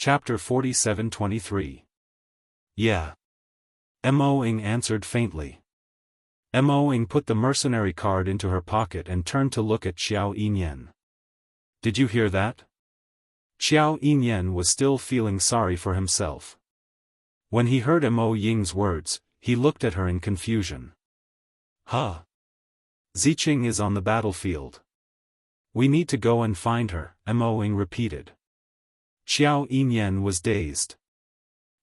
Chapter 47-23. Yeah. Mo-ing answered faintly. Mo-ing put the mercenary card into her pocket and turned to look at Xiao Yinyan. Did you hear that? Xiao Yinyan was still feeling sorry for himself. When he heard Mo-ying's words, he looked at her in confusion. Huh? Ziqing is on the battlefield. We need to go and find her, Mo-ing repeated. Xiao Yinyan was dazed.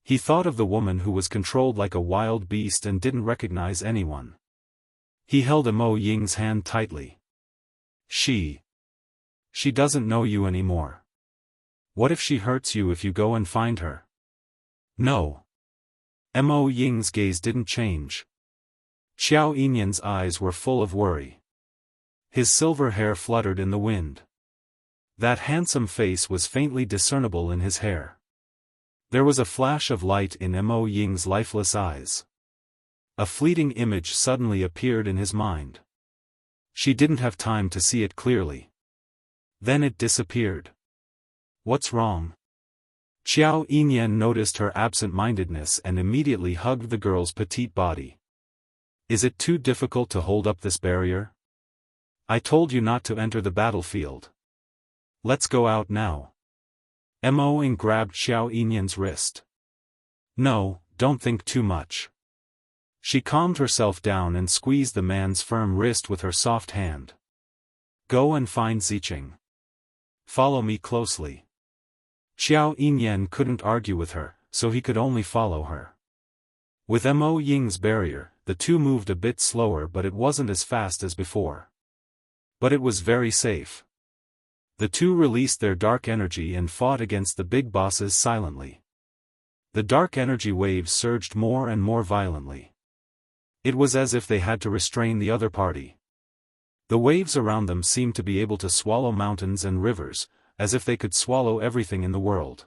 He thought of the woman who was controlled like a wild beast and didn't recognize anyone. He held Mo-ying's hand tightly. She doesn't know you anymore. What if she hurts you if you go and find her? No. Mo-ying's gaze didn't change. Xiao Yinyan's eyes were full of worry. His silver hair fluttered in the wind. That handsome face was faintly discernible in his hair. There was a flash of light in Mo-ying's lifeless eyes. A fleeting image suddenly appeared in his mind. She didn't have time to see it clearly. Then it disappeared. What's wrong? Xiao Yinyan noticed her absent-mindedness and immediately hugged the girl's petite body. Is it too difficult to hold up this barrier? I told you not to enter the battlefield. Let's go out now. Mo-ing grabbed Xiao Yinyan's wrist. No, don't think too much. She calmed herself down and squeezed the man's firm wrist with her soft hand. Go and find Ziqing. Follow me closely. Xiao Yinyan couldn't argue with her, so he could only follow her. With Mo-ying's barrier, the two moved a bit slower, but it wasn't as fast as before. But it was very safe. The two released their dark energy and fought against the big bosses silently. The dark energy waves surged more and more violently. It was as if they had to restrain the other party. The waves around them seemed to be able to swallow mountains and rivers, as if they could swallow everything in the world.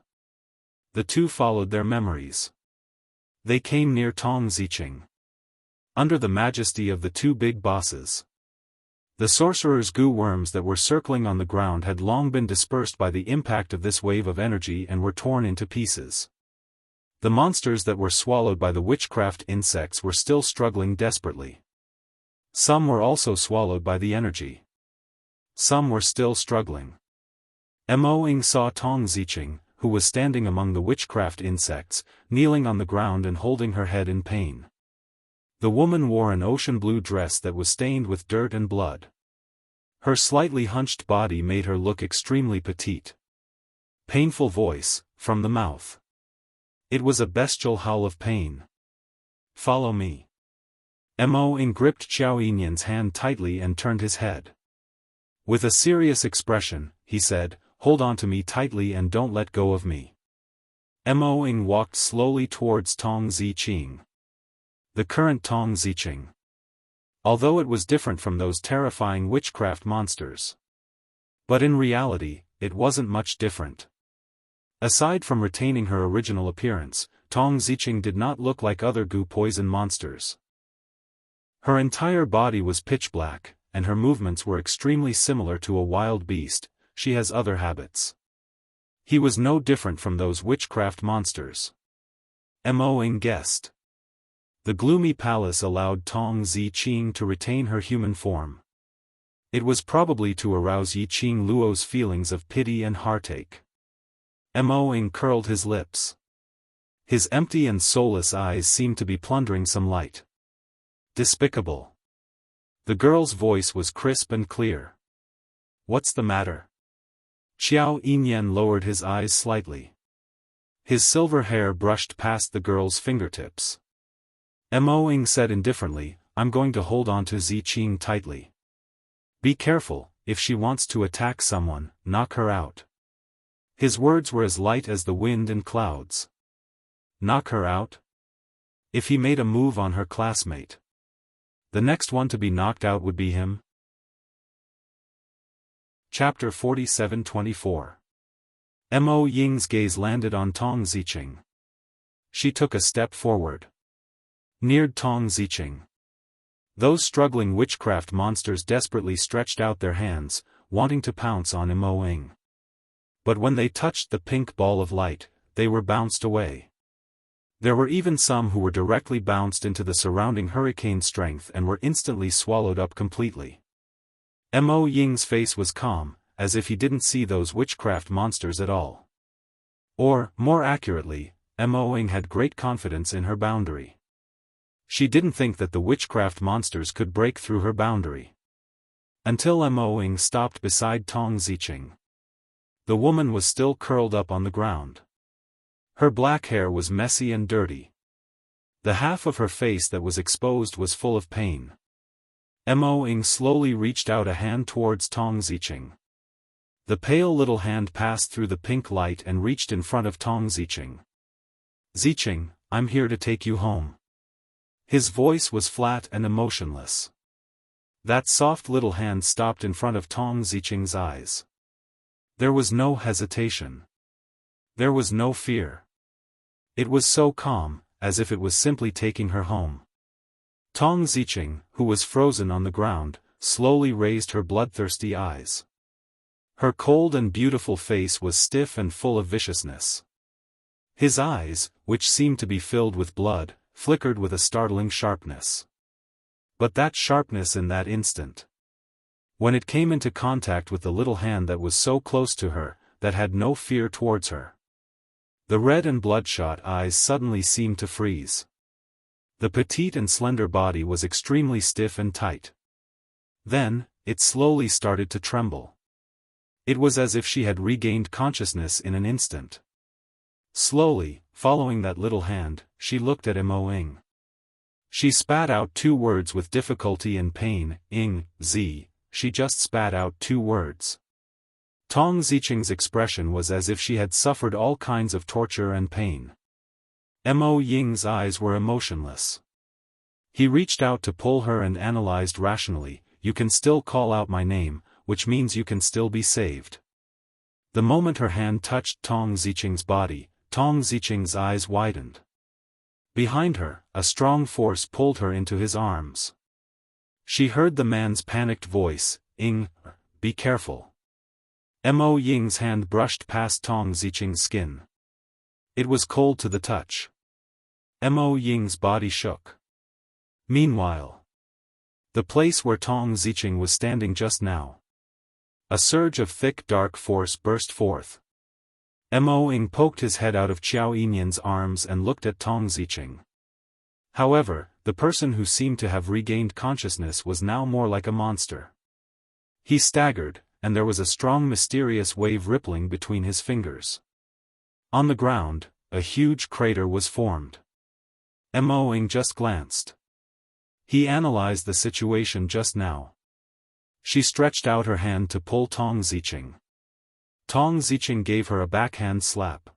The two followed their memories. They came near Tong Ziqing. Under the majesty of the two big bosses. The sorcerer's goo worms that were circling on the ground had long been dispersed by the impact of this wave of energy and were torn into pieces. The monsters that were swallowed by the witchcraft insects were still struggling desperately. Some were also swallowed by the energy. Some were still struggling. Mo-ing saw Tong Ziqing, who was standing among the witchcraft insects, kneeling on the ground and holding her head in pain. The woman wore an ocean blue dress that was stained with dirt and blood. Her slightly hunched body made her look extremely petite. Painful voice, from the mouth. It was a bestial howl of pain. Follow me. Mo-ing gripped Xiao Yinyan's hand tightly and turned his head. With a serious expression, he said, hold on to me tightly and don't let go of me. Mo-ing walked slowly towards Tong Ziqing. The current Tong Ziqing. Although it was different from those terrifying witchcraft monsters. But in reality, it wasn't much different. Aside from retaining her original appearance, Tong Ziqing did not look like other goo poison monsters. Her entire body was pitch black, and her movements were extremely similar to a wild beast. She has other habits. He was no different from those witchcraft monsters. Mo-ing guessed. The gloomy palace allowed Tong Ziqing to retain her human form. It was probably to arouse Yiqing Luo's feelings of pity and heartache. Mo-ing curled his lips. His empty and soulless eyes seemed to be plundering some light. Despicable. The girl's voice was crisp and clear. What's the matter? Xiao Yinyan lowered his eyes slightly. His silver hair brushed past the girl's fingertips. Mo-ing said indifferently, I'm going to hold on to Ziqing tightly. Be careful, if she wants to attack someone, knock her out. His words were as light as the wind and clouds. Knock her out? If he made a move on her classmate, the next one to be knocked out would be him. Chapter 47-24. Mo-ying's gaze landed on Tong Ziqing. She took a step forward. Neared Tong Ziqing. Those struggling witchcraft monsters desperately stretched out their hands, wanting to pounce on Mo-ing. But when they touched the pink ball of light, they were bounced away. There were even some who were directly bounced into the surrounding hurricane strength and were instantly swallowed up completely. Mo Ying's face was calm, as if he didn't see those witchcraft monsters at all. Or, more accurately, Mo Ying had great confidence in her boundary. She didn't think that the witchcraft monsters could break through her boundary. Until Mo Ying stopped beside Tong Ziqing. The woman was still curled up on the ground. Her black hair was messy and dirty. The half of her face that was exposed was full of pain. Mo Ying slowly reached out a hand towards Tong Ziqing. The pale little hand passed through the pink light and reached in front of Tong Ziqing. "Ziqing, I'm here to take you home." His voice was flat and emotionless. That soft little hand stopped in front of Tong Ziqing's eyes. There was no hesitation. There was no fear. It was so calm, as if it was simply taking her home. Tong Ziqing, who was frozen on the ground, slowly raised her bloodthirsty eyes. Her cold and beautiful face was stiff and full of viciousness. His eyes, which seemed to be filled with blood, flickered with a startling sharpness. But that sharpness in that instant. When it came into contact with the little hand that was so close to her, that had no fear towards her. The red and bloodshot eyes suddenly seemed to freeze. The petite and slender body was extremely stiff and tight. Then, it slowly started to tremble. It was as if she had regained consciousness in an instant. Slowly, following that little hand, she looked at Mo Ying. She spat out 2 words with difficulty and pain, "Ing, Z," she just spat out 2 words. Tong Ziqing's expression was as if she had suffered all kinds of torture and pain. Mo Ying's eyes were emotionless. He reached out to pull her and analyzed rationally, "You can still call out my name, which means you can still be saved." The moment her hand touched Tong Ziqing's body, Tong Ziqing's eyes widened. Behind her, a strong force pulled her into his arms. She heard the man's panicked voice, "Ing, be careful." Mo Ying's hand brushed past Tong Ziqing's skin. It was cold to the touch. Mo Ying's body shook. Meanwhile, the place where Tong Ziqing was standing just now. A surge of thick dark force burst forth. Mo Ying poked his head out of Xiao Yinyan's arms and looked at Tong Ziqing. However, the person who seemed to have regained consciousness was now more like a monster. He staggered, and there was a strong mysterious wave rippling between his fingers. On the ground, a huge crater was formed. Mo Ying just glanced. He analyzed the situation just now. She stretched out her hand to pull Tong Ziqing. Tong Ziqing gave her a backhand slap.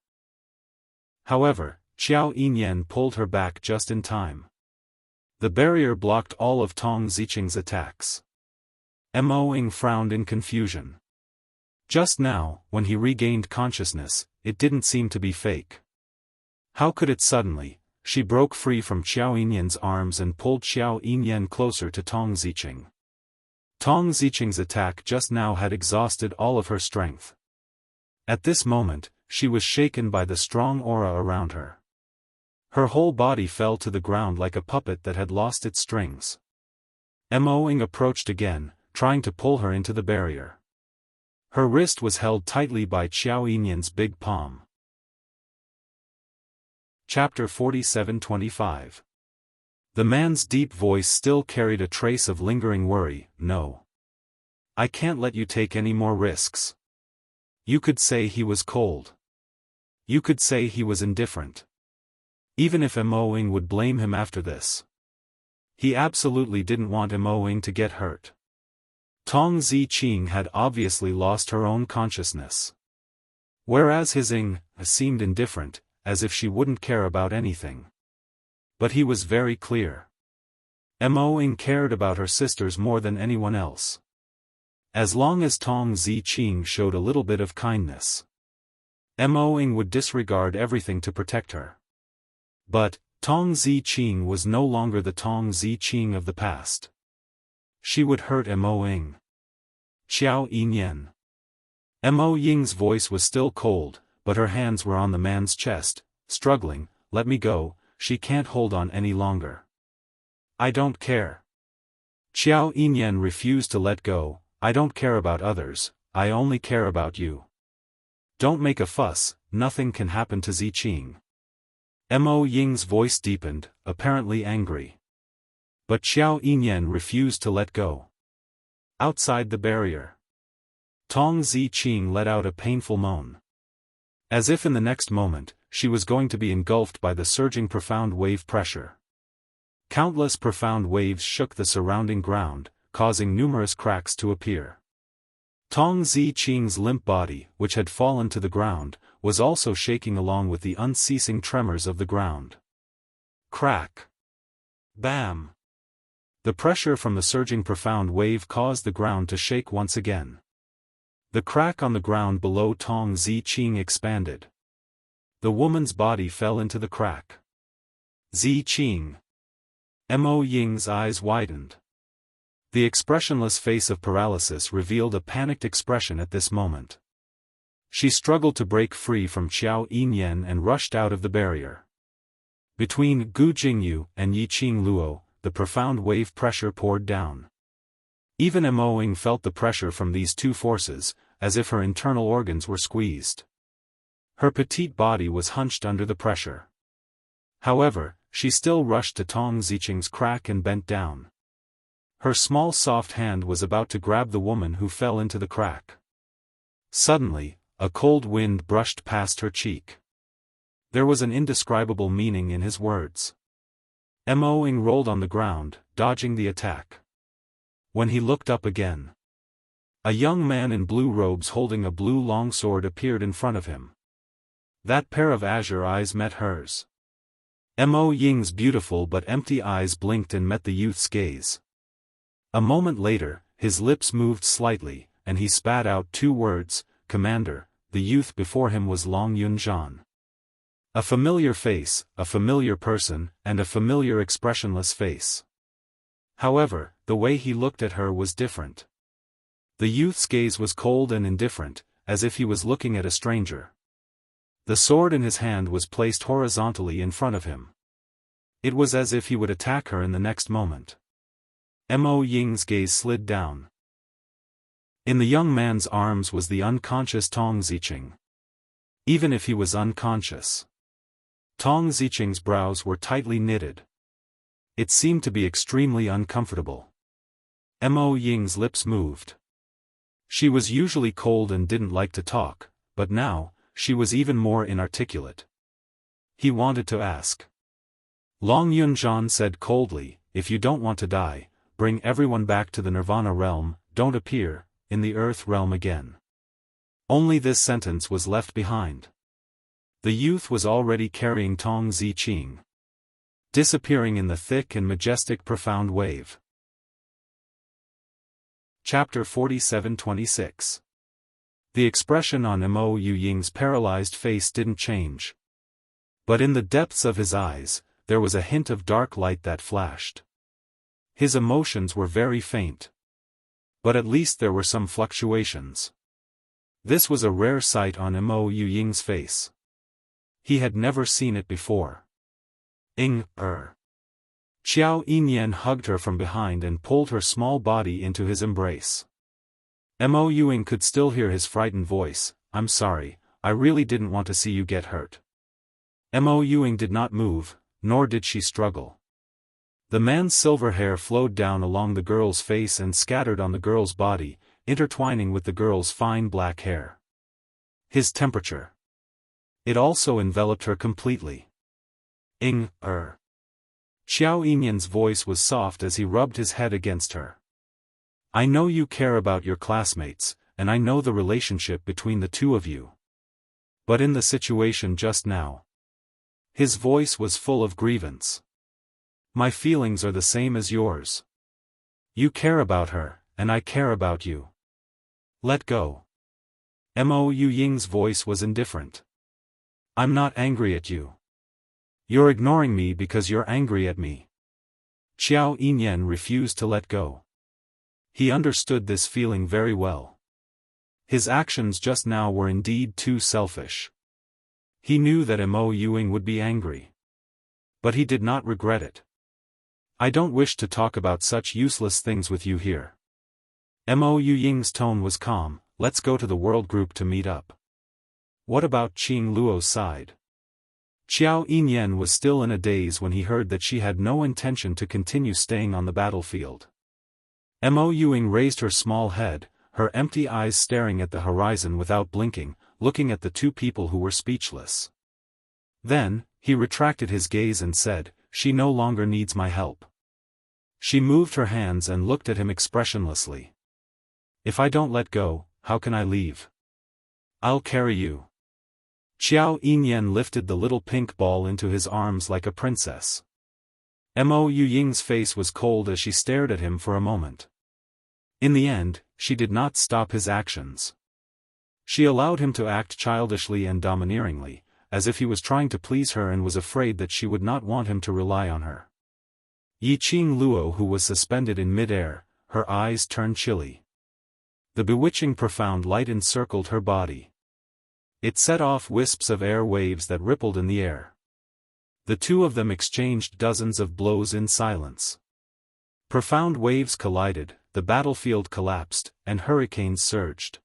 However, Xiao Yinyan pulled her back just in time. The barrier blocked all of Tong Ziqing's attacks. Mo Ying frowned in confusion. Just now, when he regained consciousness, it didn't seem to be fake. How could it suddenly? She broke free from Xiao Yinyan's arms and pulled Xiao Yinyan closer to Tong Ziqing. Tong Ziqing's attack just now had exhausted all of her strength. At this moment, she was shaken by the strong aura around her. Her whole body fell to the ground like a puppet that had lost its strings. Mo Ying approached again, trying to pull her into the barrier. Her wrist was held tightly by Xiao Yinyan's big palm. Chapter 47-25. The man's deep voice still carried a trace of lingering worry. "No. I can't let you take any more risks. You could say he was cold. You could say he was indifferent. Even if Mo Ying would blame him after this. He absolutely didn't want Mo Ying to get hurt. Tong Ziqing had obviously lost her own consciousness. Whereas his Ying seemed indifferent, as if she wouldn't care about anything. But he was very clear. Mo Ying cared about her sisters more than anyone else. As long as Tong Ziqing showed a little bit of kindness, Mo Ying would disregard everything to protect her. But, Tong Ziqing was no longer the Tong Ziqing of the past. She would hurt Mo Ying. Xiao Yinyan. Mo Ying's voice was still cold, but her hands were on the man's chest, struggling. "Let me go, she can't hold on any longer." "I don't care." Xiao Yinyan refused to let go. "I don't care about others, I only care about you. Don't make a fuss, nothing can happen to Ziqing." Mo Ying's voice deepened, apparently angry. But Xiao Yinyan refused to let go. Outside the barrier, Tong Ziqing let out a painful moan. As if in the next moment, she was going to be engulfed by the surging profound wave pressure. Countless profound waves shook the surrounding ground, causing numerous cracks to appear. Tong Ziqing's limp body, which had fallen to the ground, was also shaking along with the unceasing tremors of the ground. Crack! Bam! The pressure from the surging profound wave caused the ground to shake once again. The crack on the ground below Tong Ziqing expanded. The woman's body fell into the crack. Ziqing! Mo Ying's eyes widened. The expressionless face of paralysis revealed a panicked expression at this moment. She struggled to break free from Xiao Yinyan and rushed out of the barrier. Between Gu Jingyu and Yiqing Luo, the profound wave pressure poured down. Even Mo Ying felt the pressure from these two forces, as if her internal organs were squeezed. Her petite body was hunched under the pressure. However, she still rushed to Tong Ziqing's crack and bent down. Her small soft hand was about to grab the woman who fell into the crack. Suddenly, a cold wind brushed past her cheek. There was an indescribable meaning in his words. Mo Ying rolled on the ground, dodging the attack. When he looked up again, a young man in blue robes holding a blue longsword appeared in front of him. That pair of azure eyes met hers. Mo Ying's beautiful but empty eyes blinked and met the youth's gaze. A moment later, his lips moved slightly, and he spat out two words, "Commander." The youth before him was Long Yunzhan. A familiar face, a familiar person, and a familiar expressionless face. However, the way he looked at her was different. The youth's gaze was cold and indifferent, as if he was looking at a stranger. The sword in his hand was placed horizontally in front of him. It was as if he would attack her in the next moment. Mo Ying's gaze slid down. In the young man's arms was the unconscious Tong Ziqing. Even if he was unconscious, Tong Ziqing's brows were tightly knitted. It seemed to be extremely uncomfortable. Mo Ying's lips moved. She was usually cold and didn't like to talk, but now, she was even more inarticulate. He wanted to ask. Long Yunzhan said coldly, "If you don't want to die, bring everyone back to the Nirvana realm, don't appear in the Earth realm again." Only this sentence was left behind. The youth was already carrying Tong Ziqing, disappearing in the thick and majestic profound wave. Chapter 47-26. The expression on Mo Ying's paralyzed face didn't change. But in the depths of his eyes, there was a hint of dark light that flashed. His emotions were very faint. But at least there were some fluctuations. This was a rare sight on Mo Ying's face. He had never seen it before. Xiao Yinyan hugged her from behind and pulled her small body into his embrace. Mo Ying could still hear his frightened voice, "I'm sorry, I really didn't want to see you get hurt." Mo Ying did not move, nor did she struggle. The man's silver hair flowed down along the girl's face and scattered on the girl's body, intertwining with the girl's fine black hair. His temperature. It also enveloped her completely. Xiao Yinyan's voice was soft as he rubbed his head against her. "I know you care about your classmates, and I know the relationship between the two of you. But in the situation just now..." His voice was full of grievance. "My feelings are the same as yours. You care about her, and I care about you. Let go." Mo Ying's voice was indifferent. "I'm not angry at you. You're ignoring me because you're angry at me." Xiao Yinyan refused to let go. He understood this feeling very well. His actions just now were indeed too selfish. He knew that Mo Yuing would be angry. But he did not regret it. I don't wish to talk about such useless things with you here. Mo Yuying's tone was calm. Let's go to the world group to meet up. What about Qing Luo's side? Xiao Yinyan was still in a daze when he heard that she had no intention to continue staying on the battlefield. Mo Yuing raised her small head, her empty eyes staring at the horizon without blinking, looking at the two people who were speechless. Then, he retracted his gaze and said, "She no longer needs my help." She moved her hands and looked at him expressionlessly. "If I don't let go, how can I leave? I'll carry you." Xiao Yinyan lifted the little pink ball into his arms like a princess. Mo Yuying's face was cold as she stared at him for a moment. In the end, she did not stop his actions. She allowed him to act childishly and domineeringly, as if he was trying to please her and was afraid that she would not want him to rely on her. Yiqing Luo, who was suspended in mid-air, her eyes turned chilly. The bewitching profound light encircled her body. It set off wisps of air waves that rippled in the air. The two of them exchanged dozens of blows in silence. Profound waves collided, the battlefield collapsed, and hurricanes surged.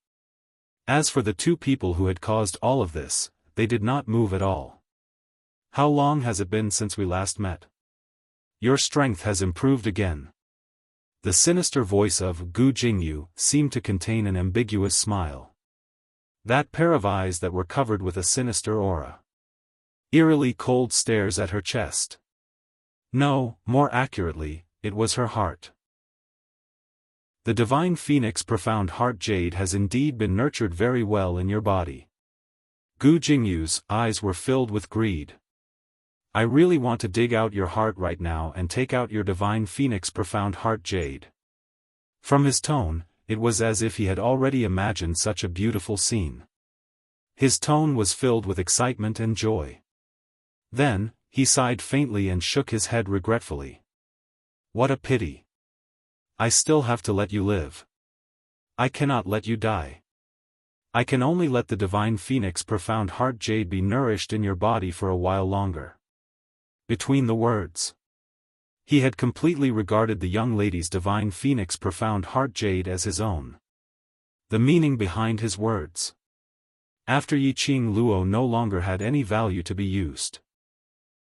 As for the two people who had caused all of this, they did not move at all. "How long has it been since we last met? Your strength has improved again." The sinister voice of Gu Jingyu seemed to contain an ambiguous smile. That pair of eyes that were covered with a sinister aura. Eerily cold stares at her chest. No, more accurately, it was her heart. "The divine phoenix profound heart jade has indeed been nurtured very well in your body." Gu Jingyu's eyes were filled with greed. "I really want to dig out your heart right now and take out your divine phoenix profound heart jade." From his tone, it was as if he had already imagined such a beautiful scene. His tone was filled with excitement and joy. Then, he sighed faintly and shook his head regretfully. "What a pity. I still have to let you live. I cannot let you die. I can only let the divine phoenix profound heart jade be nourished in your body for a while longer." Between the words, he had completely regarded the young lady's divine phoenix profound heart jade as his own. The meaning behind his words. After Yiqing Luo no longer had any value to be used,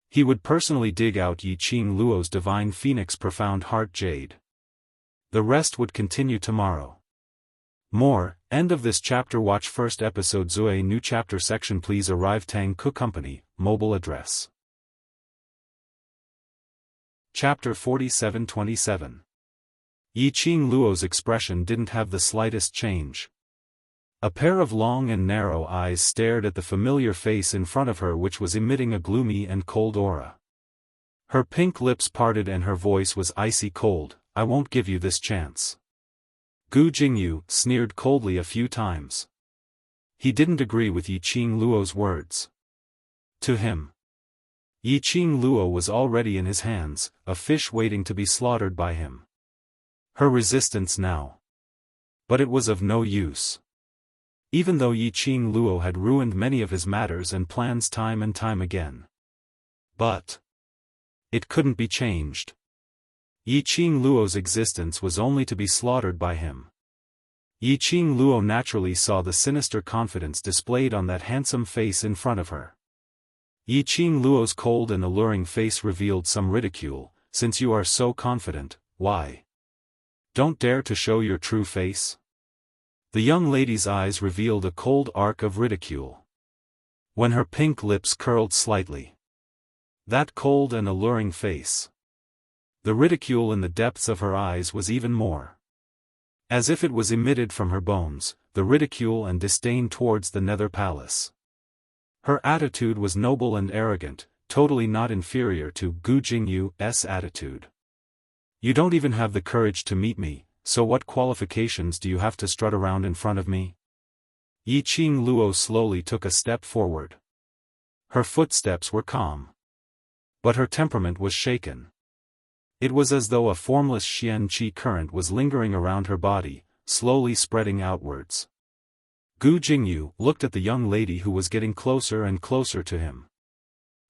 he would personally dig out Yiqing Luo's divine phoenix profound heart jade. The rest would continue tomorrow. More, end of this chapter. Watch first episode. Zue new chapter section. Please arrive Tang Ku Company, mobile address. Chapter 47-27. Yiqing Luo's expression didn't have the slightest change. A pair of long and narrow eyes stared at the familiar face in front of her, which was emitting a gloomy and cold aura. Her pink lips parted and her voice was icy cold. "I won't give you this chance." Gu Jingyu sneered coldly a few times. He didn't agree with Yiqing Luo's words. To him, Yiqing Luo was already in his hands, a fish waiting to be slaughtered by him. Her resistance now. But it was of no use. Even though Yiqing Luo had ruined many of his matters and plans time and time again. But it couldn't be changed. Yiqing Luo's existence was only to be slaughtered by him. Yiqing Luo naturally saw the sinister confidence displayed on that handsome face in front of her. Yiqing Luo's cold and alluring face revealed some ridicule. "Since you are so confident, why don't dare to show your true face?" The young lady's eyes revealed a cold arc of ridicule. When her pink lips curled slightly. That cold and alluring face. The ridicule in the depths of her eyes was even more. As if it was emitted from her bones, the ridicule and disdain towards the Nether Palace. Her attitude was noble and arrogant, totally not inferior to Gu Jingyu's attitude. "You don't even have the courage to meet me, so what qualifications do you have to strut around in front of me?" Yiqing Luo slowly took a step forward. Her footsteps were calm. But her temperament was shaken. It was as though a formless Xian qi current was lingering around her body, slowly spreading outwards. Gu Jingyu looked at the young lady who was getting closer and closer to him.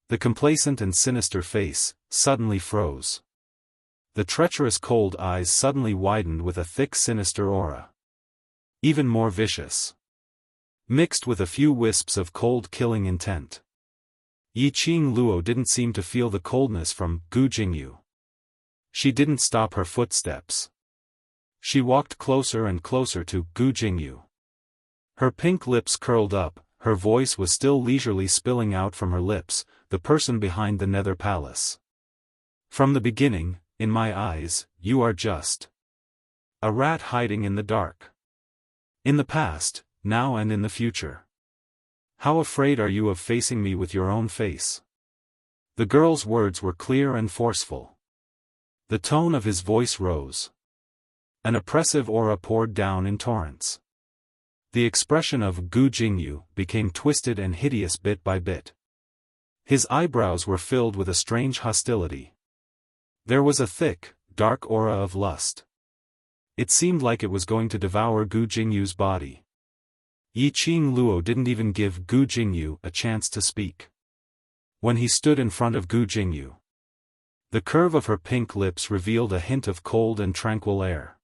The complacent and sinister face suddenly froze. The treacherous cold eyes suddenly widened with a thick sinister aura. Even more vicious. Mixed with a few wisps of cold killing intent. Yiqing Luo didn't seem to feel the coldness from Gu Jingyu. She didn't stop her footsteps. She walked closer and closer to Gu Jingyu. Her pink lips curled up, her voice was still leisurely spilling out from her lips, the person behind the Nether Palace. From the beginning, in my eyes, you are just a rat hiding in the dark. In the past, now and in the future. How afraid are you of facing me with your own face? The girl's words were clear and forceful. The tone of his voice rose. An oppressive aura poured down in torrents. The expression of Gu Jingyu became twisted and hideous bit by bit. His eyebrows were filled with a strange hostility. There was a thick, dark aura of lust. It seemed like it was going to devour Gu Jingyu's body. Yiqing Luo didn't even give Gu Jingyu a chance to speak. When he stood in front of Gu Jingyu, the curve of her pink lips revealed a hint of cold and tranquil air.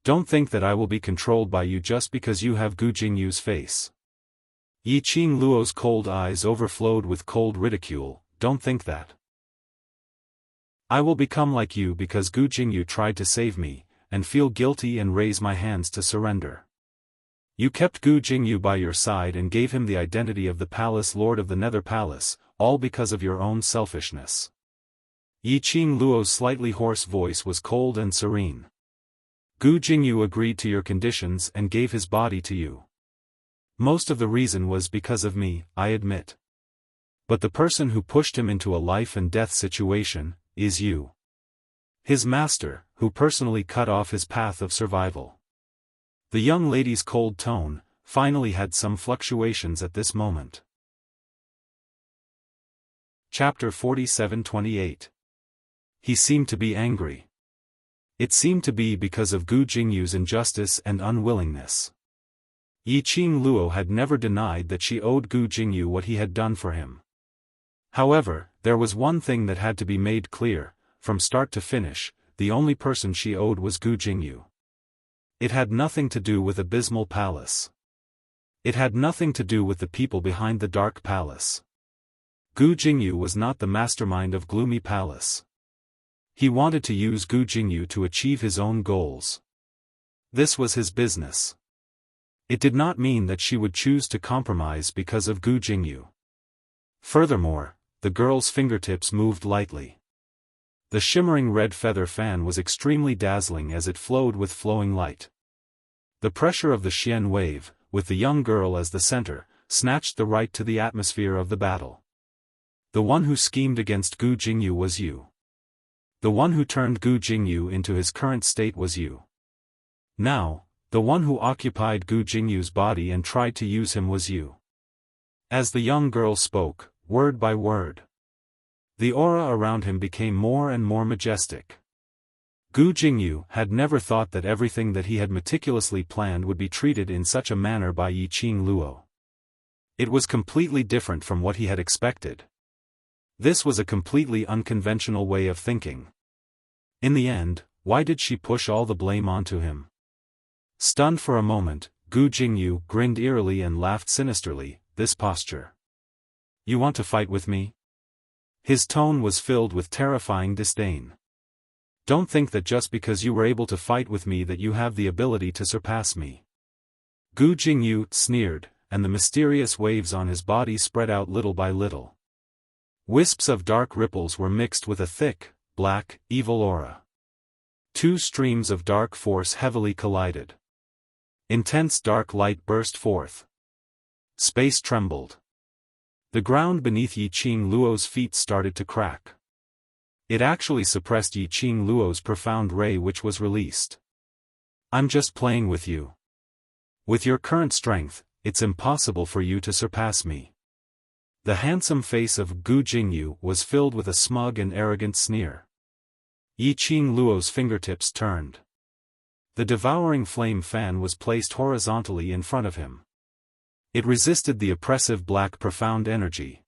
Don't think that I will be controlled by you just because you have Gu Jingyu's face. Yiqing Luo's cold eyes overflowed with cold ridicule. Don't think that. I will become like you because Gu Jingyu tried to save me, and feel guilty and raise my hands to surrender. You kept Gu Jingyu by your side and gave him the identity of the palace lord of the Nether Palace, all because of your own selfishness. Yiqing Luo's slightly hoarse voice was cold and serene. Gu Jingyu agreed to your conditions and gave his body to you. Most of the reason was because of me, I admit. But the person who pushed him into a life and death situation is you. His master, who personally cut off his path of survival. The young lady's cold tone finally had some fluctuations at this moment. Chapter 47-28. He seemed to be angry. It seemed to be because of Gu Jingyu's injustice and unwillingness. Yiqing Luo had never denied that she owed Gu Jingyu what he had done for him. However, there was one thing that had to be made clear, from start to finish, the only person she owed was Gu Jingyu. It had nothing to do with Abysmal Palace. It had nothing to do with the people behind the Dark Palace. Gu Jingyu was not the mastermind of Gloomy Palace. He wanted to use Gu Jingyu to achieve his own goals. This was his business. It did not mean that she would choose to compromise because of Gu Jingyu. Furthermore, the girl's fingertips moved lightly. The shimmering red feather fan was extremely dazzling as it flowed with flowing light. The pressure of the Xian wave, with the young girl as the center, snatched the right to the atmosphere of the battle. The one who schemed against Gu Jingyu was you. The one who turned Gu Jingyu into his current state was you. Now, the one who occupied Gu Jingyu's body and tried to use him was you. As the young girl spoke, word by word, the aura around him became more and more majestic. Gu Jingyu had never thought that everything that he had meticulously planned would be treated in such a manner by Yiqing Luo. It was completely different from what he had expected. This was a completely unconventional way of thinking. In the end, why did she push all the blame onto him? Stunned for a moment, Gu Jingyu grinned eerily and laughed sinisterly. This posture. You want to fight with me? His tone was filled with terrifying disdain. Don't think that just because you were able to fight with me that you have the ability to surpass me. Gu Jingyu sneered, and the mysterious waves on his body spread out little by little. Wisps of dark ripples were mixed with a thick, black, evil aura. Two streams of dark force heavily collided. Intense dark light burst forth. Space trembled. The ground beneath Yiqing Luo's feet started to crack. It actually suppressed Yiqing Luo's profound ray which was released. I'm just playing with you. With your current strength, it's impossible for you to surpass me. The handsome face of Gu Jingyu was filled with a smug and arrogant sneer. Yiqing Luo's fingertips turned. The devouring flame fan was placed horizontally in front of him. It resisted the oppressive black profound energy.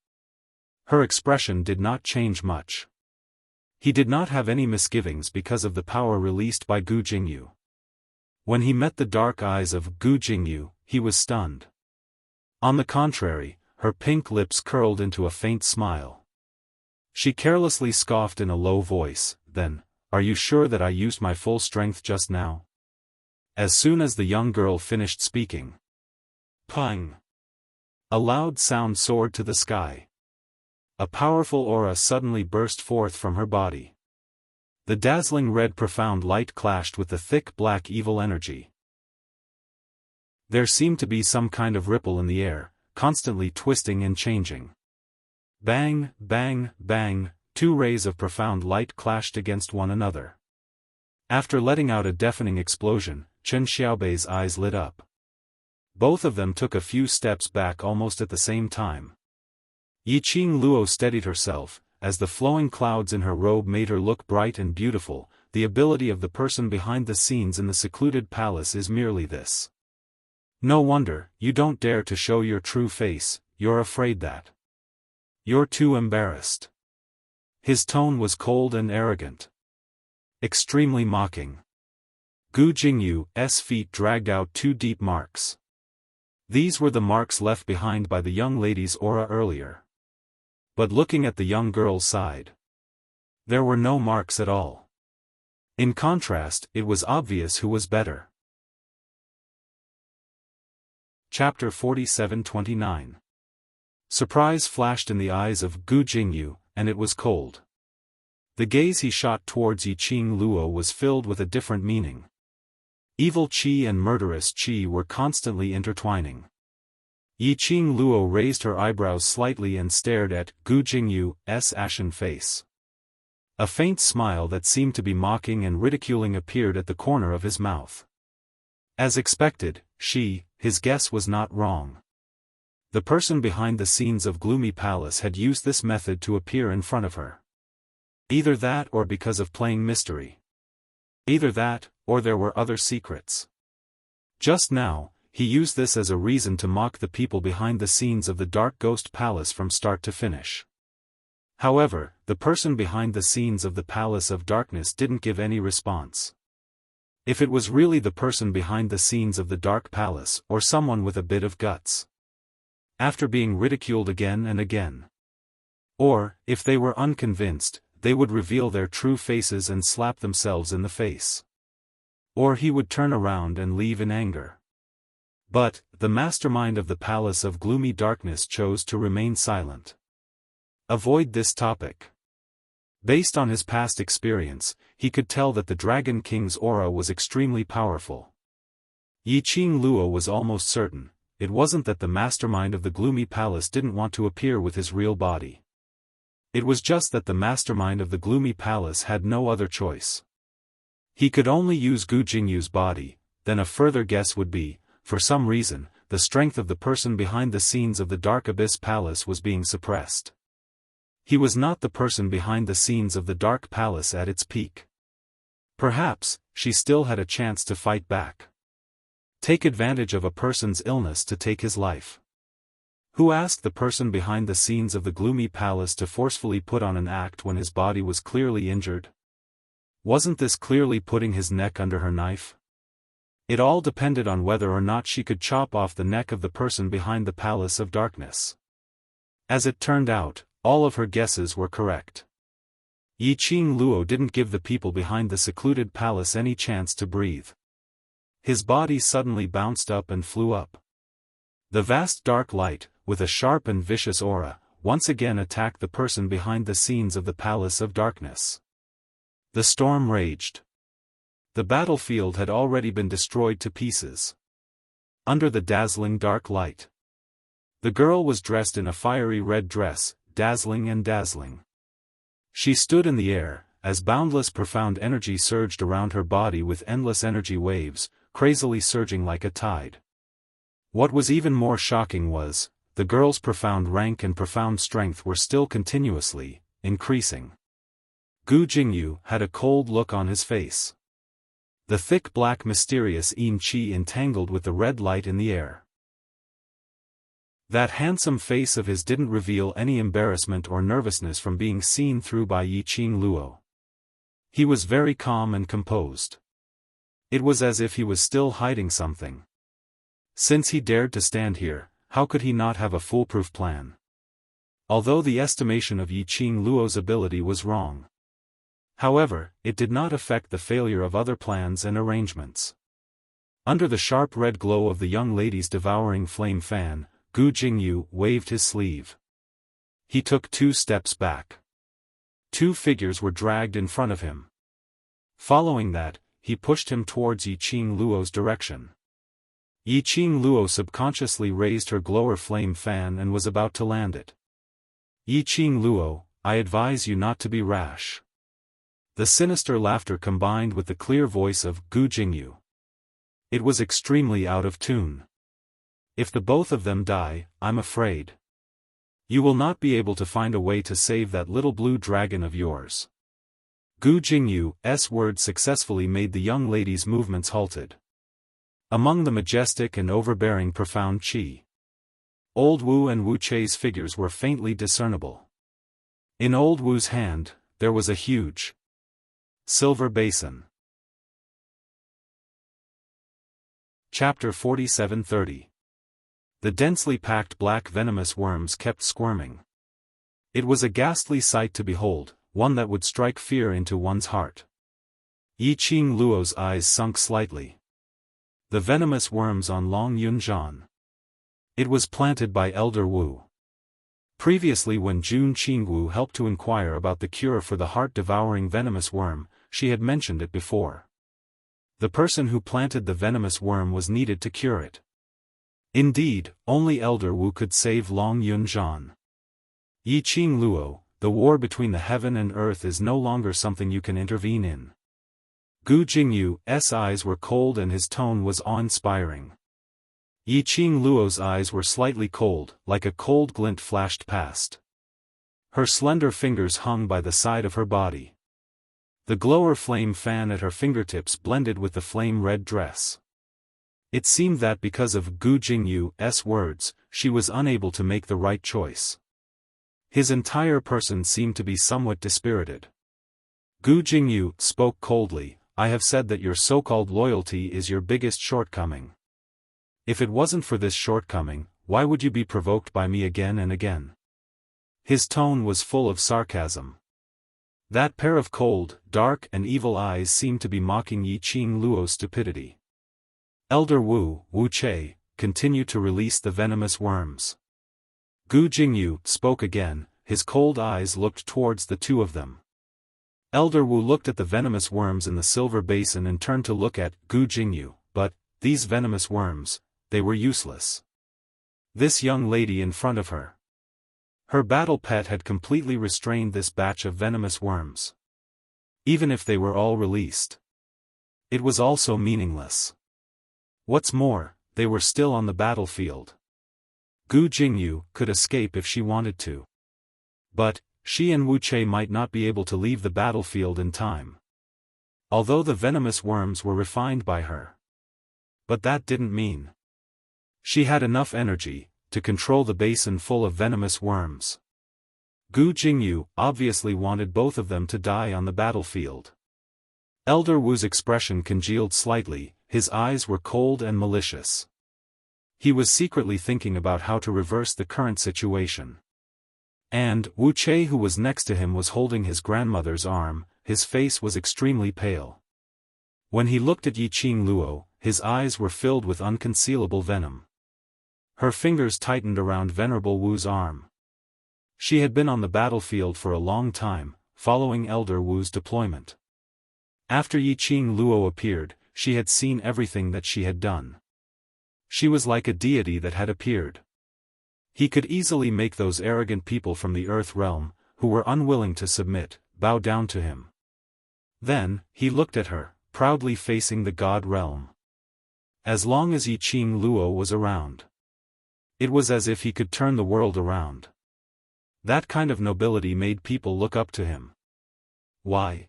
Her expression did not change much. He did not have any misgivings because of the power released by Gu Jingyu. When he met the dark eyes of Gu Jingyu, he was stunned. On the contrary, her pink lips curled into a faint smile. She carelessly scoffed in a low voice, "Then, are you sure that I used my full strength just now?" As soon as the young girl finished speaking, pang! A loud sound soared to the sky. A powerful aura suddenly burst forth from her body. The dazzling red profound light clashed with the thick black evil energy. There seemed to be some kind of ripple in the air, constantly twisting and changing. Bang, bang, bang, two rays of profound light clashed against one another. After letting out a deafening explosion, Chen Xiaobei's eyes lit up. Both of them took a few steps back almost at the same time. Yiqing Luo steadied herself, as the flowing clouds in her robe made her look bright and beautiful. The ability of the person behind the scenes in the secluded palace is merely this. No wonder, you don't dare to show your true face, you're afraid that you're too embarrassed. His tone was cold and arrogant. Extremely mocking. Gu Jingyu's feet dragged out two deep marks. These were the marks left behind by the young lady's aura earlier. But looking at the young girl's side, there were no marks at all. In contrast, it was obvious who was better. Chapter 47-29. Surprise flashed in the eyes of Gu Jingyu, and it was cold. The gaze he shot towards Yiqing Luo was filled with a different meaning. Evil qi and murderous qi were constantly intertwining. Yiqing Luo raised her eyebrows slightly and stared at Gu Jingyu's ashen face. A faint smile that seemed to be mocking and ridiculing appeared at the corner of his mouth. As expected, his guess was not wrong. The person behind the scenes of Gloomy Palace had used this method to appear in front of her. Either that or because of playing mystery. Either that, or there were other secrets. Just now, he used this as a reason to mock the people behind the scenes of the Dark Ghost Palace from start to finish. However, the person behind the scenes of the Palace of Darkness didn't give any response. If it was really the person behind the scenes of the Dark Palace or someone with a bit of guts. After being ridiculed again and again. Or, if they were unconvinced, they would reveal their true faces and slap themselves in the face. Or he would turn around and leave in anger. But, the mastermind of the Palace of Gloomy Darkness chose to remain silent. Avoid this topic. Based on his past experience, he could tell that the Dragon King's aura was extremely powerful. Yiqing Luo was almost certain, it wasn't that the mastermind of the Gloomy Palace didn't want to appear with his real body. It was just that the mastermind of the Gloomy Palace had no other choice. He could only use Gu Jingyu's body. Then a further guess would be, for some reason, the strength of the person behind the scenes of the Dark Abyss Palace was being suppressed. He was not the person behind the scenes of the Dark Palace at its peak. Perhaps, she still had a chance to fight back. Take advantage of a person's illness to take his life. Who asked the person behind the scenes of the Gloomy Palace to forcefully put on an act when his body was clearly injured? Wasn't this clearly putting his neck under her knife? It all depended on whether or not she could chop off the neck of the person behind the Palace of Darkness. As it turned out, all of her guesses were correct. Yiqing Luo didn't give the people behind the secluded palace any chance to breathe. His body suddenly bounced up and flew up. The vast dark light, with a sharp and vicious aura, once again attacked the person behind the scenes of the Palace of Darkness. The storm raged. The battlefield had already been destroyed to pieces. Under the dazzling dark light, the girl was dressed in a fiery red dress, dazzling and dazzling. She stood in the air, as boundless profound energy surged around her body with endless energy waves, crazily surging like a tide. What was even more shocking was, the girl's profound rank and profound strength were still continuously increasing. Gu Jingyu had a cold look on his face. The thick black mysterious Yin Qi entangled with the red light in the air. That handsome face of his didn't reveal any embarrassment or nervousness from being seen through by Yiqing Luo. He was very calm and composed. It was as if he was still hiding something. Since he dared to stand here, how could he not have a foolproof plan? Although the estimation of Yiqing Luo's ability was wrong. However, it did not affect the failure of other plans and arrangements. Under the sharp red glow of the young lady's devouring flame fan, Gu Jingyu waved his sleeve. He took 2 steps back. 2 figures were dragged in front of him. Following that, he pushed him towards Yiqing Luo's direction. Yiqing Luo subconsciously raised her glower flame fan and was about to land it. Yiqing Luo, I advise you not to be rash. The sinister laughter combined with the clear voice of Gu Jingyu. It was extremely out of tune. If the both of them die, I'm afraid you will not be able to find a way to save that little blue dragon of yours. Gu Jingyu's words successfully made the young lady's movements halted. Among the majestic and overbearing profound qi, Old Wu and Wu Chei's figures were faintly discernible. In Old Wu's hand, there was a huge silver basin. Chapter 47:30. The densely packed black venomous worms kept squirming. It was a ghastly sight to behold, one that would strike fear into one's heart. Yiqing Luo's eyes sunk slightly. The venomous worms on Long Yunzhan. It was planted by Elder Wu. Previously, when Jun Qingwu helped to inquire about the cure for the heart-devouring venomous worm, she had mentioned it before. The person who planted the venomous worm was needed to cure it. Indeed, only Elder Wu could save Long Yunzhan. Yiqing Luo, the war between the heaven and earth is no longer something you can intervene in. Gu Jingyu's eyes were cold and his tone was awe-inspiring. Yiqing Luo's eyes were slightly cold, like a cold glint flashed past. Her slender fingers hung by the side of her body. The glower flame fan at her fingertips blended with the flame-red dress. It seemed that because of Gu Jingyu's words, she was unable to make the right choice. His entire person seemed to be somewhat dispirited. Gu Jingyu spoke coldly, I have said that your so-called loyalty is your biggest shortcoming. If it wasn't for this shortcoming, why would you be provoked by me again and again? His tone was full of sarcasm. That pair of cold, dark and evil eyes seemed to be mocking Yiqing Luo's stupidity. Elder Wu, Wu Chei, continued to release the venomous worms. Gu Jingyu spoke again, his cold eyes looked towards the two of them. Elder Wu looked at the venomous worms in the silver basin and turned to look at Gu Jingyu, but, these venomous worms, they were useless. This young lady in front of her. Her battle pet had completely restrained this batch of venomous worms. Even if they were all released, it was also meaningless. What's more, they were still on the battlefield. Gu Jingyu could escape if she wanted to. But, she and Wu Chei might not be able to leave the battlefield in time. Although the venomous worms were refined by her. But that didn't mean she had enough energy to control the basin full of venomous worms. Gu Jingyu obviously wanted both of them to die on the battlefield. Elder Wu's expression congealed slightly, his eyes were cold and malicious. He was secretly thinking about how to reverse the current situation. And Wu Chei, who was next to him, was holding his grandmother's arm, his face was extremely pale. When he looked at Yiqing Luo, his eyes were filled with unconcealable venom. Her fingers tightened around Venerable Wu's arm. She had been on the battlefield for a long time, following Elder Wu's deployment. After Yiqing Luo appeared, she had seen everything that she had done. She was like a deity that had appeared. He could easily make those arrogant people from the Earth realm, who were unwilling to submit, bow down to him. Then, he looked at her, proudly facing the God realm. As long as Yiqing Luo was around, it was as if he could turn the world around. That kind of nobility made people look up to him. Why?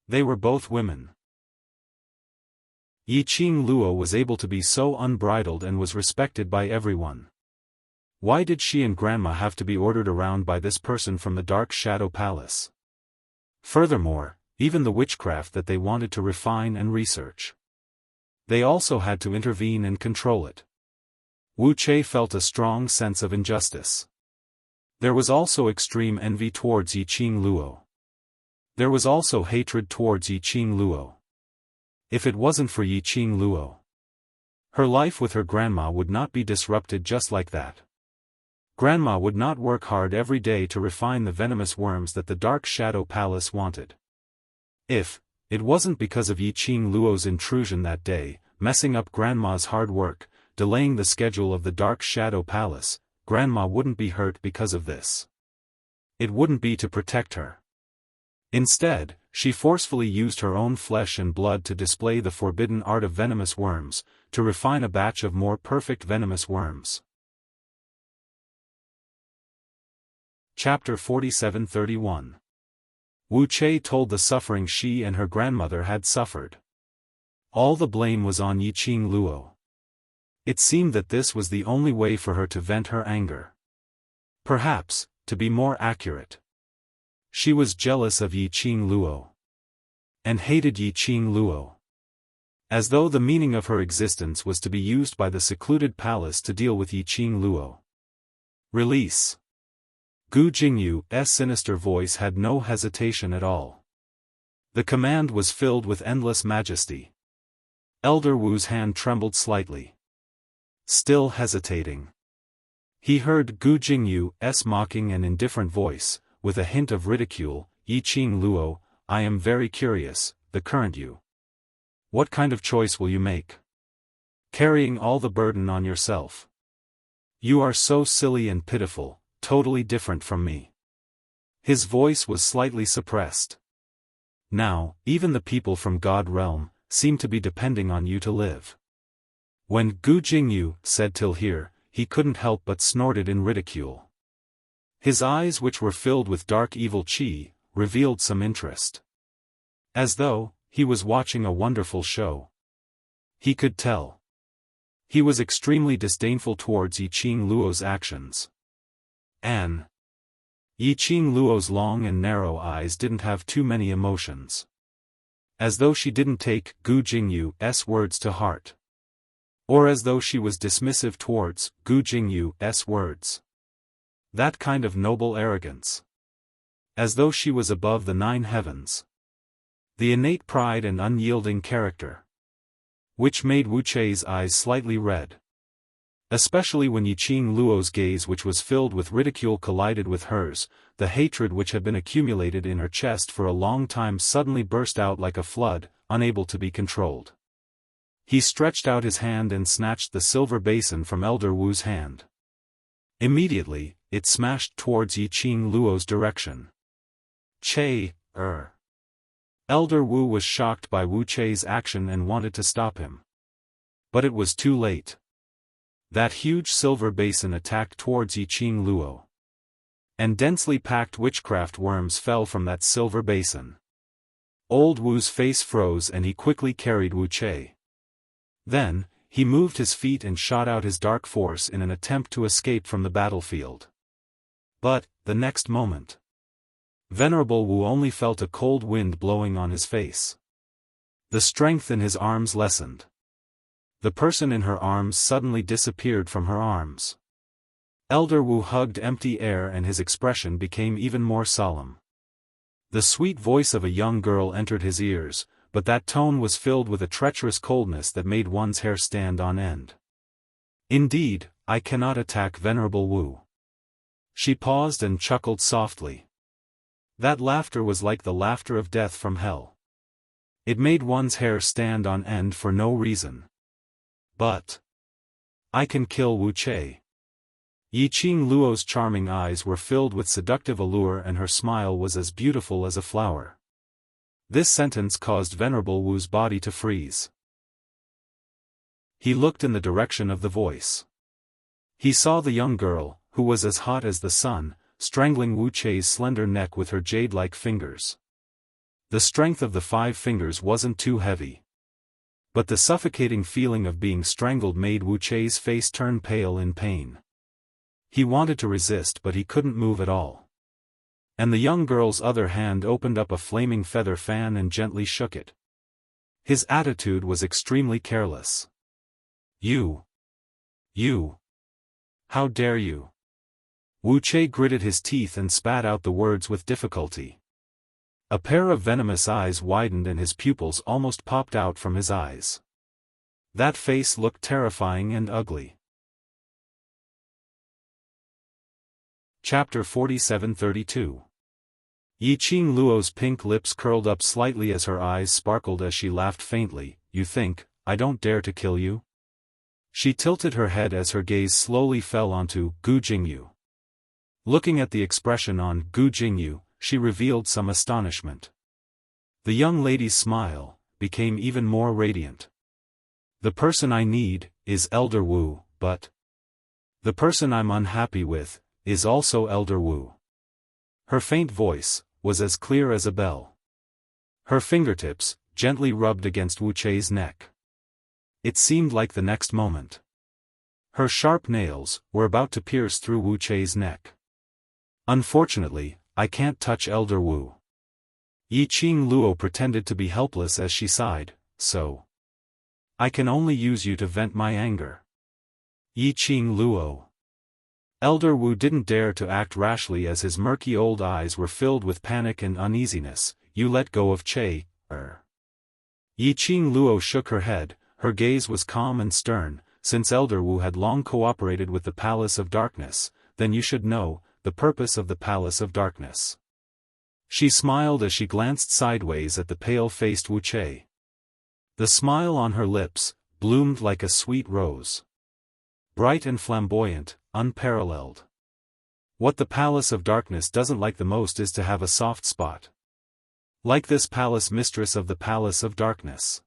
They were both women. Yiqing Luo was able to be so unbridled and was respected by everyone. Why did she and Grandma have to be ordered around by this person from the Dark Shadow Palace? Furthermore, even the witchcraft that they wanted to refine and research, they also had to intervene and control it. Wuxia felt a strong sense of injustice. There was also extreme envy towards Yiqing Luo. There was also hatred towards Yiqing Luo. If it wasn't for Yiqing Luo, her life with her grandma would not be disrupted just like that. Grandma would not work hard every day to refine the venomous worms that the Dark Shadow Palace wanted. If it wasn't because of Yiqing Luo's intrusion that day, messing up Grandma's hard work, delaying the schedule of the Dark Shadow Palace, Grandma wouldn't be hurt because of this. It wouldn't be to protect her. Instead, she forcefully used her own flesh and blood to display the forbidden art of venomous worms, to refine a batch of more perfect venomous worms. Chapter 47-31. Wuxia told the suffering she and her grandmother had suffered. All the blame was on Yiqing Luo. It seemed that this was the only way for her to vent her anger. Perhaps, to be more accurate, she was jealous of Yiqing Luo, and hated Yiqing Luo. As though the meaning of her existence was to be used by the secluded palace to deal with Yiqing Luo. Release. Gu Jingyu's sinister voice had no hesitation at all. The command was filled with endless majesty. Elder Wu's hand trembled slightly. Still hesitating, he heard Gu Jingyu's mocking and indifferent voice, with a hint of ridicule, Yiqing Luo, I am very curious, the current you. What kind of choice will you make? Carrying all the burden on yourself. You are so silly and pitiful, totally different from me. His voice was slightly suppressed. Now, even the people from God Realm seem to be depending on you to live. When Gu Jingyu said till here, he couldn't help but snorted in ridicule. His eyes, which were filled with dark evil qi, revealed some interest. As though he was watching a wonderful show. He could tell. He was extremely disdainful towards Yiqing Luo's actions. Yiqing Luo's long and narrow eyes didn't have too many emotions. As though she didn't take Gu Jingyu's words to heart. Or as though she was dismissive towards Gu Jingyu's words. That kind of noble arrogance. As though she was above the 9 heavens. The innate pride and unyielding character, which made Wuqia's eyes slightly red. Especially when Yiqing Luo's gaze, which was filled with ridicule, collided with hers, the hatred which had been accumulated in her chest for a long time suddenly burst out like a flood, unable to be controlled. He stretched out his hand and snatched the silver basin from Elder Wu's hand. Immediately, it smashed towards Yiqing Luo's direction. Elder Wu was shocked by Wuqia's action and wanted to stop him. But it was too late. That huge silver basin attacked towards Yiqing Luo. And densely packed witchcraft worms fell from that silver basin. Old Wu's face froze and he quickly carried Wuqia. Then, he moved his feet and shot out his dark force in an attempt to escape from the battlefield. But, the next moment, Venerable Wu only felt a cold wind blowing on his face. The strength in his arms lessened. The person in her arms suddenly disappeared from her arms. Elder Wu hugged empty air and his expression became even more solemn. The sweet voice of a young girl entered his ears, but that tone was filled with a treacherous coldness that made one's hair stand on end. Indeed, I cannot attack Venerable Wu. She paused and chuckled softly. That laughter was like the laughter of death from hell. It made one's hair stand on end for no reason. But I can kill Wuqia. Yiqing Luo's charming eyes were filled with seductive allure and her smile was as beautiful as a flower. This sentence caused Venerable Wu's body to freeze. He looked in the direction of the voice. He saw the young girl, who was as hot as the sun, strangling Wuqia's slender neck with her jade-like fingers. The strength of the 5 fingers wasn't too heavy. But the suffocating feeling of being strangled made Wuqia's face turn pale in pain. He wanted to resist but he couldn't move at all. And the young girl's other hand opened up a flaming feather fan and gently shook it. His attitude was extremely careless. You. How dare you? Wuxia gritted his teeth and spat out the words with difficulty. A pair of venomous eyes widened and his pupils almost popped out from his eyes. That face looked terrifying and ugly. Chapter 47-32. Yiqing Luo's pink lips curled up slightly as her eyes sparkled as she laughed faintly. You think, I don't dare to kill you? She tilted her head as her gaze slowly fell onto Gu Jingyu. Looking at the expression on Gu Jingyu, she revealed some astonishment. The young lady's smile became even more radiant. The person I need is Elder Wu, but the person I'm unhappy with is also Elder Wu. Her faint voice was as clear as a bell. Her fingertips gently rubbed against Wuqia's neck. It seemed like the next moment her sharp nails were about to pierce through Wuqia's neck. Unfortunately, I can't touch Elder Wu. Yiqing Luo pretended to be helpless as she sighed, so I can only use you to vent my anger. Yiqing Luo. Elder Wu didn't dare to act rashly as his murky old eyes were filled with panic and uneasiness. You let go of Che, Yiqing Luo shook her head, her gaze was calm and stern. Since Elder Wu had long cooperated with the Palace of Darkness, then you should know the purpose of the Palace of Darkness. She smiled as she glanced sideways at the pale-faced Wuqia. The smile on her lips bloomed like a sweet rose. Bright and flamboyant, unparalleled. What the Palace of Darkness doesn't like the most is to have a soft spot. Like this palace mistress of the Palace of Darkness.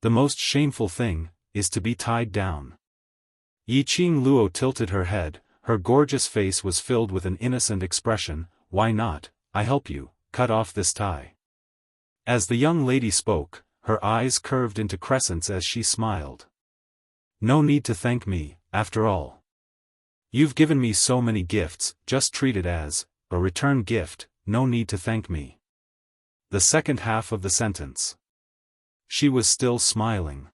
The most shameful thing is to be tied down. Yiqing Luo tilted her head, her gorgeous face was filled with an innocent expression. Why not, I help you, cut off this tie. As the young lady spoke, her eyes curved into crescents as she smiled. No need to thank me, after all. You've given me so many gifts, just treat it as a return gift, no need to thank me. The second half of the sentence. She was still smiling.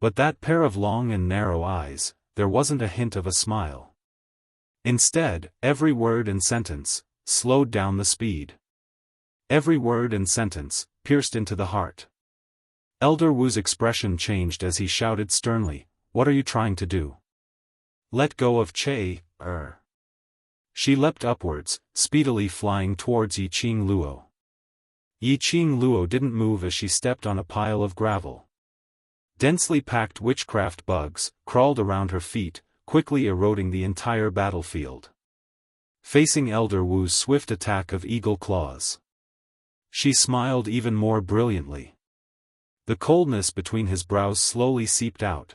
But that pair of long and narrow eyes, there wasn't a hint of a smile. Instead, every word and sentence slowed down the speed. Every word and sentence pierced into the heart. Elder Wu's expression changed as he shouted sternly, what are you trying to do? Let go of Che, She leapt upwards, speedily flying towards Yiqing Luo. Yiqing Luo didn't move as she stepped on a pile of gravel. Densely packed witchcraft bugs crawled around her feet, quickly eroding the entire battlefield. Facing Elder Wu's swift attack of eagle claws, she smiled even more brilliantly. The coldness between his brows slowly seeped out.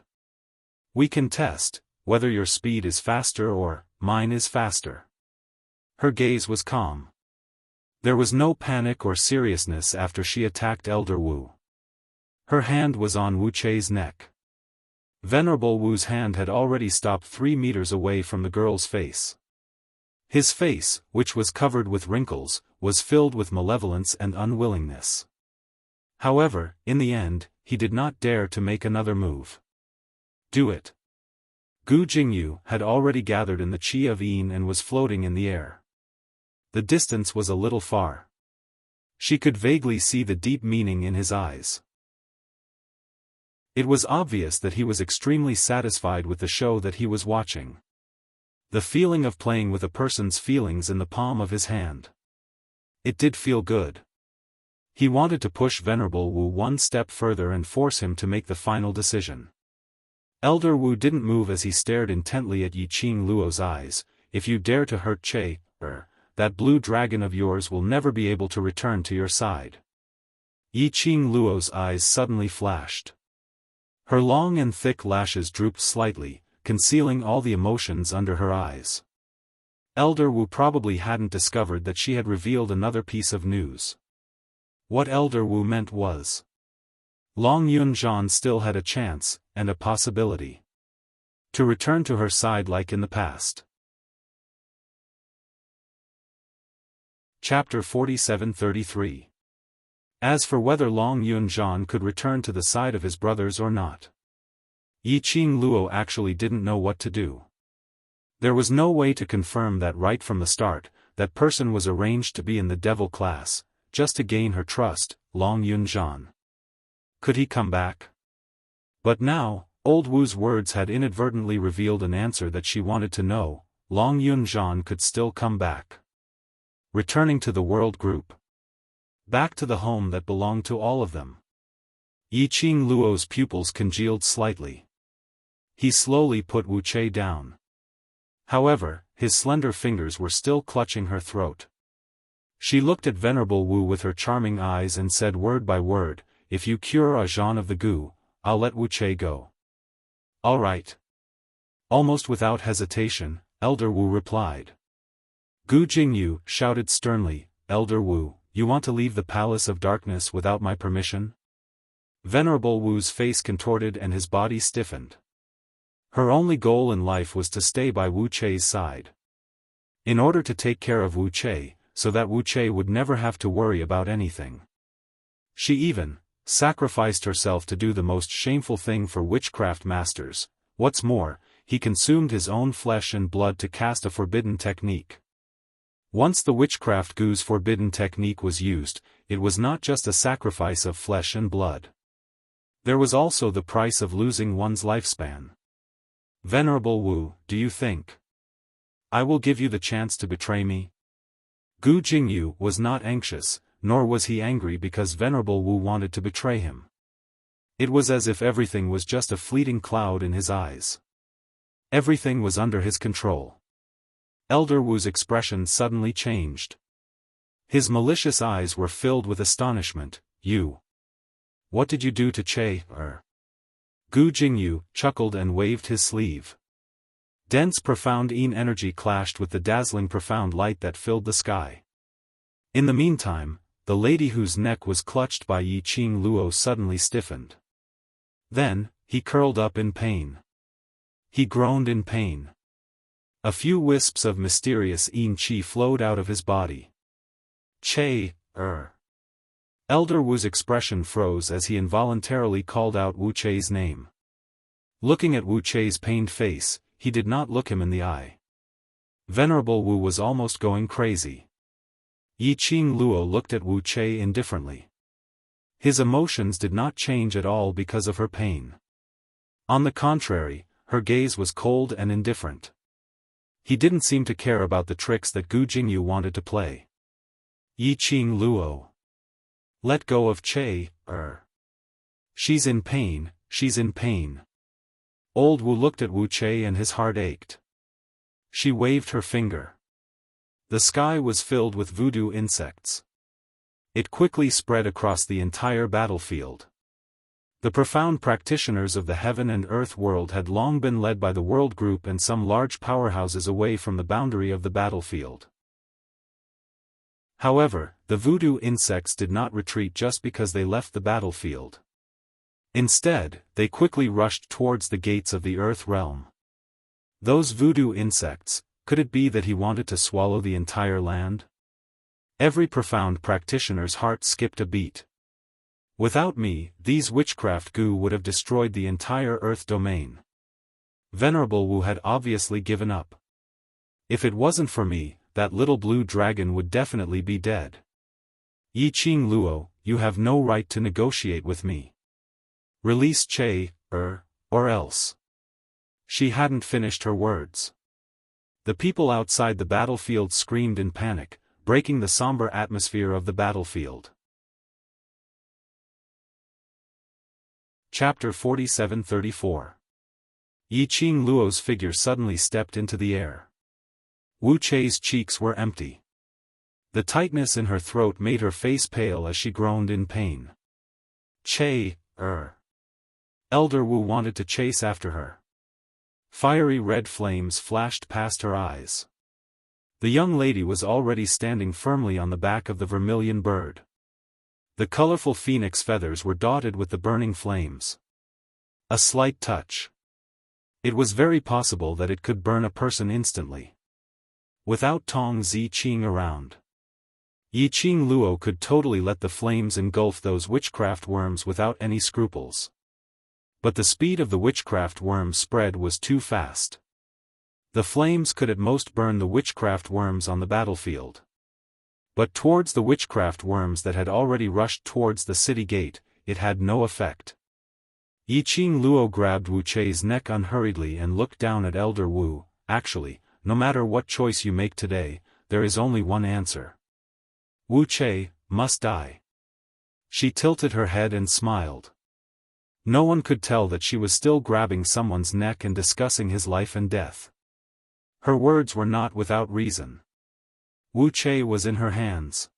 We can test whether your speed is faster or mine is faster. Her gaze was calm. There was no panic or seriousness after she attacked Elder Wu. Her hand was on Wuqia's neck. Venerable Wu's hand had already stopped 3 meters away from the girl's face. His face, which was covered with wrinkles, was filled with malevolence and unwillingness. However, in the end, he did not dare to make another move. Do it. Gu Jingyu had already gathered in the Qi of Yin and was floating in the air. The distance was a little far. She could vaguely see the deep meaning in his eyes. It was obvious that he was extremely satisfied with the show that he was watching. The feeling of playing with a person's feelings in the palm of his hand. It did feel good. He wanted to push Venerable Wu one step further and force him to make the final decision. Elder Wu didn't move as he stared intently at Yiqing Luo's eyes. If you dare to hurt Che, that blue dragon of yours will never be able to return to your side. Yiqing Luo's eyes suddenly flashed. Her long and thick lashes drooped slightly, concealing all the emotions under her eyes. Elder Wu probably hadn't discovered that she had revealed another piece of news. What Elder Wu meant was, Long Yunzhan still had a chance, and a possibility, to return to her side like in the past. Chapter 47-33. As for whether Long Yunzhan could return to the side of his brothers or not, Yiqing Luo actually didn't know what to do. There was no way to confirm that right from the start. That person was arranged to be in the devil class, just to gain her trust, Long Yunzhan. Could he come back? But now, old Wu's words had inadvertently revealed an answer that she wanted to know. Long Yunzhan could still come back. Returning to the world group. Back to the home that belonged to all of them. Yiqing Luo's pupils congealed slightly. He slowly put Wuxia down. However, his slender fingers were still clutching her throat. She looked at Venerable Wu with her charming eyes and said word by word, "If you cure Ajahn of the Gu, I'll let Wuxia go." "All right." Almost without hesitation, Elder Wu replied. Gu Jingyu shouted sternly, "Elder Wu, you want to leave the Palace of Darkness without my permission?" Venerable Wu's face contorted and his body stiffened. Her only goal in life was to stay by Wuqia's side. In order to take care of Wuxia, so that Wuxia would never have to worry about anything. She even sacrificed herself to do the most shameful thing for witchcraft masters. What's more, he consumed his own flesh and blood to cast a forbidden technique. Once the witchcraft Gu's forbidden technique was used, it was not just a sacrifice of flesh and blood. There was also the price of losing one's lifespan. "Venerable Wu, do you think I will give you the chance to betray me?" Gu Jingyu was not anxious, nor was he angry because Venerable Wu wanted to betray him. It was as if everything was just a fleeting cloud in his eyes. Everything was under his control. Elder Wu's expression suddenly changed. His malicious eyes were filled with astonishment. "You? What did you do to Che?" Gu Jingyu chuckled and waved his sleeve. Dense profound Yin energy clashed with the dazzling profound light that filled the sky. In the meantime, the lady whose neck was clutched by Yiqing Luo suddenly stiffened. Then, he curled up in pain. He groaned in pain. A few wisps of mysterious Yin Qi flowed out of his body. "Che, Elder Wu's expression froze as he involuntarily called out Wuqia's name. Looking at Wuqia's pained face, he did not look him in the eye. Venerable Wu was almost going crazy. Yiqing Luo looked at Wuqia indifferently. His emotions did not change at all because of her pain. On the contrary, her gaze was cold and indifferent. He didn't seem to care about the tricks that Gu Jingyu wanted to play. "Yiqing Luo. Let go of Che, She's in pain, she's in pain." Old Wu looked at Wuqia and his heart ached. She waved her finger. The sky was filled with voodoo insects. It quickly spread across the entire battlefield. The profound practitioners of the heaven and earth world had long been led by the world group and some large powerhouses away from the boundary of the battlefield. However, the voodoo insects did not retreat just because they left the battlefield. Instead, they quickly rushed towards the gates of the earth realm. Those voodoo insects, could it be that he wanted to swallow the entire land? Every profound practitioner's heart skipped a beat. Without me, these witchcraft Gu would have destroyed the entire earth domain. Venerable Wu had obviously given up. If it wasn't for me, that little blue dragon would definitely be dead. "Yiqing Luo, you have no right to negotiate with me. Release Che, or else." She hadn't finished her words. The people outside the battlefield screamed in panic, breaking the somber atmosphere of the battlefield. Chapter 47-34. Yiqing Luo's figure suddenly stepped into the air. Wuqia's cheeks were empty. The tightness in her throat made her face pale as she groaned in pain. "Che, Elder Wu wanted to chase after her. Fiery red flames flashed past her eyes. The young lady was already standing firmly on the back of the vermilion bird. The colorful phoenix feathers were dotted with the burning flames. A slight touch. It was very possible that it could burn a person instantly. Without Tong Zi Qing around. Yiqing Luo could totally let the flames engulf those witchcraft worms without any scruples. But the speed of the witchcraft worms spread was too fast. The flames could at most burn the witchcraft worms on the battlefield. But towards the witchcraft worms that had already rushed towards the city gate, it had no effect. Yiqing Luo grabbed Wu Chei's neck unhurriedly and looked down at Elder Wu. Actually, no matter what choice you make today, there is only one answer. Wu Chei must die. She tilted her head and smiled. No one could tell that she was still grabbing someone's neck and discussing his life and death. Her words were not without reason. Wu Chei was in her hands.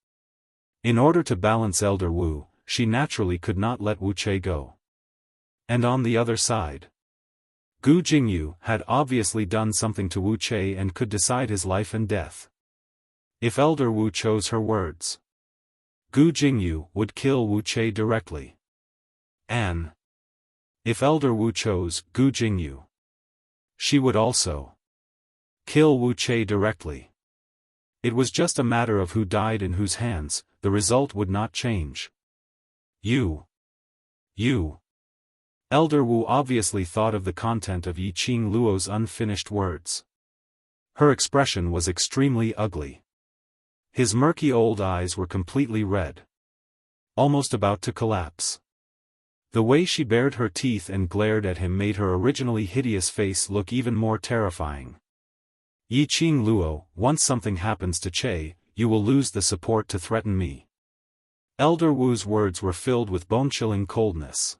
In order to balance Elder Wu, she naturally could not let Wu Chei go. And on the other side, Gu Jingyu had obviously done something to Wu Chei and could decide his life and death. If Elder Wu chose her words, Gu Jingyu would kill Wu Chei directly. And if Elder Wu chose Gu Jingyu, she would also kill Wu Chei directly. It was just a matter of who died in whose hands. The result would not change. You. Elder Wu obviously thought of the content of Yiqing Luo's unfinished words. Her expression was extremely ugly. His murky old eyes were completely red, almost about to collapse. The way she bared her teeth and glared at him made her originally hideous face look even more terrifying. Yiqing Luo, once something happens to Chei, you will lose the support to threaten me. Elder Wu's words were filled with bone-chilling coldness.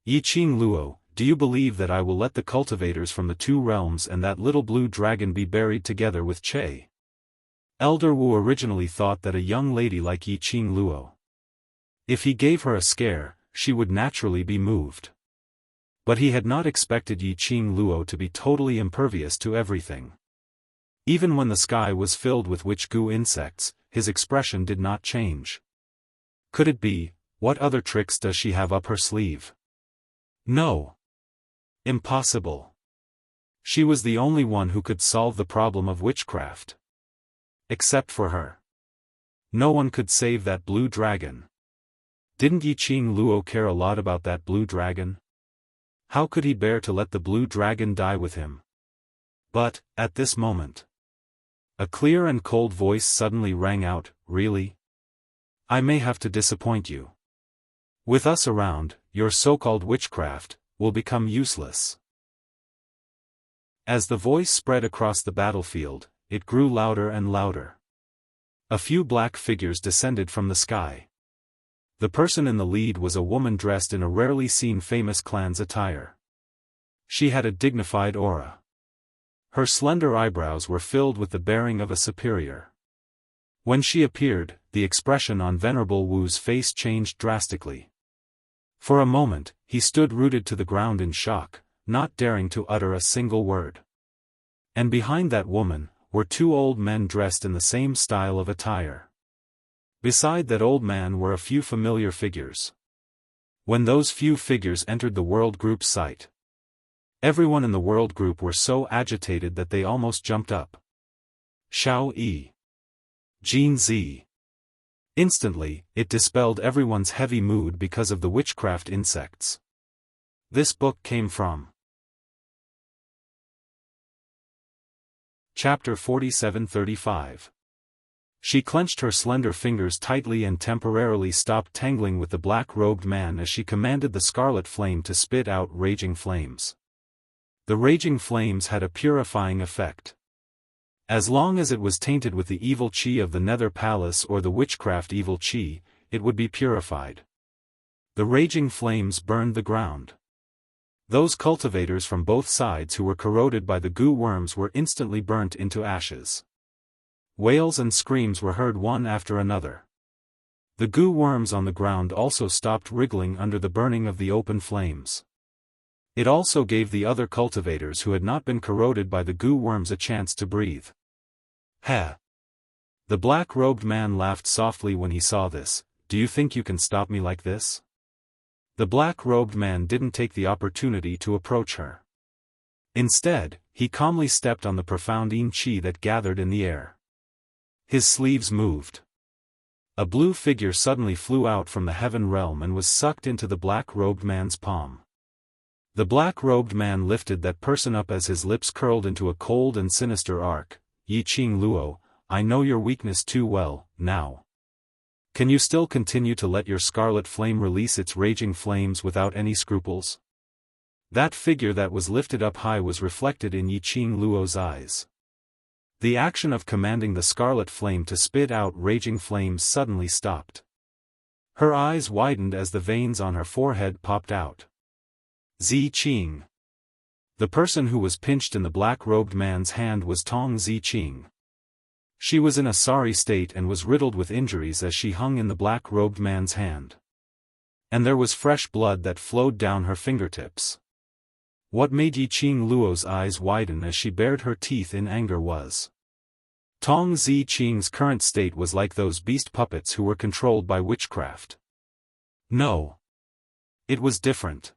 Yiqing Luo, do you believe that I will let the cultivators from the two realms and that little blue dragon be buried together with Chei? Elder Wu originally thought that a young lady like Yiqing Luo, if he gave her a scare, she would naturally be moved. But he had not expected Yiqing Luo to be totally impervious to everything. Even when the sky was filled with witch-goo insects, his expression did not change. Could it be, what other tricks does she have up her sleeve? No. Impossible. She was the only one who could solve the problem of witchcraft. Except for her. No one could save that blue dragon. Didn't Yiqing Luo care a lot about that blue dragon? How could he bear to let the blue dragon die with him? But, at this moment, a clear and cold voice suddenly rang out, really? I may have to disappoint you. With us around, your so-called witchcraft will become useless. As the voice spread across the battlefield, it grew louder and louder. A few black figures descended from the sky. The person in the lead was a woman dressed in a rarely seen famous clan's attire. She had a dignified aura. Her slender eyebrows were filled with the bearing of a superior. When she appeared, the expression on Venerable Wu's face changed drastically. For a moment, he stood rooted to the ground in shock, not daring to utter a single word. And behind that woman, were two old men dressed in the same style of attire. Beside that old man were a few familiar figures. When those few figures entered the World Group's sight, everyone in the World Group were so agitated that they almost jumped up. Xiao Yi. Jin Zi. Instantly, it dispelled everyone's heavy mood because of the witchcraft insects. This book came from Chapter 4735. She clenched her slender fingers tightly and temporarily stopped tangling with the black-robed man as she commanded the scarlet flame to spit out raging flames. The raging flames had a purifying effect. As long as it was tainted with the evil chi of the Nether Palace or the witchcraft evil chi, it would be purified. The raging flames burned the ground. Those cultivators from both sides who were corroded by the goo worms were instantly burnt into ashes. Wails and screams were heard one after another. The goo worms on the ground also stopped wriggling under the burning of the open flames. It also gave the other cultivators who had not been corroded by the goo worms a chance to breathe. Heh! The black-robed man laughed softly when he saw this. Do you think you can stop me like this? The black-robed man didn't take the opportunity to approach her. Instead, he calmly stepped on the profound yin qi that gathered in the air. His sleeves moved. A blue figure suddenly flew out from the heaven realm and was sucked into the black-robed man's palm. The black-robed man lifted that person up as his lips curled into a cold and sinister arc. Yi Qing Luo, I know your weakness too well, now. Can you still continue to let your scarlet flame release its raging flames without any scruples? That figure that was lifted up high was reflected in Yi Qing Luo's eyes. The action of commanding the scarlet flame to spit out raging flames suddenly stopped. Her eyes widened as the veins on her forehead popped out. Zi Qing. The person who was pinched in the black-robed man's hand was Tong Zi Qing. She was in a sorry state and was riddled with injuries as she hung in the black-robed man's hand. And there was fresh blood that flowed down her fingertips. What made Yi Qing Luo's eyes widen as she bared her teeth in anger was Tong Zi Qing's current state was like those beast puppets who were controlled by witchcraft. No. It was different.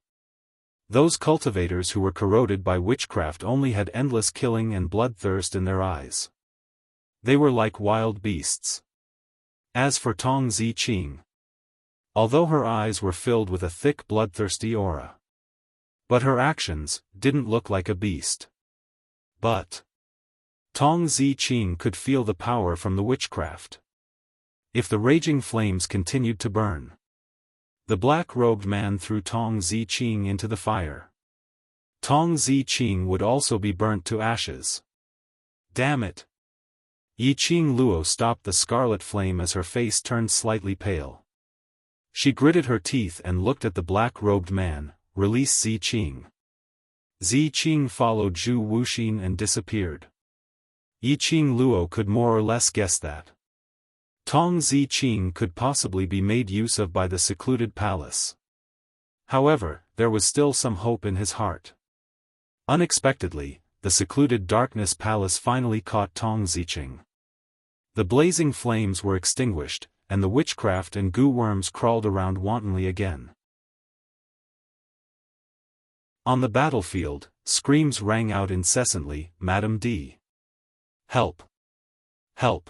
Those cultivators who were corroded by witchcraft only had endless killing and bloodthirst in their eyes. They were like wild beasts. As for Tong Zi Qing, although her eyes were filled with a thick bloodthirsty aura, but her actions didn't look like a beast. But Tong Zi Qing could feel the power from the witchcraft. If the raging flames continued to burn, the black-robed man threw Tong Zi Qing into the fire. Tong Zi Qing would also be burnt to ashes. Damn it! Yi Qing Luo stopped the scarlet flame as her face turned slightly pale. She gritted her teeth and looked at the black-robed man. Release Zi Qing. Zi Qing followed Zhu Wuxin and disappeared. Yi Qing Luo could more or less guess that Tong Zi Qing could possibly be made use of by the secluded palace. However, there was still some hope in his heart. Unexpectedly, the secluded darkness palace finally caught Tong Zi Qing. The blazing flames were extinguished, and the witchcraft and goo worms crawled around wantonly again. On the battlefield, screams rang out incessantly, Madam D. Help! Help!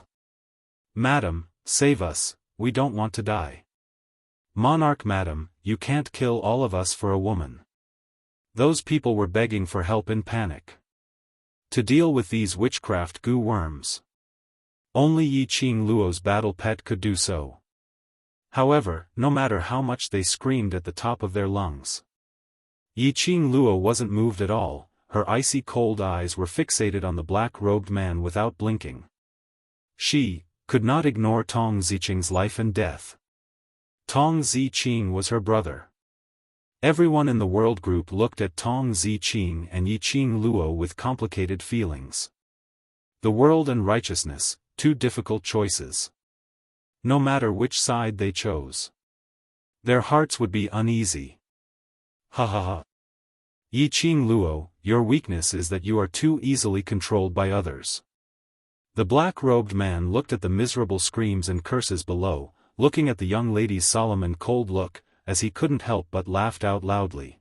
Madam, save us, we don't want to die. Monarch Madam, you can't kill all of us for a woman. Those people were begging for help in panic. To deal with these witchcraft goo worms, only Yi Qing Luo's battle pet could do so. However, no matter how much they screamed at the top of their lungs, Yi Qing Luo wasn't moved at all. Her icy cold eyes were fixated on the black-robed man without blinking. She could not ignore Tong Zi Qing's life and death. Tong Zi Qing was her brother. Everyone in the world group looked at Tong Zi Qing and Yi Qing Luo with complicated feelings. The world and righteousness, two difficult choices. No matter which side they chose, their hearts would be uneasy. Ha ha ha. Yi Qing Luo, your weakness is that you are too easily controlled by others. The black-robed man looked at the miserable screams and curses below, looking at the young lady's solemn and cold look, as he couldn't help but laughed out loudly.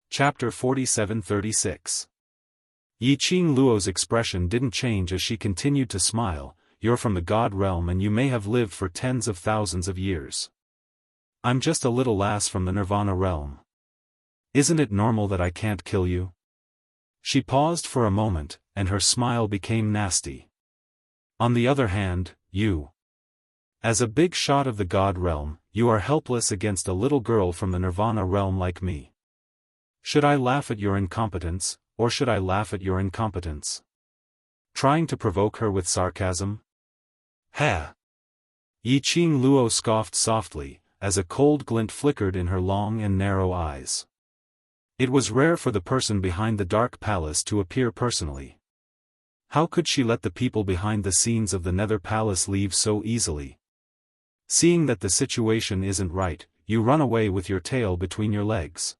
Chapter 47-36. Yi Qing Luo's expression didn't change as she continued to smile. You're from the God realm and you may have lived for tens of thousands of years. I'm just a little lass from the Nirvana realm. Isn't it normal that I can't kill you? She paused for a moment, and her smile became nasty. On the other hand, you. As a big shot of the God realm, you are helpless against a little girl from the Nirvana realm like me. Should I laugh at your incompetence, or should I laugh at your incompetence? Trying to provoke her with sarcasm? Ha! Yi Qing Luo scoffed softly, as a cold glint flickered in her long and narrow eyes. It was rare for the person behind the dark palace to appear personally. How could she let the people behind the scenes of the Nether Palace leave so easily? Seeing that the situation isn't right, you run away with your tail between your legs.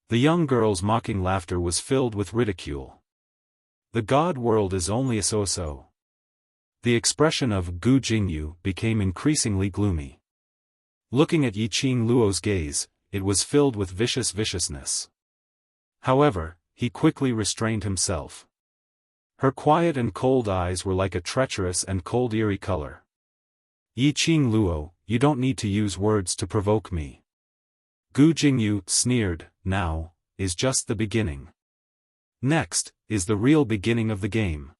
The young girl's mocking laughter was filled with ridicule. The God world is only a so-so. The expression of Gu Jingyu became increasingly gloomy. Looking at Yi Qing Luo's gaze, it was filled with viciousness. However, he quickly restrained himself. Her quiet and cold eyes were like a treacherous and cold eerie color. Yi Qing Luo, you don't need to use words to provoke me. Gu Jingyu sneered, now, is just the beginning. Next, is the real beginning of the game.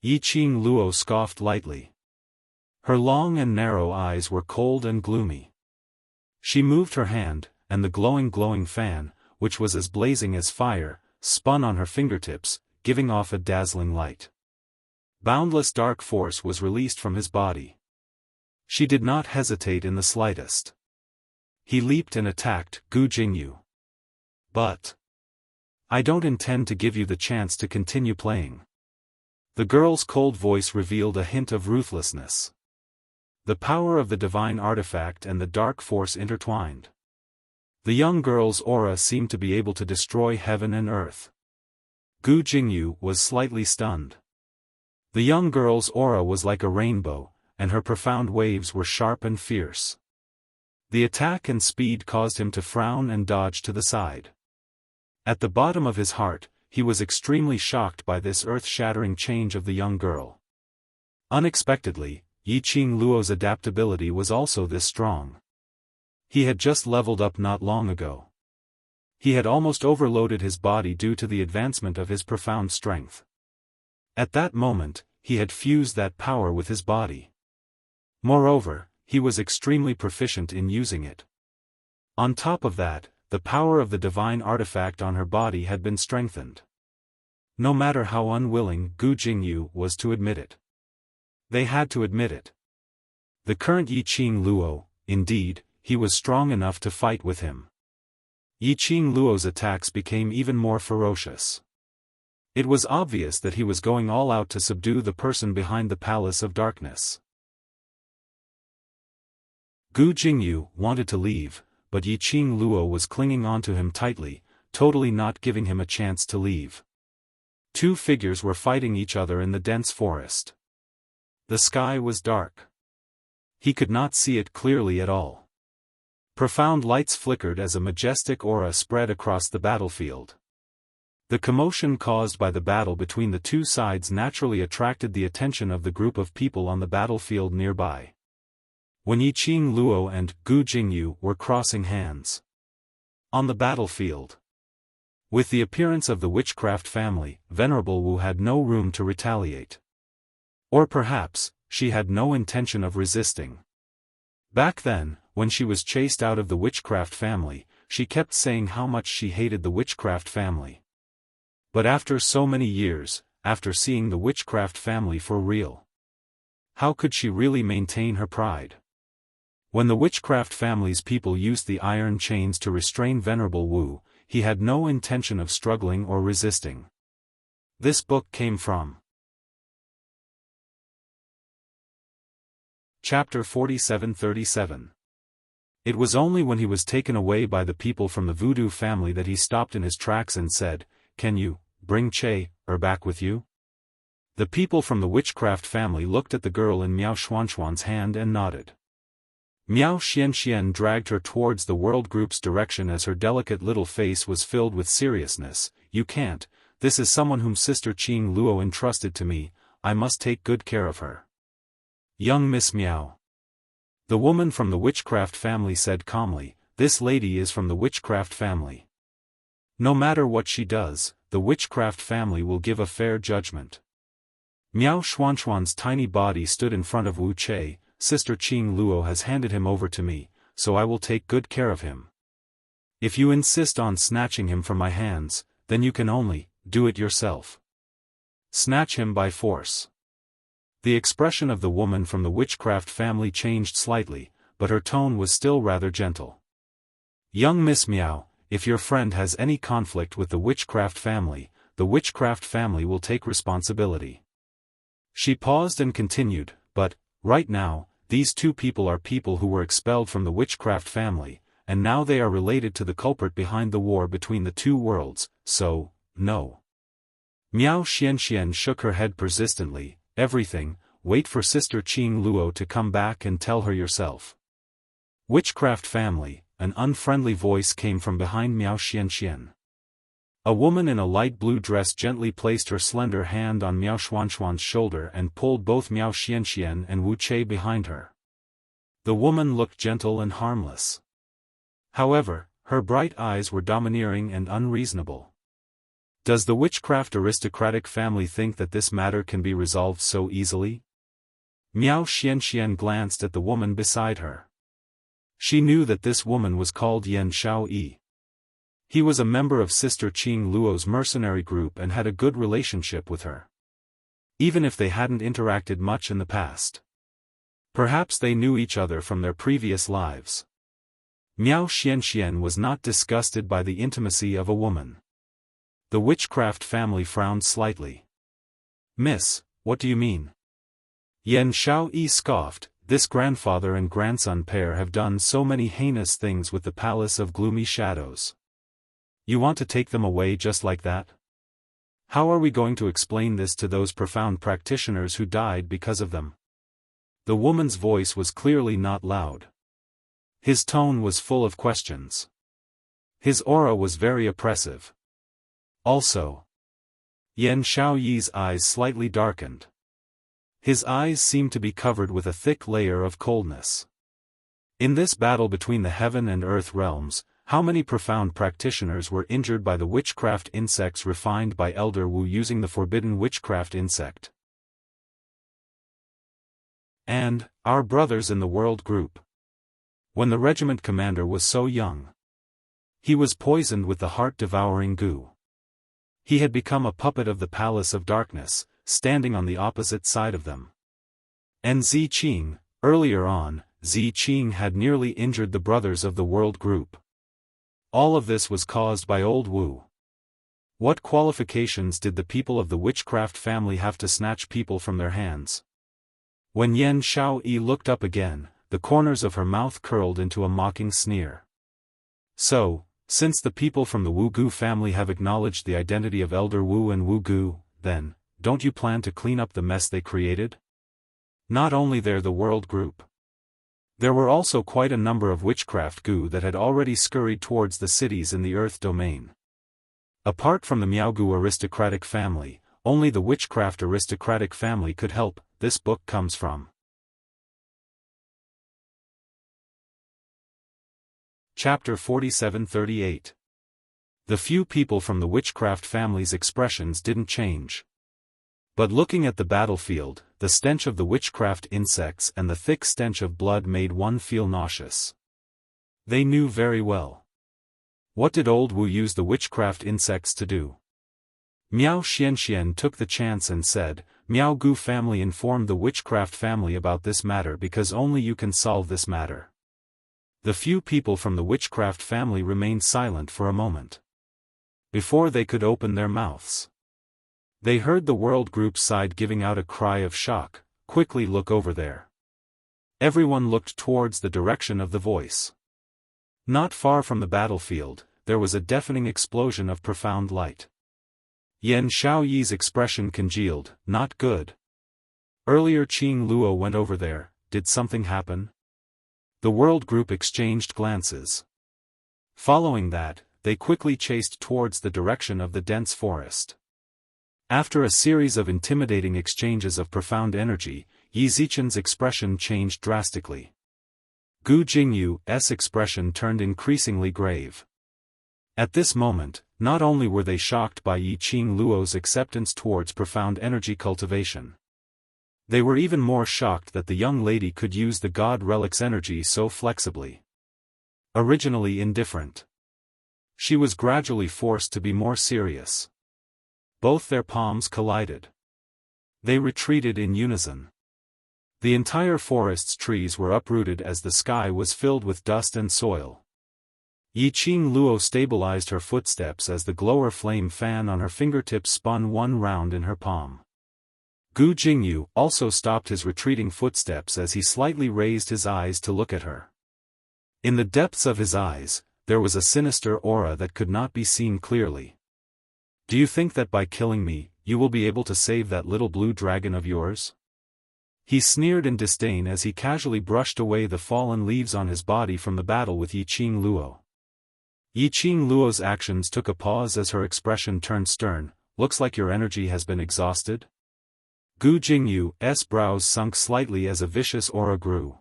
Yi Qing Luo scoffed lightly. Her long and narrow eyes were cold and gloomy. She moved her hand, and the glowing fan, which was as blazing as fire, spun on her fingertips, giving off a dazzling light. Boundless dark force was released from his body. She did not hesitate in the slightest. He leaped and attacked Gu Jingyu. But I don't intend to give you the chance to continue playing. The girl's cold voice revealed a hint of ruthlessness. The power of the divine artifact and the dark force intertwined. The young girl's aura seemed to be able to destroy heaven and earth. Gu Jingyu was slightly stunned. The young girl's aura was like a rainbow, and her profound waves were sharp and fierce. The attack and speed caused him to frown and dodge to the side. At the bottom of his heart, he was extremely shocked by this earth-shattering change of the young girl. Unexpectedly, Yi Qing Luo's adaptability was also this strong. He had just leveled up not long ago. He had almost overloaded his body due to the advancement of his profound strength. At that moment, he had fused that power with his body. Moreover, he was extremely proficient in using it. On top of that, the power of the divine artifact on her body had been strengthened. No matter how unwilling Gu Jingyu was to admit it. They had to admit it. The current Yi Qing Luo, indeed, he was strong enough to fight with him. Yi Qing Luo's attacks became even more ferocious. It was obvious that he was going all out to subdue the person behind the Palace of Darkness. Gu Jingyu wanted to leave, but Yi Qing Luo was clinging onto him tightly, totally not giving him a chance to leave. Two figures were fighting each other in the dense forest. The sky was dark. He could not see it clearly at all. Profound lights flickered as a majestic aura spread across the battlefield. The commotion caused by the battle between the two sides naturally attracted the attention of the group of people on the battlefield nearby. When Yi Qing Luo and Gu Jingyu were crossing hands on the battlefield. With the appearance of the witchcraft family, Venerable Wu had no room to retaliate. Or perhaps, she had no intention of resisting. Back then, when she was chased out of the witchcraft family, she kept saying how much she hated the witchcraft family. But after so many years, after seeing the witchcraft family for real, how could she really maintain her pride? When the witchcraft family's people used the iron chains to restrain Venerable Wu, he had no intention of struggling or resisting. This book came from Chapter 4737. It was only when he was taken away by the people from the voodoo family that he stopped in his tracks and said, "Can you bring Che-er back with you?" The people from the witchcraft family looked at the girl in Miao Xuanxuan's hand and nodded. Miao Xianxian dragged her towards the world group's direction as her delicate little face was filled with seriousness. "You can't, this is someone whom Sister Qing Luo entrusted to me, I must take good care of her." "Young Miss Miao." The woman from the witchcraft family said calmly, "This lady is from the witchcraft family. No matter what she does, the witchcraft family will give a fair judgment." Miao Xuanxuan's tiny body stood in front of Wu Che. "Sister Qing Luo has handed him over to me, so I will take good care of him. If you insist on snatching him from my hands, then you can only do it yourself. Snatch him by force." The expression of the woman from the witchcraft family changed slightly, but her tone was still rather gentle. "Young Miss Miao, if your friend has any conflict with the witchcraft family will take responsibility." She paused and continued, "But, right now, these two people are people who were expelled from the witchcraft family, and now they are related to the culprit behind the war between the two worlds, so, no." Miao Xianxian shook her head persistently. "Everything, wait for Sister Qing Luo to come back and tell her yourself." "Witchcraft family," an unfriendly voice came from behind Miao Xianxian. A woman in a light blue dress gently placed her slender hand on Miao Xuanxuan's shoulder and pulled both Miao Xianxian and Wuxia behind her. The woman looked gentle and harmless. However, her bright eyes were domineering and unreasonable. Does the witchcraft aristocratic family think that this matter can be resolved so easily? Miao Xianxian glanced at the woman beside her. She knew that this woman was called Yan Xiaoyi. He was a member of Sister Qing Luo's mercenary group and had a good relationship with her. Even if they hadn't interacted much in the past. Perhaps they knew each other from their previous lives. Miao Xianxian was not disgusted by the intimacy of a woman. The witchcraft family frowned slightly. "Miss, what do you mean?" Yan Xiaoyi scoffed. "This grandfather and grandson pair have done so many heinous things with the Palace of Gloomy Shadows. You want to take them away just like that? How are we going to explain this to those profound practitioners who died because of them?" The woman's voice was clearly not loud. His tone was full of questions. His aura was very oppressive. Also, Yan Xiaoyi's eyes slightly darkened. His eyes seemed to be covered with a thick layer of coldness. In this battle between the heaven and earth realms, how many profound practitioners were injured by the witchcraft insects refined by Elder Wu using the forbidden witchcraft insect? And, our brothers in the world group. When the regiment commander was so young, he was poisoned with the heart-devouring goo. He had become a puppet of the Palace of Darkness, standing on the opposite side of them. And Ziqing, earlier on, Ziqing had nearly injured the brothers of the world group. All of this was caused by old Wu. What qualifications did the people of the witchcraft family have to snatch people from their hands? When Yan Xiaoyi looked up again, the corners of her mouth curled into a mocking sneer. "So, since the people from the Wu Gu family have acknowledged the identity of Elder Wu and Wu Gu, then, don't you plan to clean up the mess they created?" Not only there the world group. There were also quite a number of witchcraft Gu that had already scurried towards the cities in the Earth domain. Apart from the Miaogu aristocratic family, only the witchcraft aristocratic family could help. This book comes from Chapter 4738. The few people from the witchcraft family's expressions didn't change. But looking at the battlefield, the stench of the witchcraft insects and the thick stench of blood made one feel nauseous. They knew very well. What did old Wu use the witchcraft insects to do? Miao Xianxian took the chance and said, "Miao Gu family informed the witchcraft family about this matter because only you can solve this matter." The few people from the witchcraft family remained silent for a moment. Before they could open their mouths, they heard the world group's side giving out a cry of shock. "Quickly look over there." Everyone looked towards the direction of the voice. Not far from the battlefield, there was a deafening explosion of profound light. Yan Xiaoyi's expression congealed. "Not good. Earlier Qing Luo went over there, did something happen?" The world group exchanged glances. Following that, they quickly chased towards the direction of the dense forest. After a series of intimidating exchanges of profound energy, Yi Zichen's expression changed drastically. Gu Jingyu's expression turned increasingly grave. At this moment, not only were they shocked by Yi Qing Luo's acceptance towards profound energy cultivation, they were even more shocked that the young lady could use the god relic's energy so flexibly. Originally indifferent, she was gradually forced to be more serious. Both their palms collided. They retreated in unison. The entire forest's trees were uprooted as the sky was filled with dust and soil. Yi Qing Luo stabilized her footsteps as the glower flame fan on her fingertips spun one round in her palm. Gu Jingyu also stopped his retreating footsteps as he slightly raised his eyes to look at her. In the depths of his eyes, there was a sinister aura that could not be seen clearly. "Do you think that by killing me, you will be able to save that little blue dragon of yours?" He sneered in disdain as he casually brushed away the fallen leaves on his body from the battle with Yi Qing Luo. Yiqing Luo's actions took a pause as her expression turned stern. Looks like your energy has been exhausted? Gu Jingyu's brows sunk slightly as a vicious aura grew.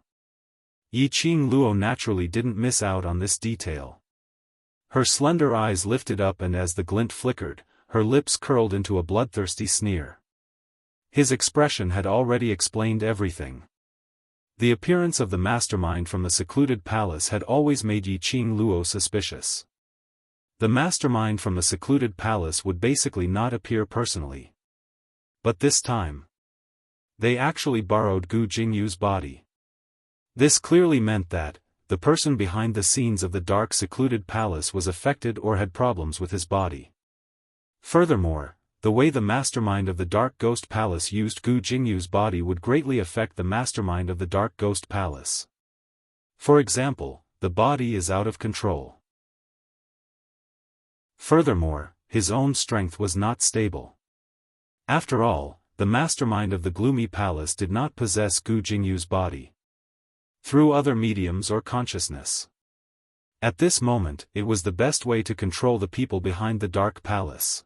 Yiqing Luo naturally didn't miss out on this detail. Her slender eyes lifted up, and as the glint flickered, her lips curled into a bloodthirsty sneer. His expression had already explained everything. The appearance of the mastermind from the secluded palace had always made Yiqing Luo suspicious. The mastermind from the secluded palace would basically not appear personally. But this time, they actually borrowed Gu Jingyu's body. This clearly meant that the person behind the scenes of the dark secluded palace was affected or had problems with his body. Furthermore, the way the mastermind of the Dark Ghost Palace used Gu Jingyu's body would greatly affect the mastermind of the Dark Ghost Palace. For example, the body is out of control. Furthermore, his own strength was not stable. After all, the mastermind of the Gloomy Palace did not possess Gu Jingyu's body through other mediums or consciousness. At this moment, it was the best way to control the people behind the Dark Palace.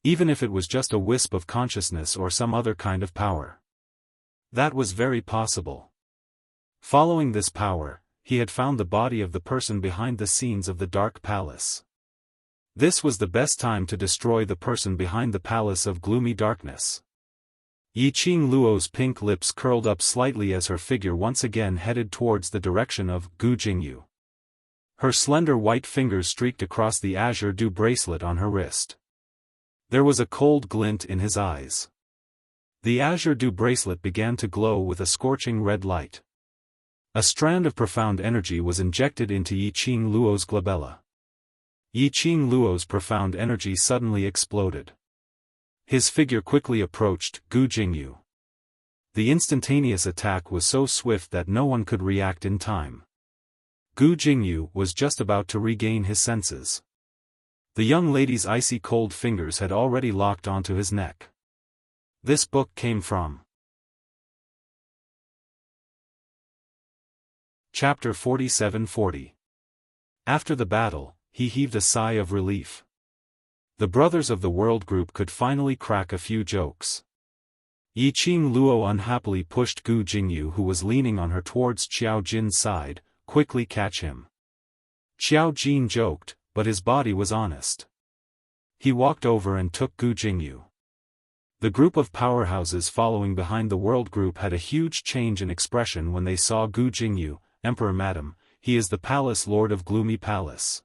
Even if it was just a wisp of consciousness or some other kind of power. That was very possible. Following this power, he had found the body of the person behind the scenes of the Dark Palace. This was the best time to destroy the person behind the Palace of Gloomy Darkness. Yiqing Luo's pink lips curled up slightly as her figure once again headed towards the direction of Gu Jingyu. Her slender white fingers streaked across the azure dew bracelet on her wrist. There was a cold glint in his eyes. The azure dew bracelet began to glow with a scorching red light. A strand of profound energy was injected into Yiqing Luo's glabella. Yiqing Luo's profound energy suddenly exploded. His figure quickly approached Gu Jingyu. The instantaneous attack was so swift that no one could react in time. Gu Jingyu was just about to regain his senses. The young lady's icy cold fingers had already locked onto his neck. This book came from Chapter 4740. After the battle, he heaved a sigh of relief. The brothers of the World Group could finally crack a few jokes. Yiqing Luo unhappily pushed Gu Jingyu, who was leaning on her, towards Xiao Jin's side. Quickly catch him. Xiao Jin joked, but his body was honest. He walked over and took Gu Jingyu. The group of powerhouses following behind the World Group had a huge change in expression when they saw Gu Jingyu. Emperor Madam, he is the Palace Lord of Gloomy Palace.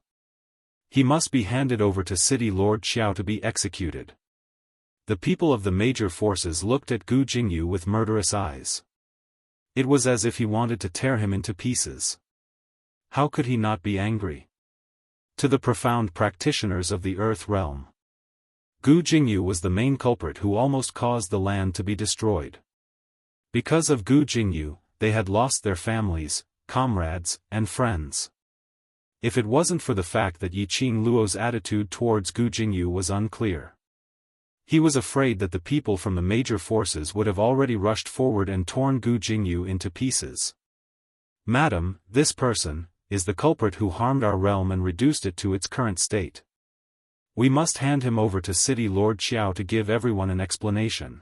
He must be handed over to City Lord Xiao to be executed. The people of the major forces looked at Gu Jingyu with murderous eyes. It was as if he wanted to tear him into pieces. How could he not be angry? To the profound practitioners of the Earth realm, Gu Jingyu was the main culprit who almost caused the land to be destroyed. Because of Gu Jingyu, they had lost their families, comrades, and friends. If it wasn't for the fact that Yiqing Luo's attitude towards Gu Jingyu was unclear. He was afraid that the people from the major forces would have already rushed forward and torn Gu Jingyu into pieces. Madam, this person is the culprit who harmed our realm and reduced it to its current state. We must hand him over to City Lord Xiao to give everyone an explanation.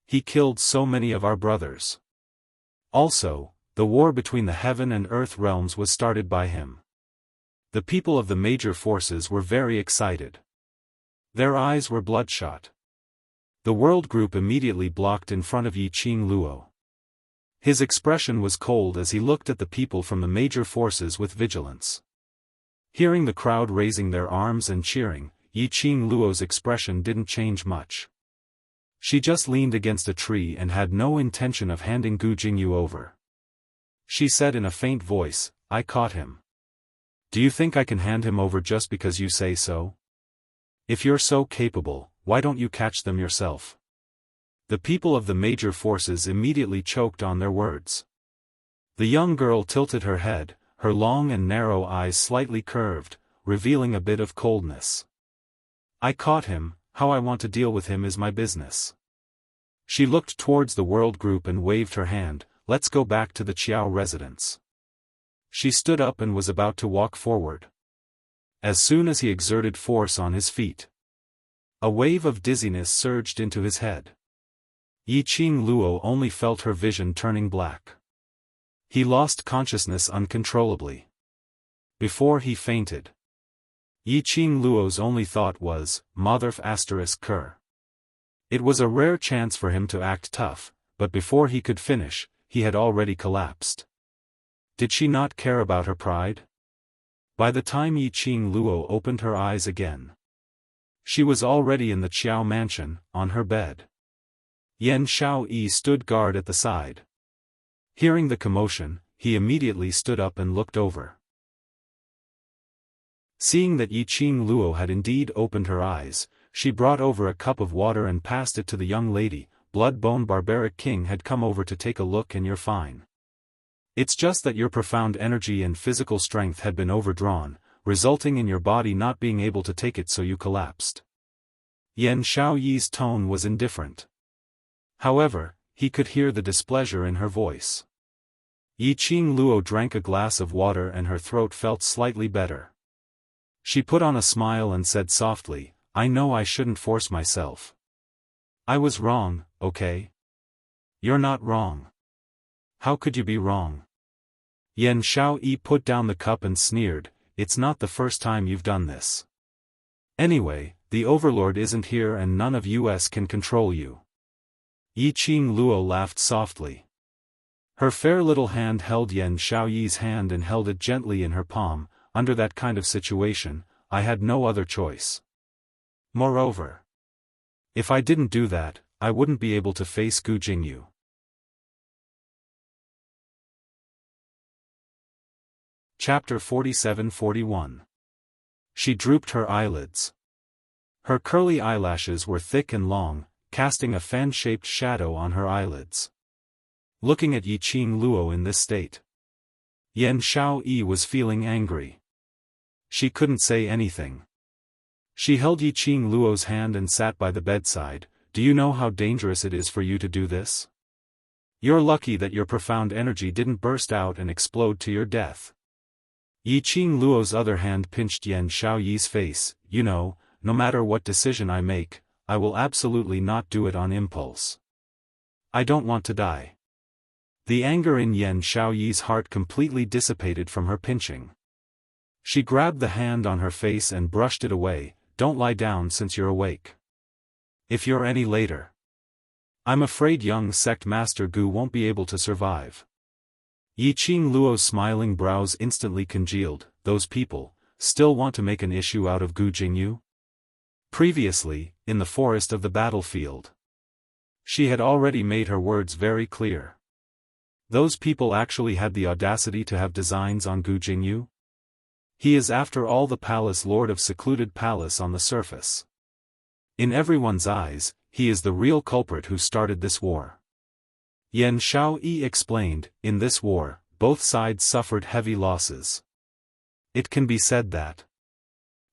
He killed so many of our brothers. Also, the war between the heaven and earth realms was started by him. The people of the major forces were very excited. Their eyes were bloodshot. The World Group immediately blocked in front of Yiqing Luo. His expression was cold as he looked at the people from the major forces with vigilance. Hearing the crowd raising their arms and cheering, Yiqing Luo's expression didn't change much. She just leaned against a tree and had no intention of handing Gu Jingyu over. She said in a faint voice, I caught him. Do you think I can hand him over just because you say so? If you're so capable, why don't you catch them yourself? The people of the major forces immediately choked on their words. The young girl tilted her head, her long and narrow eyes slightly curved, revealing a bit of coldness. I caught him, how I want to deal with him is my business. She looked towards the World Group and waved her hand, let's go back to the Qiao residence. She stood up and was about to walk forward. As soon as he exerted force on his feet, a wave of dizziness surged into his head. Yiqing Luo only felt her vision turning black. He lost consciousness uncontrollably. Before he fainted, Yiqing Luo's only thought was, Motherf asterisk Ker. It was a rare chance for him to act tough, but before he could finish, he had already collapsed. Did she not care about her pride? By the time Yiqing Luo opened her eyes again, she was already in the Qiao mansion, on her bed. Yan Xiaoyi stood guard at the side. Hearing the commotion, he immediately stood up and looked over. Seeing that Yiqing Luo had indeed opened her eyes, she brought over a cup of water and passed it to the young lady. Blood-bone barbaric king had come over to take a look and you're fine. It's just that your profound energy and physical strength had been overdrawn, resulting in your body not being able to take it, so you collapsed. Yan Xiaoyi's tone was indifferent. However, he could hear the displeasure in her voice. Yiqing Luo drank a glass of water and her throat felt slightly better. She put on a smile and said softly, I know I shouldn't force myself. I was wrong, okay? You're not wrong. How could you be wrong? Yan Xiaoyi put down the cup and sneered, it's not the first time you've done this. Anyway, the Overlord isn't here and none of us can control you. Yiqing Luo laughed softly. Her fair little hand held Yan Xiaoyi's hand and held it gently in her palm. Under that kind of situation, I had no other choice. Moreover, if I didn't do that, I wouldn't be able to face Gu Jingyu. Chapter 47-41. She drooped her eyelids. Her curly eyelashes were thick and long, casting a fan-shaped shadow on her eyelids. Looking at Yiqing Luo in this state, Yan Xiaoyi was feeling angry. She couldn't say anything. She held Yiqing Luo's hand and sat by the bedside. Do you know how dangerous it is for you to do this? You're lucky that your profound energy didn't burst out and explode to your death. Yiqing Luo's other hand pinched Yan Xiaoyi's face. You know, no matter what decision I make, I will absolutely not do it on impulse. I don't want to die. The anger in Yan Xiaoyi's heart completely dissipated from her pinching. She grabbed the hand on her face and brushed it away. Don't lie down since you're awake. If you're any later, I'm afraid young sect master Gu won't be able to survive. Yiqing Luo's smiling brows instantly congealed. Those people still want to make an issue out of Gu Jingyu? Previously, in the forest of the battlefield, she had already made her words very clear. Those people actually had the audacity to have designs on Gu Jingyu? He is after all the palace lord of secluded palace on the surface. In everyone's eyes, he is the real culprit who started this war. Yan Xiaoyi explained, in this war, both sides suffered heavy losses. It can be said that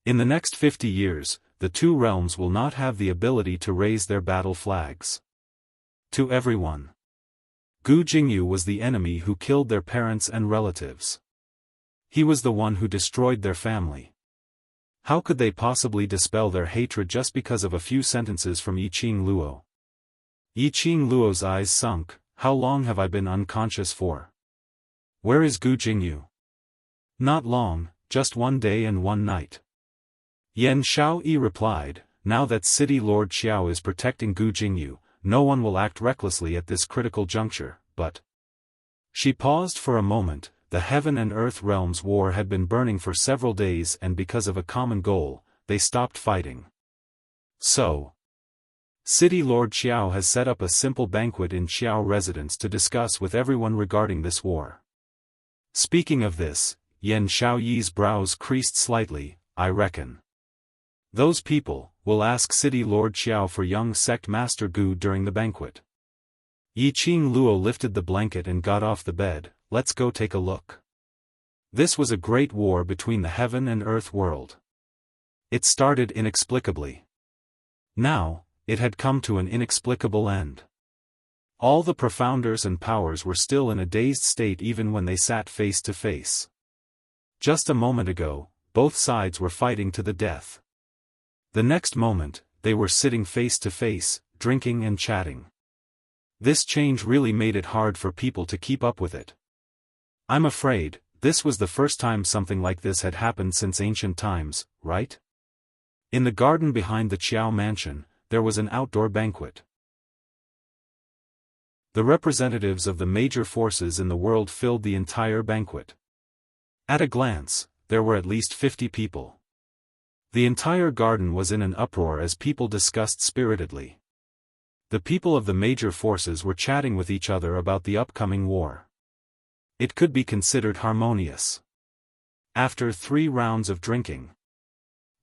in the next 50 years, the two realms will not have the ability to raise their battle flags. To everyone, Gu Jingyu was the enemy who killed their parents and relatives. He was the one who destroyed their family. How could they possibly dispel their hatred just because of a few sentences from Yiqing Luo? Yiqing Luo's eyes sunk. How long have I been unconscious for? Where is Gu Jingyu? Not long, just 1 day and 1 night. Yan Xiaoyi replied, now that City Lord Xiao is protecting Gu Jingyu, no one will act recklessly at this critical juncture, but... She paused for a moment. The heaven and earth realms war had been burning for several days and because of a common goal, they stopped fighting. So, City Lord Xiao has set up a simple banquet in Xiao residence to discuss with everyone regarding this war. Speaking of this, Yan Xiaoyi's brows creased slightly. I reckon those people will ask City Lord Xiao for young sect master Gu during the banquet. Yiqing Luo lifted the blanket and got off the bed. Let's go take a look. This was a great war between the heaven and earth world. It started inexplicably. Now, it had come to an inexplicable end. All the profounders and powers were still in a dazed state even when they sat face to face. Just a moment ago, both sides were fighting to the death. The next moment, they were sitting face to face, drinking and chatting. This change really made it hard for people to keep up with it. I'm afraid, this was the first time something like this had happened since ancient times, right? In the garden behind the Qiao mansion, there was an outdoor banquet. The representatives of the major forces in the world filled the entire banquet. At a glance, there were at least 50 people. The entire garden was in an uproar as people discussed spiritedly. The people of the major forces were chatting with each other about the upcoming war. It could be considered harmonious. After 3 rounds of drinking,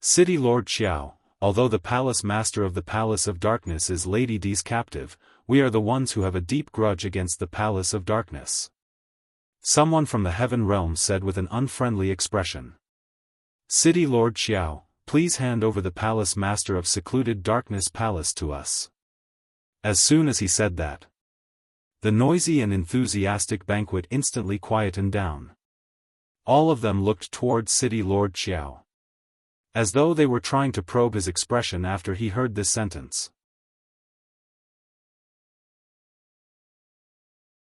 City Lord Xiao, although the palace master of the Palace of Darkness is Lady D's captive, we are the ones who have a deep grudge against the Palace of Darkness. Someone from the Heaven Realm said with an unfriendly expression. City Lord Xiao, please hand over the Palace Master of Secluded Darkness Palace to us. As soon as he said that, the noisy and enthusiastic banquet instantly quietened down. All of them looked towards City Lord Xiao, as though they were trying to probe his expression after he heard this sentence.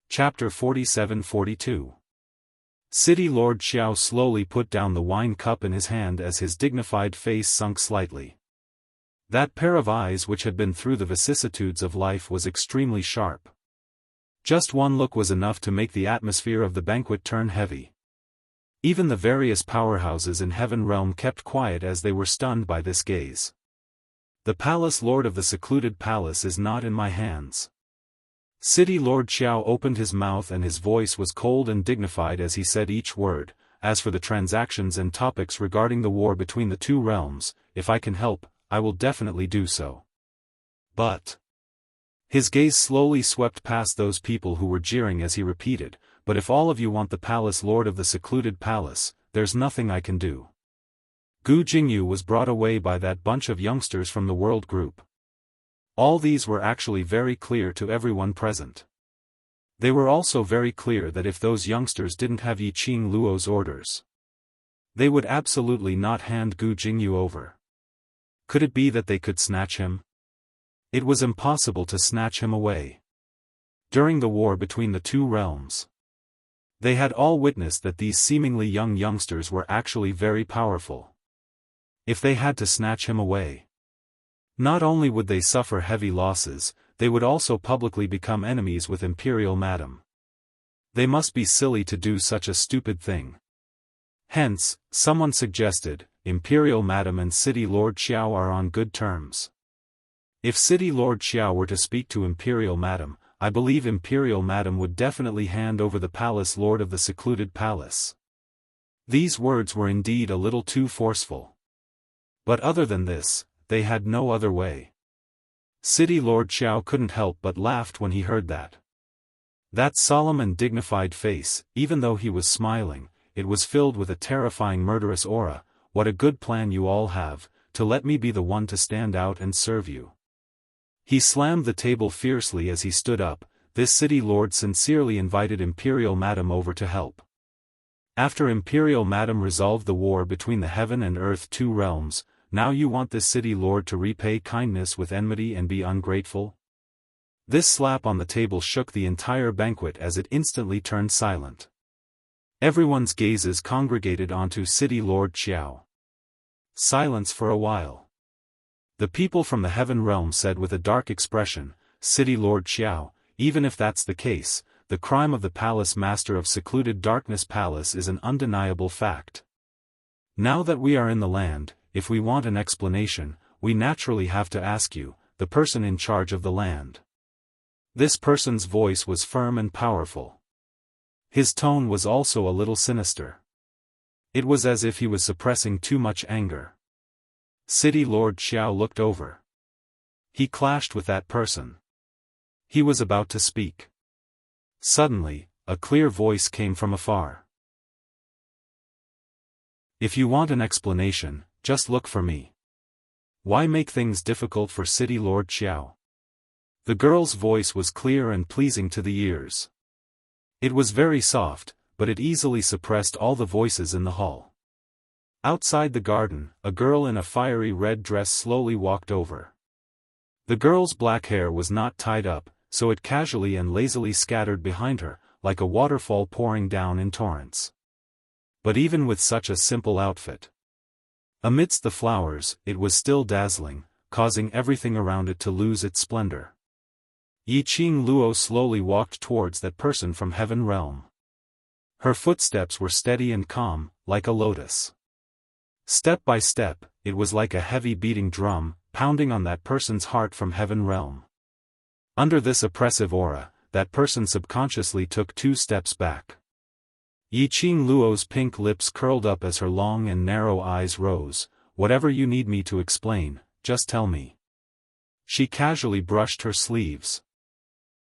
Chapter 47-42. City Lord Xiao slowly put down the wine cup in his hand as his dignified face sunk slightly. That pair of eyes which had been through the vicissitudes of life was extremely sharp. Just one look was enough to make the atmosphere of the banquet turn heavy. Even the various powerhouses in Heaven Realm kept quiet as they were stunned by this gaze. The Palace Lord of the Secluded Palace is not in my hands. City Lord Xiao opened his mouth and his voice was cold and dignified as he said each word. As for the transactions and topics regarding the war between the 2 realms, if I can help, I will definitely do so. But his gaze slowly swept past those people who were jeering as he repeated, but if all of you want the Palace Lord of the Secluded Palace, there's nothing I can do. Gu Jingyu was brought away by that bunch of youngsters from the World Group. All these were actually very clear to everyone present. They were also very clear that if those youngsters didn't have Yi Qing Luo's orders, they would absolutely not hand Gu Jingyu over. Could it be that they could snatch him? It was impossible to snatch him away. During the war between the 2 realms, they had all witnessed that these seemingly young youngsters were actually very powerful. If they had to snatch him away, not only would they suffer heavy losses, they would also publicly become enemies with Imperial Madam. They must be silly to do such a stupid thing. Hence, someone suggested, Imperial Madam and City Lord Xiao are on good terms. If City Lord Xiao were to speak to Imperial Madam, I believe Imperial Madam would definitely hand over the Palace Lord of the Secluded Palace. These words were indeed a little too forceful. But other than this, they had no other way. City Lord Xiao couldn't help but laughed when he heard that. That solemn and dignified face, even though he was smiling, it was filled with a terrifying murderous aura. What a good plan you all have, to let me be the one to stand out and serve you. He slammed the table fiercely as he stood up. This City Lord sincerely invited Imperial Madam over to help. After Imperial Madam resolved the war between the Heaven and Earth 2 realms, now you want this City Lord to repay kindness with enmity and be ungrateful? This slap on the table shook the entire banquet as it instantly turned silent. Everyone's gazes congregated onto City Lord Xiao. Silence for a while. The people from the Heaven Realm said with a dark expression, City Lord Xiao, even if that's the case, the crime of the Palace Master of Secluded Darkness Palace is an undeniable fact. Now that we are in the land, if we want an explanation, we naturally have to ask you, the person in charge of the land. This person's voice was firm and powerful. His tone was also a little sinister. It was as if he was suppressing too much anger. City Lord Xiao looked over. He clashed with that person. He was about to speak. Suddenly, a clear voice came from afar. If you want an explanation, just look for me. Why make things difficult for City Lord Xiao? The girl's voice was clear and pleasing to the ears. It was very soft, but it easily suppressed all the voices in the hall. Outside the garden, a girl in a fiery red dress slowly walked over. The girl's black hair was not tied up, so it casually and lazily scattered behind her, like a waterfall pouring down in torrents. But even with such a simple outfit, amidst the flowers, it was still dazzling, causing everything around it to lose its splendor. Yiqing Luo slowly walked towards that person from Heaven Realm. Her footsteps were steady and calm, like a lotus. Step by step, it was like a heavy beating drum, pounding on that person's heart from Heaven Realm. Under this oppressive aura, that person subconsciously took 2 steps back. Yiqing Luo's pink lips curled up as her long and narrow eyes rose. Whatever you need me to explain, just tell me. She casually brushed her sleeves.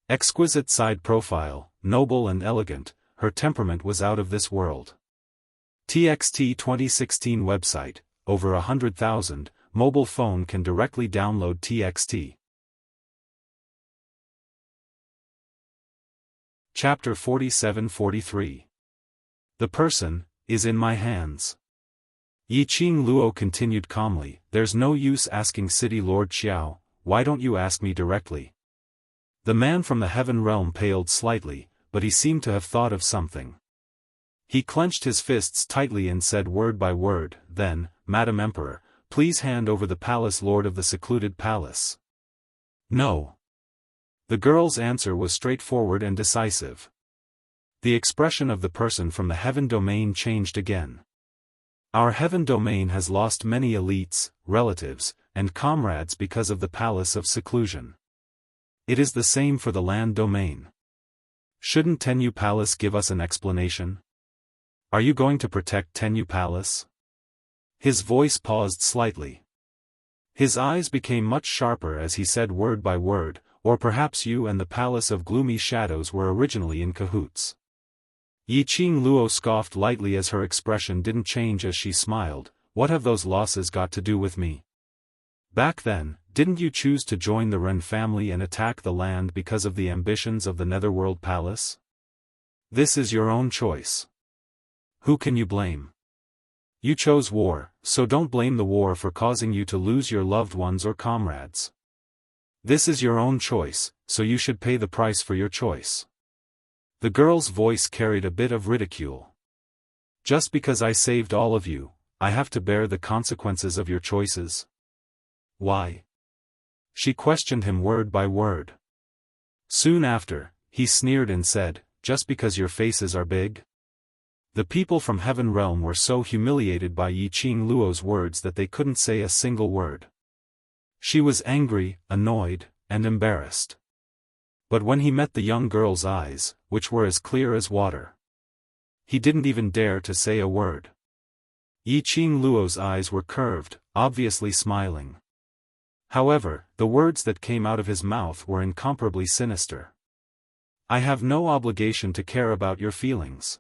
Exquisite side profile, noble and elegant, her temperament was out of this world. TXT 2016 website, over 100,000, mobile phone can directly download TXT. Chapter 47-43. The person is in my hands. Yiqing Luo continued calmly, there's no use asking City Lord Xiao, why don't you ask me directly? The man from the Heaven Realm paled slightly, but he seemed to have thought of something. He clenched his fists tightly and said word by word, then, Madam Emperor, please hand over the palace lord of the secluded palace. No. The girl's answer was straightforward and decisive. The expression of the person from the Heaven Domain changed again. Our Heaven Domain has lost many elites, relatives, and comrades because of the Palace of Seclusion. It is the same for the Land Domain. Shouldn't Tenyu Palace give us an explanation? Are you going to protect Tenyu Palace? His voice paused slightly. His eyes became much sharper as he said word by word, or perhaps you and the Palace of Gloomy Shadows were originally in cahoots. Yiqing Luo scoffed lightly as her expression didn't change as she smiled, what have those losses got to do with me? Back then, didn't you choose to join the Ren family and attack the land because of the ambitions of the Netherworld Palace? This is your own choice. Who can you blame? You chose war, so don't blame the war for causing you to lose your loved ones or comrades. This is your own choice, so you should pay the price for your choice. The girl's voice carried a bit of ridicule. Just because I saved all of you, I have to bear the consequences of your choices? Why? She questioned him word by word. Soon after, he sneered and said, just because your faces are big? The people from Heaven Realm were so humiliated by Yiqing Luo's words that they couldn't say a single word. She was angry, annoyed, and embarrassed. But when he met the young girl's eyes, which were as clear as water, he didn't even dare to say a word. Yiqing Luo's eyes were curved, obviously smiling. However, the words that came out of his mouth were incomparably sinister. I have no obligation to care about your feelings.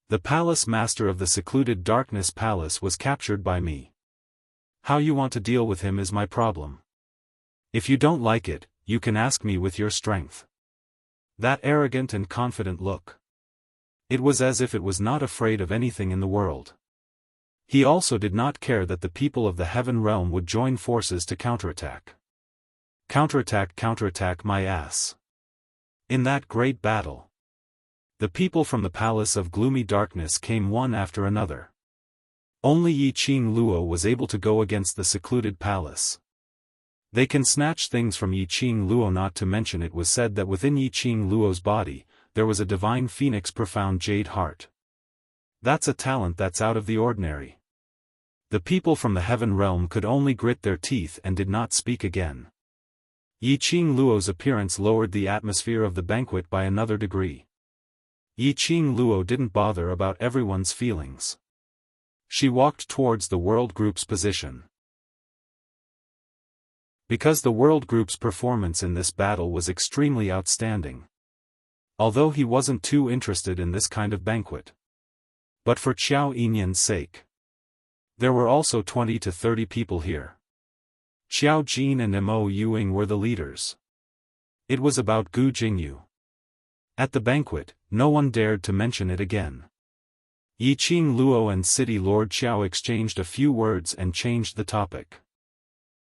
The palace master of the secluded Darkness Palace was captured by me. How you want to deal with him is my problem. If you don't like it, you can ask me with your strength. That arrogant and confident look. It was as if it was not afraid of anything in the world. He also did not care that the people of the Heaven Realm would join forces to counterattack. Counterattack my ass. In that great battle, the people from the Palace of Gloomy Darkness came one after another. Only Yiqing Luo was able to go against the secluded palace. They can snatch things from Yiqing Luo. Not to mention it was said that within Yiqing Luo's body, there was a divine phoenix profound jade heart. That's a talent that's out of the ordinary. The people from the Heaven Realm could only grit their teeth and did not speak again. Yiqing Luo's appearance lowered the atmosphere of the banquet by another degree. Yiqing Luo didn't bother about everyone's feelings. She walked towards the World Group's position. Because the World Group's performance in this battle was extremely outstanding. Although he wasn't too interested in this kind of banquet. But for Xiao Yinyan's sake. There were also 20 to 30 people here. Xiao Jin and Mo Yuing were the leaders. It was about Gu Jingyu. At the banquet, no one dared to mention it again. Yiqing Luo and City Lord Xiao exchanged a few words and changed the topic.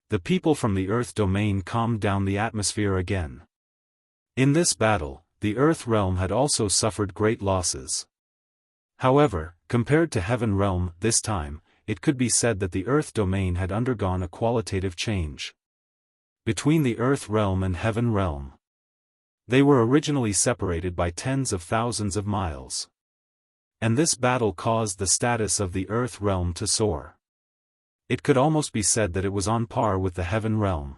The people from the Earth domain calmed down the atmosphere again. In this battle, the Earth realm had also suffered great losses. However, compared to Heaven realm this time, it could be said that the Earth domain had undergone a qualitative change. Between the Earth realm and Heaven realm, they were originally separated by tens of thousands of miles. And this battle caused the status of the Earth realm to soar. It could almost be said that it was on par with the Heaven realm.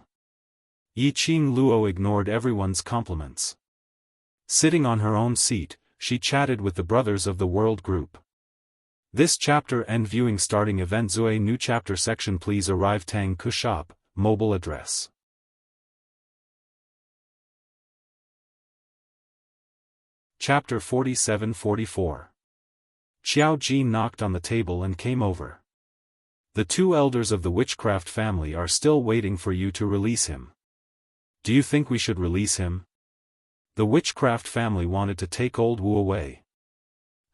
Yiqing Luo ignored everyone's compliments. Sitting on her own seat, she chatted with the brothers of the World Group. This chapter end viewing starting event Zue new chapter section please arrive Tang Ku shop, mobile address. Chapter 47-44. Xiao Ji knocked on the table and came over. The two elders of the witchcraft family are still waiting for you to release him. Do you think we should release him? The witchcraft family wanted to take old Wu away.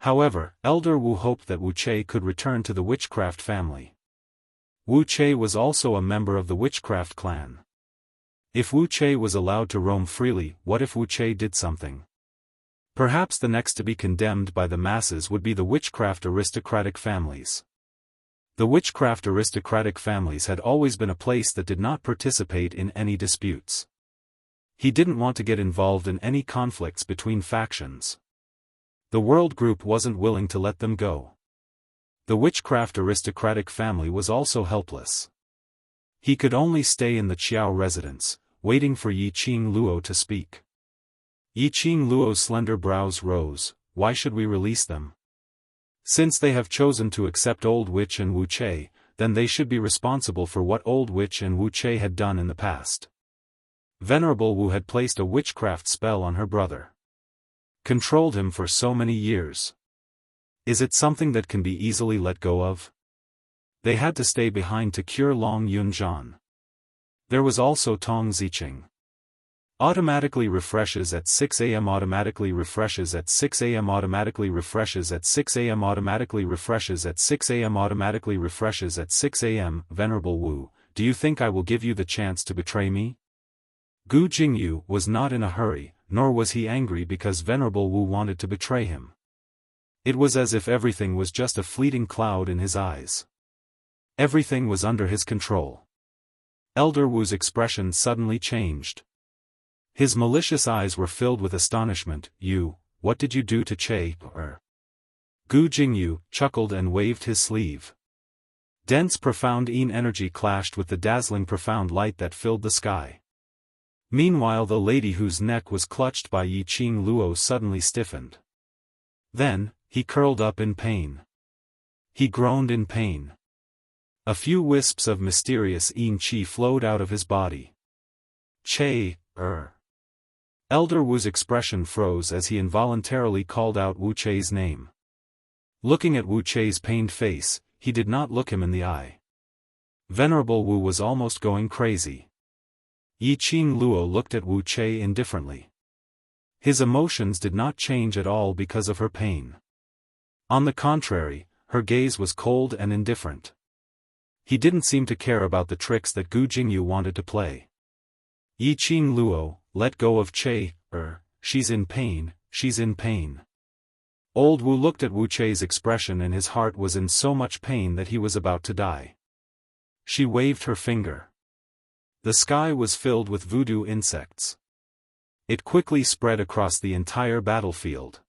However, Elder Wu hoped that Wu Che could return to the witchcraft family. Wu Che was also a member of the witchcraft clan. If Wu Che was allowed to roam freely, what if Wu Che did something? Perhaps the next to be condemned by the masses would be the witchcraft aristocratic families. The witchcraft aristocratic families had always been a place that did not participate in any disputes. He didn't want to get involved in any conflicts between factions. The World Group wasn't willing to let them go. The witchcraft aristocratic family was also helpless. He could only stay in the Qiao residence, waiting for Yiqing Luo to speak. Yiqing Luo's slender brows rose. Why should we release them? Since they have chosen to accept Old Witch and Wu Che, then they should be responsible for what Old Witch and Wu Che had done in the past. Venerable Wu had placed a witchcraft spell on her brother. Controlled him for so many years. Is it something that can be easily let go of? They had to stay behind to cure Long Yunzhan. There was also Tong Ziqing. Automatically refreshes at 6 a.m. Automatically refreshes at 6 a.m. Automatically refreshes at 6 a.m. Automatically refreshes at 6 a.m. Automatically refreshes at 6 a.m. Venerable Wu, do you think I will give you the chance to betray me? Gu Jingyu was not in a hurry, nor was he angry because Venerable Wu wanted to betray him. It was as if everything was just a fleeting cloud in his eyes. Everything was under his control. Elder Wu's expression suddenly changed. His malicious eyes were filled with astonishment. You, what did you do to Che? Gu Jingyu chuckled and waved his sleeve. Dense profound Yin energy clashed with the dazzling profound light that filled the sky. Meanwhile the lady whose neck was clutched by Yiqing Luo suddenly stiffened. Then, he curled up in pain. He groaned in pain. A few wisps of mysterious Yin Qi flowed out of his body. Che, Elder Wu's expression froze as he involuntarily called out Wu Che's name. Looking at Wu Che's pained face, he did not look him in the eye. Venerable Wu was almost going crazy. Yiqing Luo looked at Wu Che indifferently. His emotions did not change at all because of her pain. On the contrary, her gaze was cold and indifferent. He didn't seem to care about the tricks that Gu Jingyu wanted to play. Yiqing Luo, let go of Che, she's in pain, she's in pain. Old Wu looked at Wu Che's expression and his heart was in so much pain that he was about to die. She waved her finger. The sky was filled with voodoo insects. It quickly spread across the entire battlefield.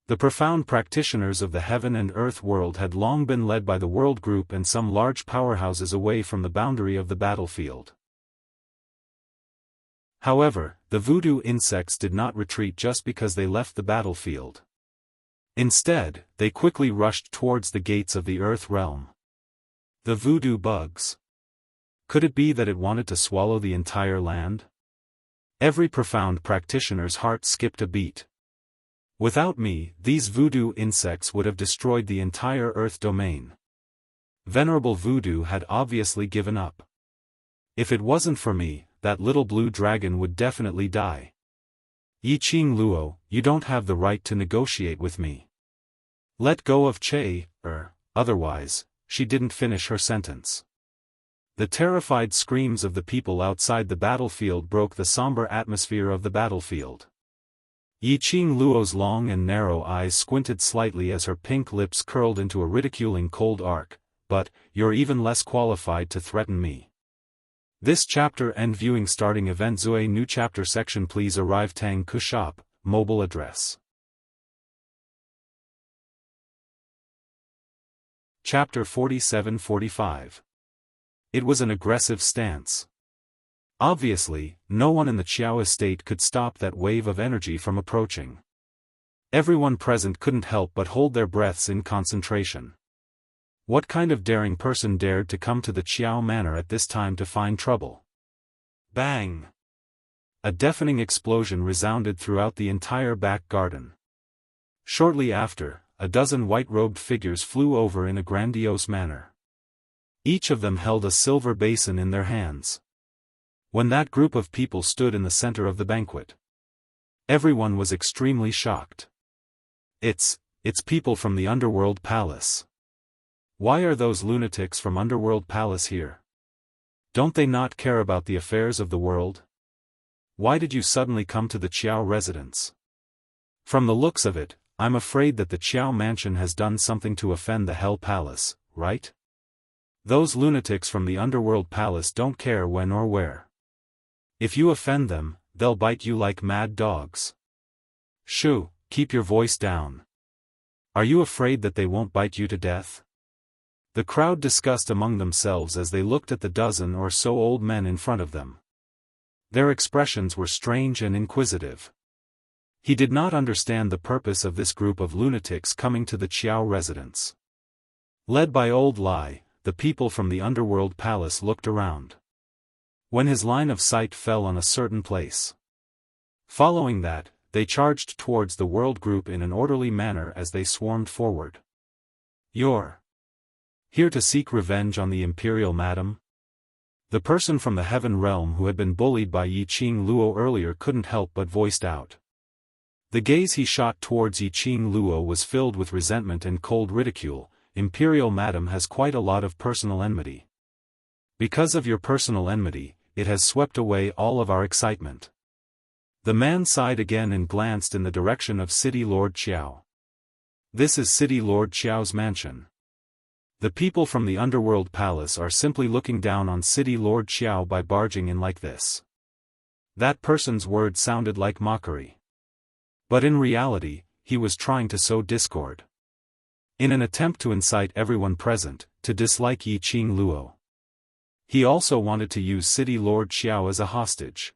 The profound practitioners of the heaven and earth world had long been led by the World Group and some large powerhouses away from the boundary of the battlefield. However, the voodoo insects did not retreat just because they left the battlefield. Instead, they quickly rushed towards the gates of the earth realm. The voodoo bugs. Could it be that it wanted to swallow the entire land? Every profound practitioner's heart skipped a beat. Without me, these voodoo insects would have destroyed the entire earth domain. Venerable Voodoo had obviously given up. If it wasn't for me, that little blue dragon would definitely die. Yiqing Luo, you don't have the right to negotiate with me. Let go of otherwise, she didn't finish her sentence. The terrified screams of the people outside the battlefield broke the somber atmosphere of the battlefield. Yiqing Luo's long and narrow eyes squinted slightly as her pink lips curled into a ridiculing cold arc, but, you're even less qualified to threaten me. This chapter end viewing starting event Zue new chapter section please arrive Tang Ku shop, mobile address. Chapter 47-45. It was an aggressive stance. Obviously, no one in the Qiao estate could stop that wave of energy from approaching. Everyone present couldn't help but hold their breaths in concentration. What kind of daring person dared to come to the Qiao manor at this time to find trouble? Bang! A deafening explosion resounded throughout the entire back garden. Shortly after, a dozen white-robed figures flew over in a grandiose manner. Each of them held a silver basin in their hands. When that group of people stood in the center of the banquet, everyone was extremely shocked. It's people from the Underworld Palace. Why are those lunatics from Underworld Palace here? Don't they not care about the affairs of the world? Why did you suddenly come to the Qiao residence? From the looks of it, I'm afraid that the Qiao mansion has done something to offend the Hell Palace, right? Those lunatics from the Underworld Palace don't care when or where. If you offend them, they'll bite you like mad dogs. Shoo, keep your voice down. Are you afraid that they won't bite you to death? The crowd discussed among themselves as they looked at the dozen or so old men in front of them. Their expressions were strange and inquisitive. He did not understand the purpose of this group of lunatics coming to the Qiao residence. Led by Old Lai, the people from the Underworld Palace looked around. When his line of sight fell on a certain place. Following that, they charged towards the world group in an orderly manner as they swarmed forward. You're here to seek revenge on the Imperial Madam? The person from the Heaven Realm who had been bullied by Yiqing Luo earlier couldn't help but voiced out. The gaze he shot towards Yiqing Luo was filled with resentment and cold ridicule. Imperial Madam has quite a lot of personal enmity. Because of your personal enmity, it has swept away all of our excitement. The man sighed again and glanced in the direction of City Lord Qiao. This is City Lord Qiao's mansion. The people from the Underworld Palace are simply looking down on City Lord Qiao by barging in like this. That person's words sounded like mockery. But in reality, he was trying to sow discord. In an attempt to incite everyone present to dislike Yiqing Luo. He also wanted to use City Lord Qiao as a hostage.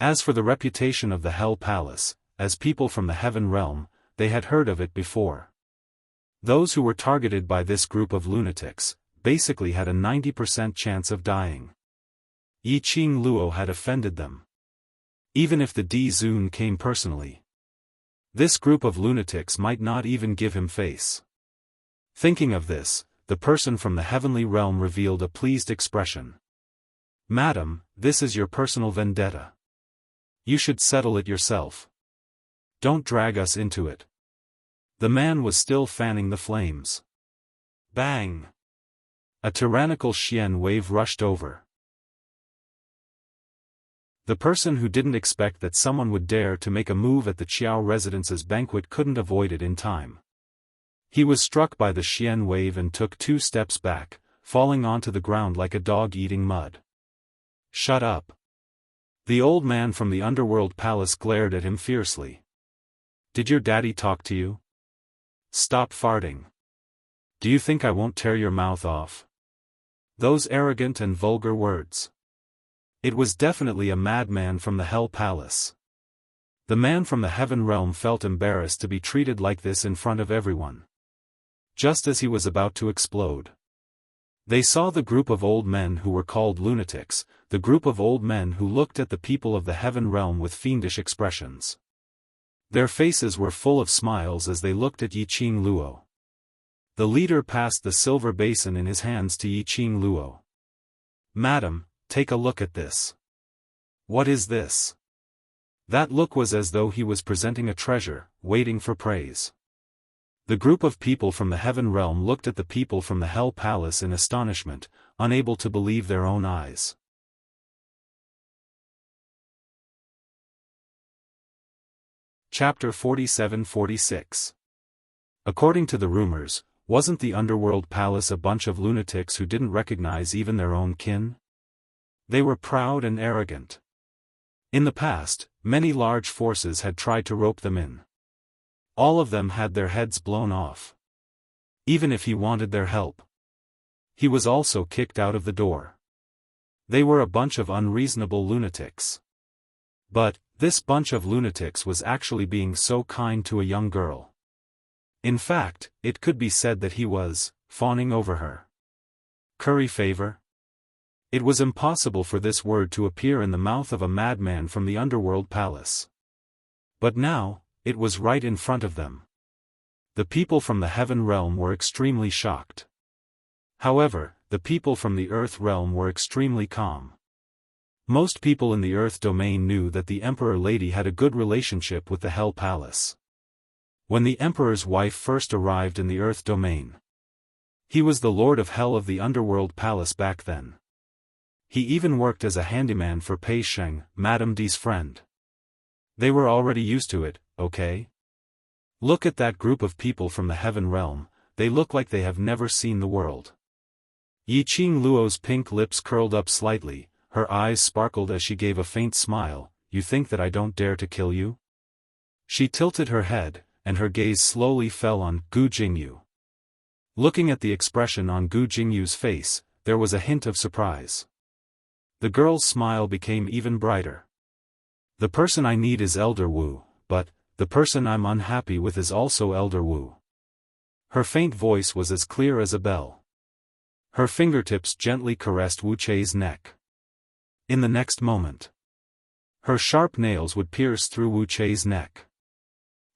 As for the reputation of the Hell Palace, as people from the Heaven Realm, they had heard of it before. Those who were targeted by this group of lunatics, basically had a 90% chance of dying. Yiqing Luo had offended them. Even if the Di Zun came personally, this group of lunatics might not even give him face. Thinking of this, the person from the heavenly realm revealed a pleased expression. Madam, this is your personal vendetta. You should settle it yourself. Don't drag us into it. The man was still fanning the flames. Bang! A tyrannical Xian wave rushed over. The person who didn't expect that someone would dare to make a move at the Qiao residence's banquet couldn't avoid it in time. He was struck by the Xian wave and took 2 steps back, falling onto the ground like a dog eating mud. Shut up. The old man from the Underworld Palace glared at him fiercely. Did your daddy talk to you? Stop farting. Do you think I won't tear your mouth off? Those arrogant and vulgar words. It was definitely a madman from the Hell Palace. The man from the Heaven Realm felt embarrassed to be treated like this in front of everyone. Just as he was about to explode. They saw the group of old men who were called lunatics, the group of old men who looked at the people of the Heaven Realm with fiendish expressions. Their faces were full of smiles as they looked at Yiqing Luo. The leader passed the silver basin in his hands to Yiqing Luo. Madam, take a look at this. What is this? That look was as though he was presenting a treasure, waiting for praise. The group of people from the heaven realm looked at the people from the hell palace in astonishment, unable to believe their own eyes. Chapter 47-46. According to the rumors, wasn't the underworld palace a bunch of lunatics who didn't recognize even their own kin? They were proud and arrogant. In the past, many large forces had tried to rope them in. All of them had their heads blown off. Even if he wanted their help, he was also kicked out of the door. They were a bunch of unreasonable lunatics. But, this bunch of lunatics was actually being so kind to a young girl. In fact, it could be said that he was fawning over her. Curry favor? It was impossible for this word to appear in the mouth of a madman from the underworld palace. But now, it was right in front of them. The people from the heaven realm were extremely shocked. However, the people from the earth realm were extremely calm. Most people in the earth domain knew that the Emperor Lady had a good relationship with the Hell Palace. When the Emperor's wife first arrived in the earth domain, he was the Lord of Hell of the Underworld Palace back then. He even worked as a handyman for Pei Sheng, Madame D's friend. They were already used to it, okay? Look at that group of people from the heaven realm, they look like they have never seen the world. Yi Qing Luo's pink lips curled up slightly, her eyes sparkled as she gave a faint smile. You think that I don't dare to kill you? She tilted her head, and her gaze slowly fell on Gu Jingyu. Looking at the expression on Gu Jingyu's face, there was a hint of surprise. The girl's smile became even brighter. The person I need is Elder Wu, but the person I'm unhappy with is also Elder Wu. Her faint voice was as clear as a bell. Her fingertips gently caressed Wu Chei's neck. In the next moment, her sharp nails would pierce through Wu Chei's neck.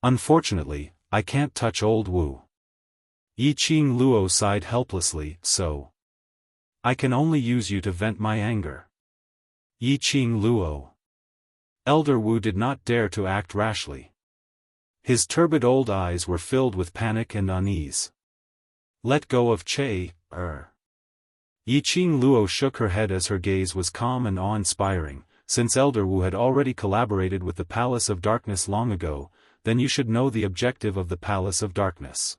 Unfortunately, I can't touch old Wu. Yi Qing Luo sighed helplessly, so I can only use you to vent my anger. Yi Qing Luo. Elder Wu did not dare to act rashly. His turbid old eyes were filled with panic and unease. Let go of Chei, Yi Qing Luo shook her head as her gaze was calm and awe-inspiring. Since Elder Wu had already collaborated with the Palace of Darkness long ago, then you should know the objective of the Palace of Darkness.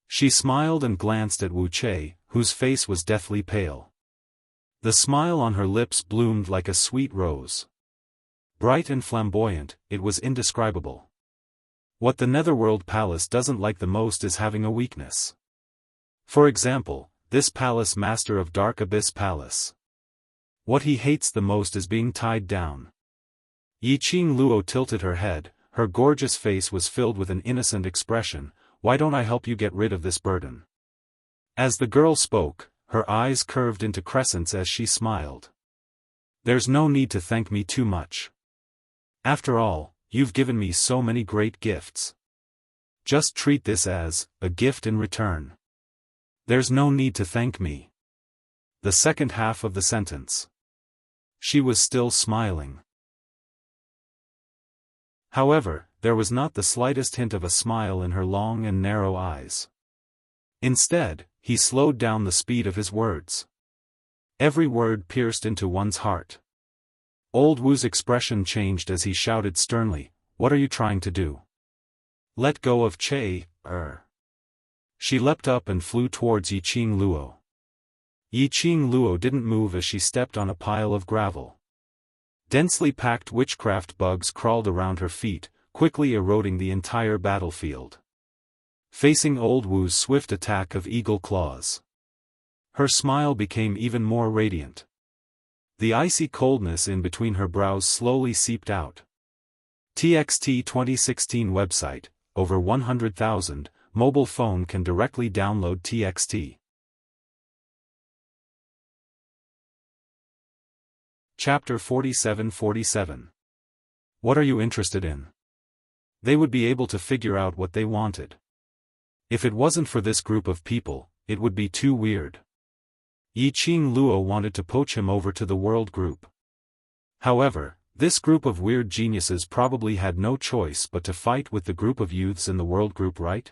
She smiled and glanced at Wu Chei, whose face was deathly pale. The smile on her lips bloomed like a sweet rose. Bright and flamboyant, it was indescribable. What the Netherworld Palace doesn't like the most is having a weakness. For example, this palace master of Dark Abyss Palace. What he hates the most is being tied down. Yi Qing Luo tilted her head, her gorgeous face was filled with an innocent expression. Why don't I help you get rid of this burden? As the girl spoke, her eyes curved into crescents as she smiled. There's no need to thank me too much. After all, you've given me so many great gifts. Just treat this as a gift in return. There's no need to thank me. The second half of the sentence. She was still smiling. However, there was not the slightest hint of a smile in her long and narrow eyes. Instead, he slowed down the speed of his words. Every word pierced into one's heart. Old Wu's expression changed as he shouted sternly, "What are you trying to do? Let go of Chei, She leapt up and flew towards Yi Qing Luo. Yi Qing Luo didn't move as she stepped on a pile of gravel. Densely packed witchcraft bugs crawled around her feet, quickly eroding the entire battlefield. Facing old Wu's swift attack of eagle claws, her smile became even more radiant. The icy coldness in between her brows slowly seeped out. TXT 2016 website, over 100,000, mobile phone can directly download TXT. Chapter 47-47. What are you interested in? They would be able to figure out what they wanted. If it wasn't for this group of people, it would be too weird. Yi Qing Luo wanted to poach him over to the world group. However, this group of weird geniuses probably had no choice but to fight with the group of youths in the world group, right?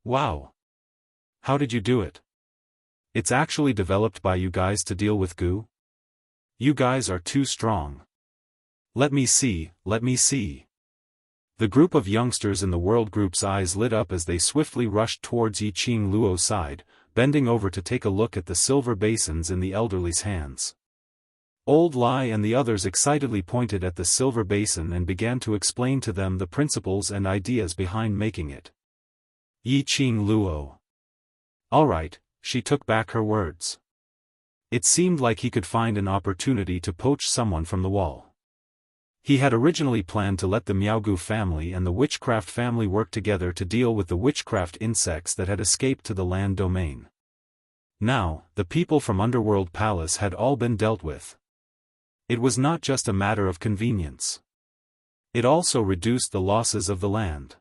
Wow! How did you do it? It's actually developed by you guys to deal with goo? You guys are too strong. Let me see, let me see. The group of youngsters in the world group's eyes lit up as they swiftly rushed towards Yiqing Luo's side, bending over to take a look at the silver basins in the elderly's hands. Old Lai and the others excitedly pointed at the silver basin and began to explain to them the principles and ideas behind making it. Yiqing Luo. All right, she took back her words. It seemed like he could find an opportunity to poach someone from the wall. He had originally planned to let the Miaogu family and the witchcraft family work together to deal with the witchcraft insects that had escaped to the land domain. Now, the people from Underworld Palace had all been dealt with. It was not just a matter of convenience. It also reduced the losses of the land.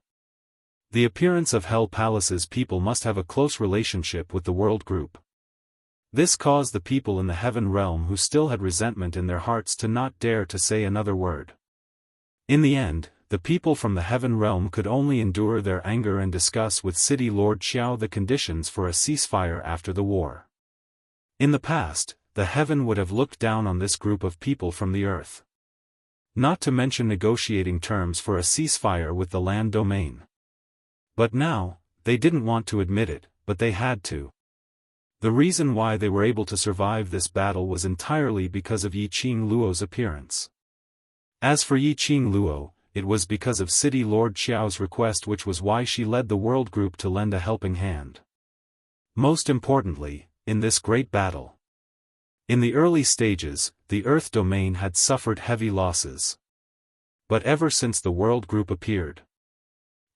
The appearance of Hell Palace's people must have a close relationship with the world group. This caused the people in the heaven realm who still had resentment in their hearts to not dare to say another word. In the end, the people from the heaven realm could only endure their anger and discuss with City Lord Xiao the conditions for a ceasefire after the war. In the past, the heaven would have looked down on this group of people from the earth. Not to mention negotiating terms for a ceasefire with the land domain. But now, they didn't want to admit it, but they had to. The reason why they were able to survive this battle was entirely because of Yiqing Luo's appearance. As for Yiqing Luo, it was because of City Lord Xiao's request, which was why she led the world group to lend a helping hand. Most importantly, in this great battle. In the early stages, the Earth domain had suffered heavy losses. But ever since the world group appeared.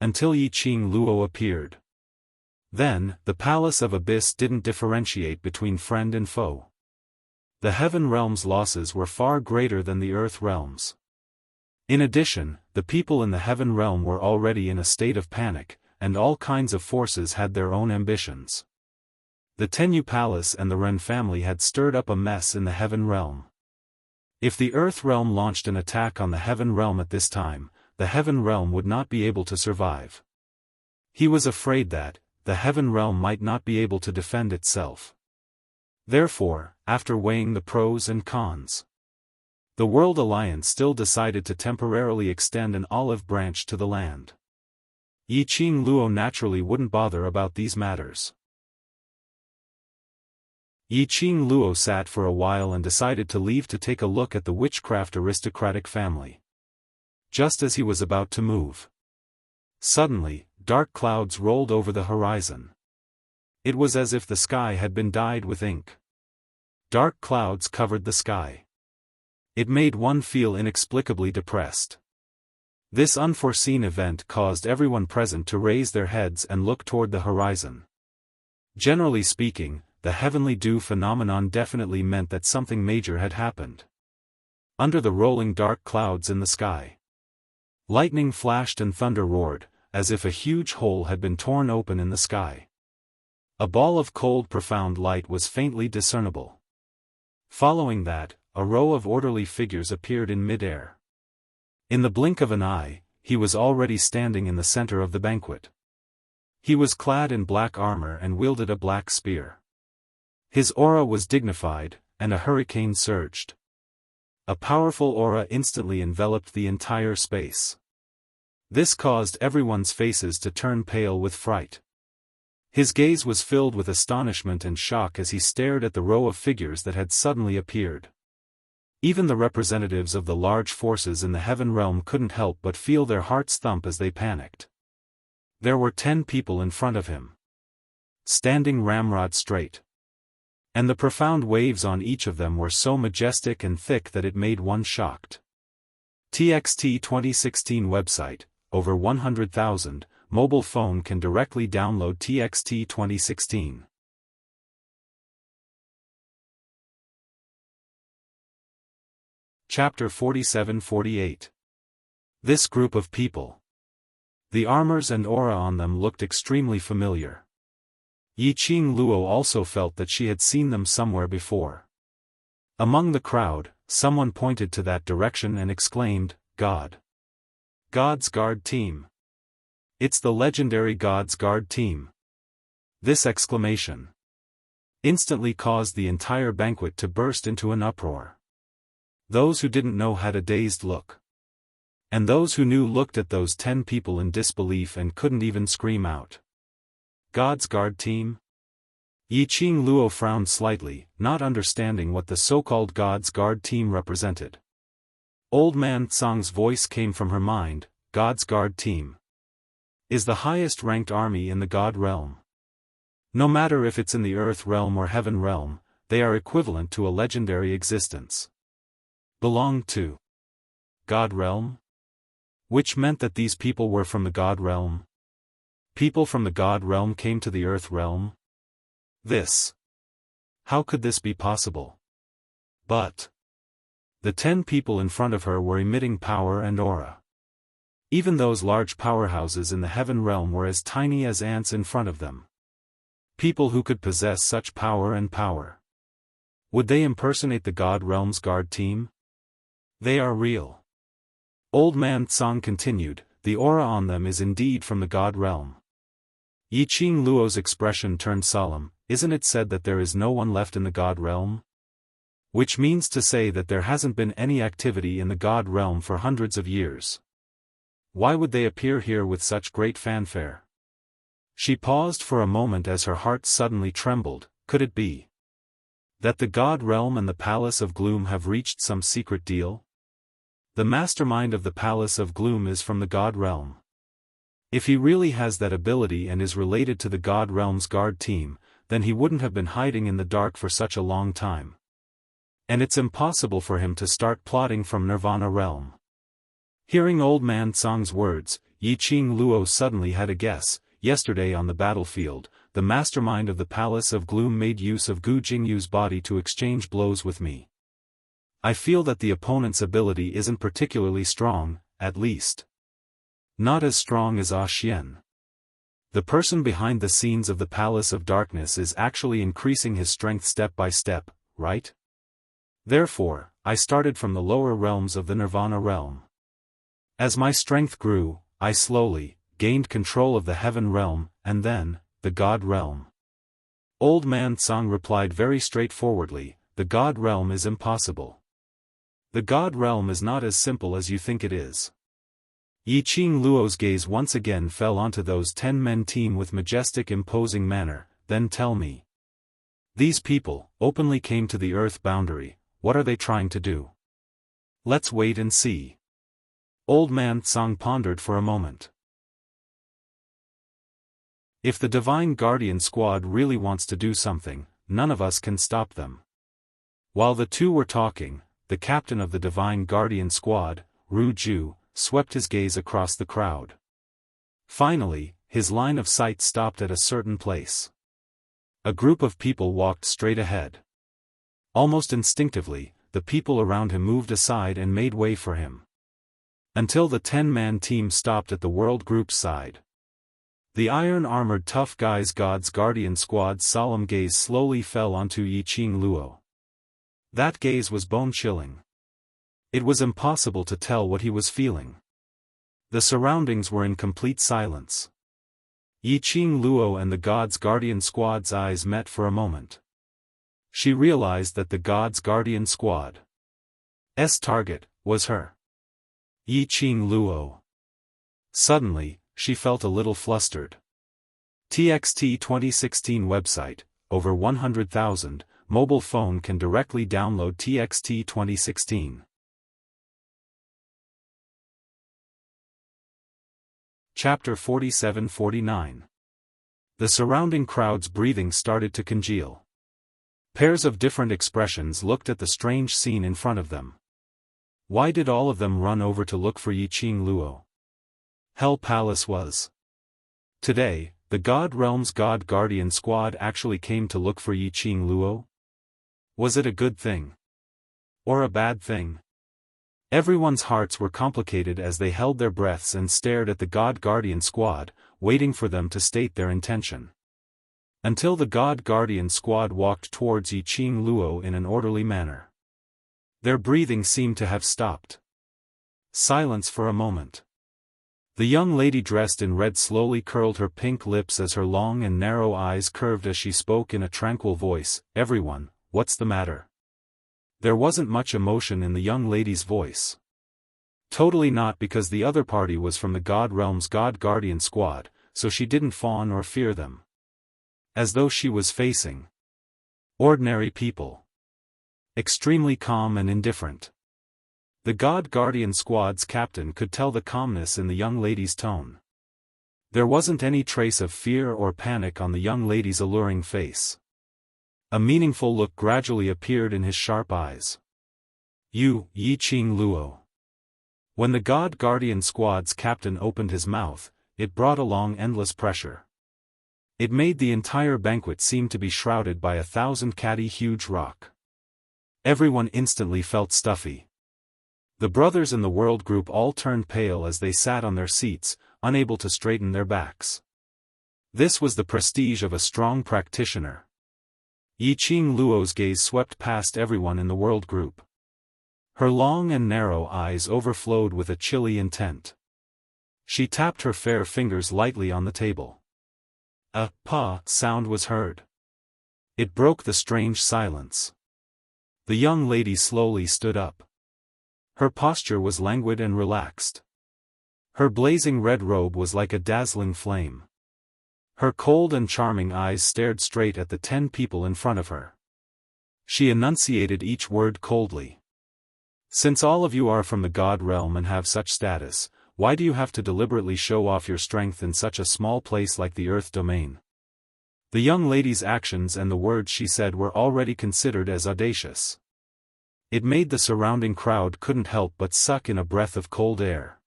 Until Yiqing Luo appeared. Then, the Palace of Abyss didn't differentiate between friend and foe. The Heaven Realm's losses were far greater than the Earth Realm's. In addition, the people in the Heaven Realm were already in a state of panic, and all kinds of forces had their own ambitions. The Tenyu Palace and the Ren family had stirred up a mess in the Heaven Realm. If the Earth Realm launched an attack on the Heaven Realm at this time, the Heaven Realm would not be able to survive. He was afraid that, the Heaven Realm might not be able to defend itself. Therefore, after weighing the pros and cons, the World Alliance still decided to temporarily extend an olive branch to the land. Yiqing Luo naturally wouldn't bother about these matters. Yiqing Luo sat for a while and decided to leave to take a look at the witchcraft aristocratic family. Just as he was about to move, suddenly, dark clouds rolled over the horizon. It was as if the sky had been dyed with ink. Dark clouds covered the sky. It made one feel inexplicably depressed. This unforeseen event caused everyone present to raise their heads and look toward the horizon. Generally speaking, the heavenly dew phenomenon definitely meant that something major had happened. Under the rolling dark clouds in the sky, lightning flashed and thunder roared, as if a huge hole had been torn open in the sky. A ball of cold profound light was faintly discernible. Following that, a row of orderly figures appeared in mid-air. In the blink of an eye, he was already standing in the center of the banquet. He was clad in black armor and wielded a black spear. His aura was dignified, and a hurricane surged. A powerful aura instantly enveloped the entire space. This caused everyone's faces to turn pale with fright. His gaze was filled with astonishment and shock as he stared at the row of figures that had suddenly appeared. Even the representatives of the large forces in the Heaven Realm couldn't help but feel their hearts thump as they panicked. There were 10 people in front of him, standing ramrod straight. And the profound waves on each of them were so majestic and thick that it made one shocked. TXT 2016 website, over 100,000, mobile phone can directly download TXT 2016. Chapter 47-48. This group of people. The armors and aura on them looked extremely familiar. Yiqing Luo also felt that she had seen them somewhere before. Among the crowd, someone pointed to that direction and exclaimed, "God! God's Guard Team! It's the legendary God's Guard Team!" This exclamation instantly caused the entire banquet to burst into an uproar. Those who didn't know had a dazed look. And those who knew looked at those 10 people in disbelief and couldn't even scream out. God's Guard team? Yiqing Luo frowned slightly, not understanding what the so-called God's Guard team represented. Old Man Tsang's voice came from her mind. God's Guard team is the highest-ranked army in the God realm. No matter if it's in the Earth realm or Heaven realm, they are equivalent to a legendary existence. Belong to God realm? Which meant that these people were from the God realm. People from the God realm came to the Earth realm? How could this be possible? But the 10 people in front of her were emitting power and aura. Even those large powerhouses in the Heaven realm were as tiny as ants in front of them. People who could possess such power and power. Would they impersonate the God realm's guard team? They are real. Old Man Tsang continued, the aura on them is indeed from the God realm. Yiqing Luo's expression turned solemn. Isn't it said that there is no one left in the God realm? Which means to say that there hasn't been any activity in the God realm for hundreds of years. Why would they appear here with such great fanfare? She paused for a moment as her heart suddenly trembled. Could it be that the God realm and the Palace of Gloom have reached some secret deal? The mastermind of the Palace of Gloom is from the God realm. If he really has that ability and is related to the God realm's guard team, then he wouldn't have been hiding in the dark for such a long time. And it's impossible for him to start plotting from Nirvana realm. Hearing Old Man Tsang's words, Yiqing Luo suddenly had a guess. Yesterday on the battlefield, the mastermind of the Palace of Gloom made use of Gu Jingyu's body to exchange blows with me. I feel that the opponent's ability isn't particularly strong, at least not as strong as Ah Xian. The person behind the scenes of the Palace of Darkness is actually increasing his strength step by step, right? Therefore, I started from the lower realms of the Nirvana realm. As my strength grew, I slowly gained control of the Heaven realm, and then, the God realm. Old Man Tsang replied very straightforwardly, the God realm is impossible. The God realm is not as simple as you think it is. Yiqing Luo's gaze once again fell onto those 10 men team with majestic imposing manner. Then tell me. These people openly came to the Earth boundary. What are they trying to do? Let's wait and see. Old Man Tsang pondered for a moment. If the Divine Guardian Squad really wants to do something, none of us can stop them. While the two were talking, the captain of the Divine Guardian Squad, Ru Ju, swept his gaze across the crowd. Finally, his line of sight stopped at a certain place. A group of people walked straight ahead. Almost instinctively, the people around him moved aside and made way for him. Until the 10-man team stopped at the World Group's side. The iron-armored tough guys God's Guardian Squad's solemn gaze slowly fell onto Yiqing Luo. That gaze was bone-chilling. It was impossible to tell what he was feeling. The surroundings were in complete silence. Yiqing Luo and the God's Guardian Squad's eyes met for a moment. She realized that the God's Guardian Squad's target was her. Yiqing Luo. Suddenly, she felt a little flustered. TXT 2016 website, over 100,000, mobile phone can directly download TXT 2016. Chapter 47-49. The surrounding crowd's breathing started to congeal. Pairs of different expressions looked at the strange scene in front of them. Why did all of them run over to look for Yiqing Luo? Hell Palace was. Today, the God Realm's God Guardian Squad actually came to look for Yiqing Luo? Was it a good thing? Or a bad thing? Everyone's hearts were complicated as they held their breaths and stared at the God Guardian Squad, waiting for them to state their intention. Until the God Guardian Squad walked towards Yiqing Luo in an orderly manner. Their breathing seemed to have stopped. Silence for a moment. The young lady dressed in red slowly curled her pink lips as her long and narrow eyes curved as she spoke in a tranquil voice, "Everyone, what's the matter?" There wasn't much emotion in the young lady's voice. Totally not, because the other party was from the God Realm's God Guardian squad, so she didn't fawn or fear them. As though she was facing ordinary people. Extremely calm and indifferent. The God Guardian squad's captain could tell the calmness in the young lady's tone. There wasn't any trace of fear or panic on the young lady's alluring face. A meaningful look gradually appeared in his sharp eyes. "You, Yi Qing Luo." When the God Guardian squad's captain opened his mouth, it brought along endless pressure. It made the entire banquet seem to be shrouded by 1,000 huge rock. Everyone instantly felt stuffy. The brothers in the world group all turned pale as they sat on their seats, unable to straighten their backs. This was the prestige of a strong practitioner. Yi Qing Luo's gaze swept past everyone in the world group. Her long and narrow eyes overflowed with a chilly intent. She tapped her fair fingers lightly on the table. A "pa" sound was heard. It broke the strange silence. The young lady slowly stood up. Her posture was languid and relaxed. Her blazing red robe was like a dazzling flame. Her cold and charming eyes stared straight at the 10 people in front of her. She enunciated each word coldly. "Since all of you are from the God realm and have such status, why do you have to deliberately show off your strength in such a small place like the Earth domain?" The young lady's actions and the words she said were already considered as audacious. It made the surrounding crowd couldn't help but suck in a breath of cold air.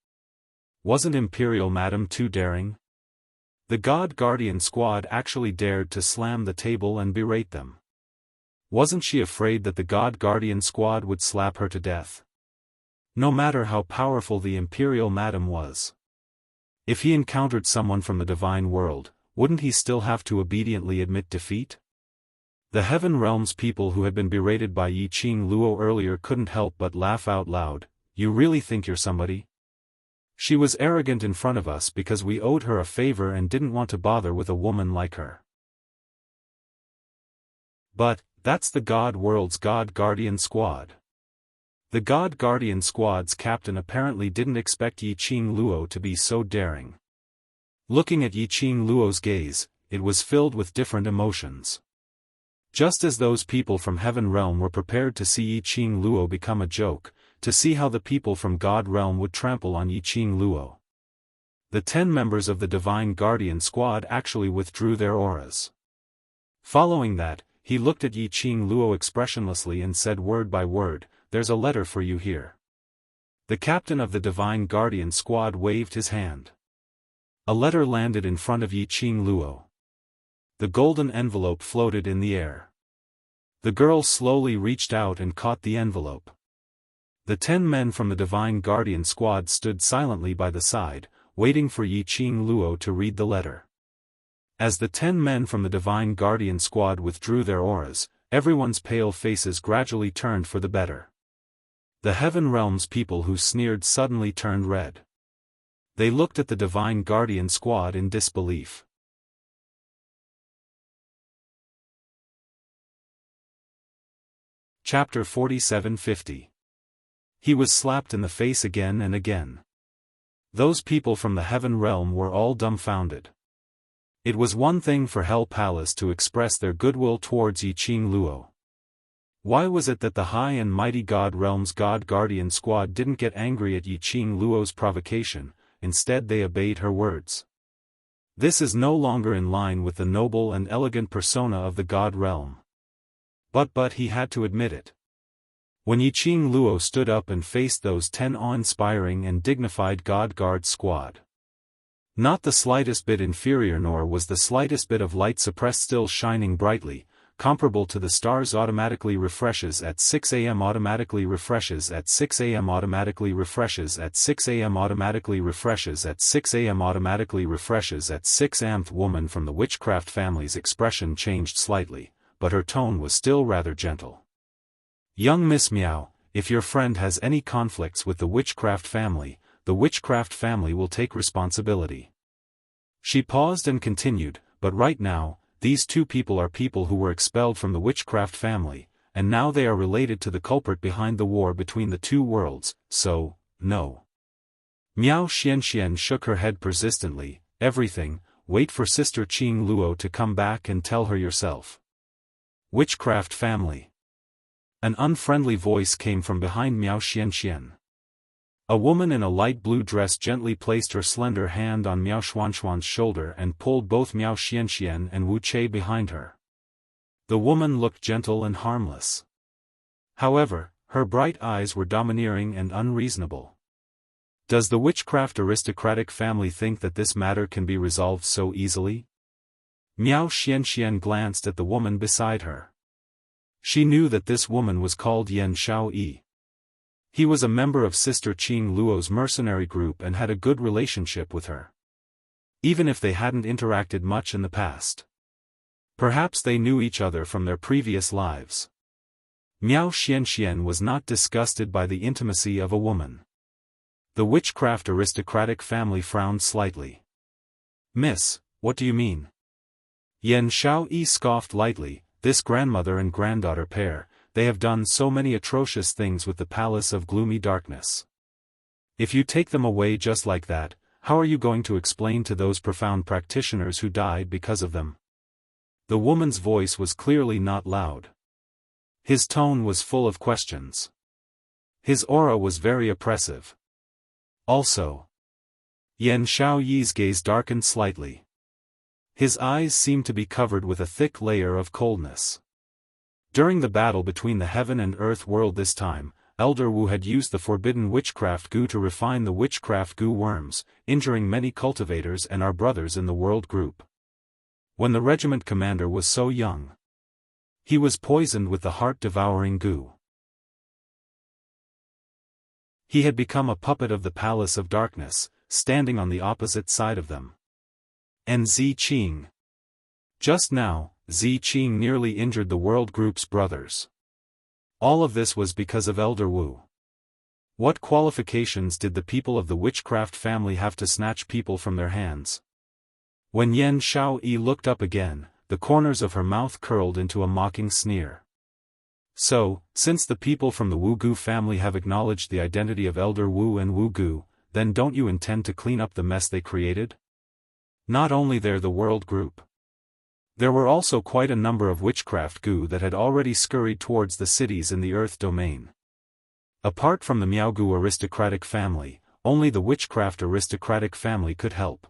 Wasn't Imperial Madam too daring? The God Guardian squad actually dared to slam the table and berate them. Wasn't she afraid that the God Guardian squad would slap her to death? No matter how powerful the Imperial Madam was. If he encountered someone from the divine world, wouldn't he still have to obediently admit defeat? The Heaven Realm's people who had been berated by Yi Qing Luo earlier couldn't help but laugh out loud. "You really think you're somebody? She was arrogant in front of us because we owed her a favor and didn't want to bother with a woman like her. But, that's the God World's God Guardian squad." The God Guardian squad's captain apparently didn't expect Yi Qing Luo to be so daring. Looking at Yi Qing Luo's gaze, it was filled with different emotions. Just as those people from Heaven Realm were prepared to see Yi Qing Luo become a joke, to see how the people from God Realm would trample on Yi Qing Luo. The 10 members of the Divine Guardian squad actually withdrew their auras. Following that, he looked at Yi Qing Luo expressionlessly and said word by word, "There's a letter for you here." The captain of the Divine Guardian squad waved his hand. A letter landed in front of Yi Qing Luo. The golden envelope floated in the air. The girl slowly reached out and caught the envelope. The 10 men from the Divine Guardian squad stood silently by the side, waiting for Yi Qing Luo to read the letter. As the 10 men from the Divine Guardian squad withdrew their auras, everyone's pale faces gradually turned for the better. The Heaven Realm's people who sneered suddenly turned red. They looked at the Divine Guardian squad in disbelief. Chapter 4750. He was slapped in the face again and again. Those people from the Heaven Realm were all dumbfounded. It was one thing for Hell Palace to express their goodwill towards Yi Qing Luo. Why was it that the high and mighty God Realm's God Guardian squad didn't get angry at Yi Qing Luo's provocation, instead they obeyed her words? This is no longer in line with the noble and elegant persona of the God Realm. But he had to admit it. When Yi Qing Luo stood up and faced those 10 awe-inspiring and dignified God Guard squad. Not the slightest bit inferior, nor was the slightest bit of light suppressed, still shining brightly, comparable to the stars. Automatically refreshes at 6 a.m. Automatically refreshes at 6 a.m. Automatically refreshes at 6 a.m. Automatically refreshes at 6 a.m. Automatically refreshes at 6 a.m. Woman from the witchcraft family's expression changed slightly, but her tone was still rather gentle. "Young Miss Miao, if your friend has any conflicts with the witchcraft family, the witchcraft family will take responsibility. She paused and continued, but right now, these two people are people who were expelled from the witchcraft family, and now they are related to the culprit behind the war between the two worlds, so, no. Miao Xianxian shook her head persistently. Everything, wait for Sister Qing Luo to come back and tell her yourself. Witchcraft family. An unfriendly voice came from behind Miao Xianxian. A woman in a light blue dress gently placed her slender hand on Miao Xuanxuan's shoulder and pulled both Miao Xianxian and Wuxia behind her. The woman looked gentle and harmless. However, her bright eyes were domineering and unreasonable. Does the witchcraft aristocratic family think that this matter can be resolved so easily? Miao Xianxian glanced at the woman beside her. She knew that this woman was called Yan Xiaoyi. He was a member of Sister Qing Luo's mercenary group and had a good relationship with her. Even if they hadn't interacted much in the past. Perhaps they knew each other from their previous lives. Miao Xianxian was not disgusted by the intimacy of a woman. The witchcraft aristocratic family frowned slightly. Miss, what do you mean? Yan Xiaoyi scoffed lightly. This grandmother and granddaughter pair, they have done so many atrocious things with the palace of gloomy darkness. If you take them away just like that, how are you going to explain to those profound practitioners who died because of them? The woman's voice was clearly not loud. His tone was full of questions. His aura was very oppressive. Also, Yan Xiaoyi's gaze darkened slightly. His eyes seemed to be covered with a thick layer of coldness. During the battle between the heaven and earth world this time, Elder Wu had used the forbidden witchcraft goo to refine the witchcraft goo worms, injuring many cultivators and our brothers in the world group. When the regiment commander was so young, he was poisoned with the heart-devouring goo. He had become a puppet of the Palace of Darkness, standing on the opposite side of them. And Zi Qing. Just now, Zi Qing nearly injured the world group's brothers. All of this was because of Elder Wu. What qualifications did the people of the witchcraft family have to snatch people from their hands? When Yan Xiaoyi looked up again, the corners of her mouth curled into a mocking sneer. So, since the people from the Wu Gu family have acknowledged the identity of Elder Wu and Wu Gu, then don't you intend to clean up the mess they created? Not only there the world group. There were also quite a number of witchcraft goo that had already scurried towards the cities in the Earth domain. Apart from the Miaogu aristocratic family, only the witchcraft aristocratic family could help.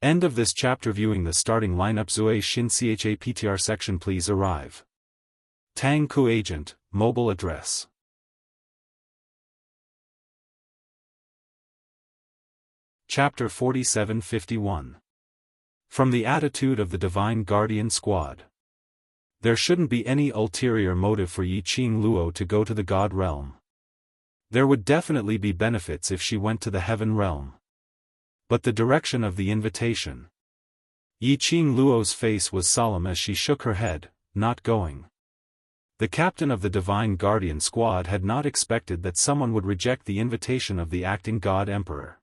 End of this chapter. Viewing the starting lineup. Zue Xin CHAPTR section. Please arrive. Tang Ku Agent, mobile address. Chapter 4751. From the attitude of the Divine Guardian Squad. There shouldn't be any ulterior motive for Yi Qing Luo to go to the God realm. There would definitely be benefits if she went to the Heaven realm. But the direction of the invitation. Yi Qing Luo's face was solemn as she shook her head, not going. The captain of the Divine Guardian Squad had not expected that someone would reject the invitation of the acting God Emperor.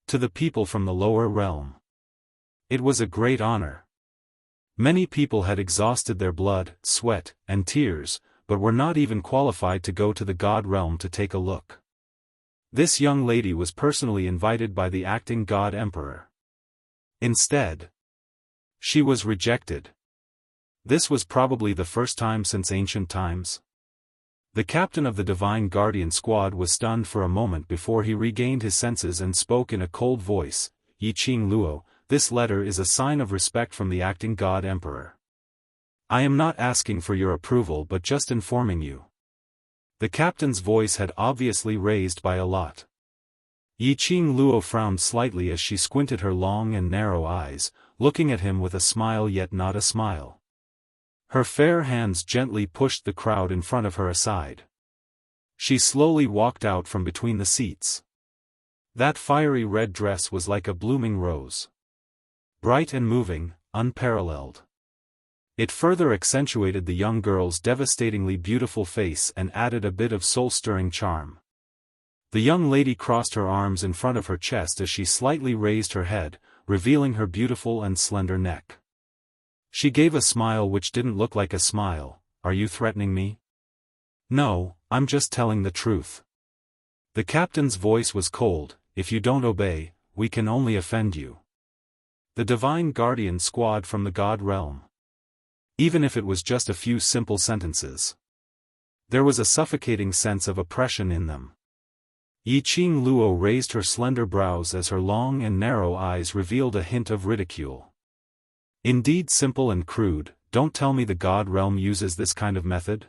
To the people from the lower realm. It was a great honor. Many people had exhausted their blood, sweat, and tears, but were not even qualified to go to the God realm to take a look. This young lady was personally invited by the acting God Emperor. Instead, she was rejected. This was probably the first time since ancient times. The captain of the Divine Guardian Squad was stunned for a moment before he regained his senses and spoke in a cold voice. Yi Qing Luo, this letter is a sign of respect from the acting God Emperor. I am not asking for your approval but just informing you. The captain's voice had obviously raised by a lot. Yi Qing Luo frowned slightly as she squinted her long and narrow eyes, looking at him with a smile yet not a smile. Her fair hands gently pushed the crowd in front of her aside. She slowly walked out from between the seats. That fiery red dress was like a blooming rose. Bright and moving, unparalleled. It further accentuated the young girl's devastatingly beautiful face and added a bit of soul-stirring charm. The young lady crossed her arms in front of her chest as she slightly raised her head, revealing her beautiful and slender neck. She gave a smile which didn't look like a smile. Are you threatening me? No, I'm just telling the truth. The captain's voice was cold. If you don't obey, we can only offend you. The divine guardian squad from the god realm. Even if it was just a few simple sentences. There was a suffocating sense of oppression in them. Yiqing Luo raised her slender brows as her long and narrow eyes revealed a hint of ridicule. Indeed simple and crude, don't tell me the god realm uses this kind of method?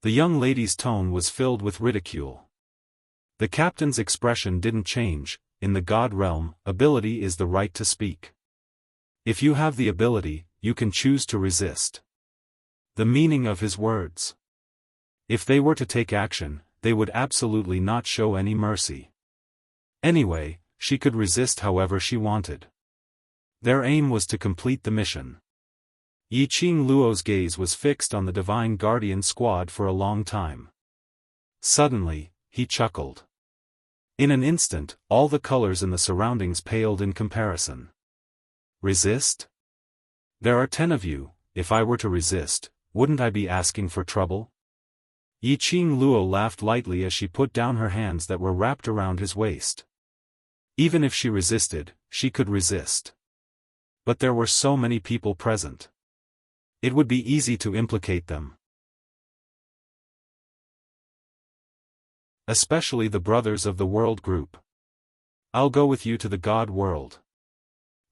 The young lady's tone was filled with ridicule. The captain's expression didn't change. In the god realm, ability is the right to speak. If you have the ability, you can choose to resist. The meaning of his words. If they were to take action, they would absolutely not show any mercy. Anyway, she could resist however she wanted. Their aim was to complete the mission. Yiqing Luo's gaze was fixed on the divine guardian squad for a long time. Suddenly, he chuckled. In an instant, all the colors in the surroundings paled in comparison. Resist? There are 10 of you. If I were to resist, wouldn't I be asking for trouble? Yiqing Luo laughed lightly as she put down her hands that were wrapped around his waist. Even if she resisted, she could resist. But there were so many people present. It would be easy to implicate them. Especially the brothers of the world group. I'll go with you to the god world.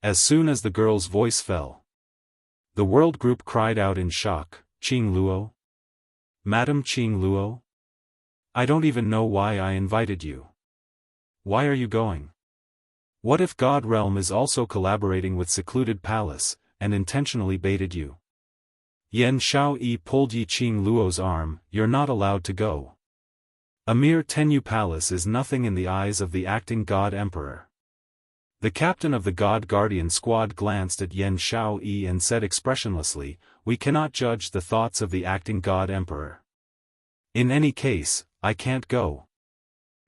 As soon as the girl's voice fell, the world group cried out in shock, Qing Luo? Madam Qing Luo? I don't even know why I invited you. Why are you going? What if God Realm is also collaborating with Secluded Palace, and intentionally baited you? Yan Xiaoyi pulled Yiqing Luo's arm. You're not allowed to go. A mere Tenyu Palace is nothing in the eyes of the acting God Emperor. The captain of the God Guardian squad glanced at Yan Xiaoyi and said expressionlessly, we cannot judge the thoughts of the acting God Emperor. In any case, I can't go.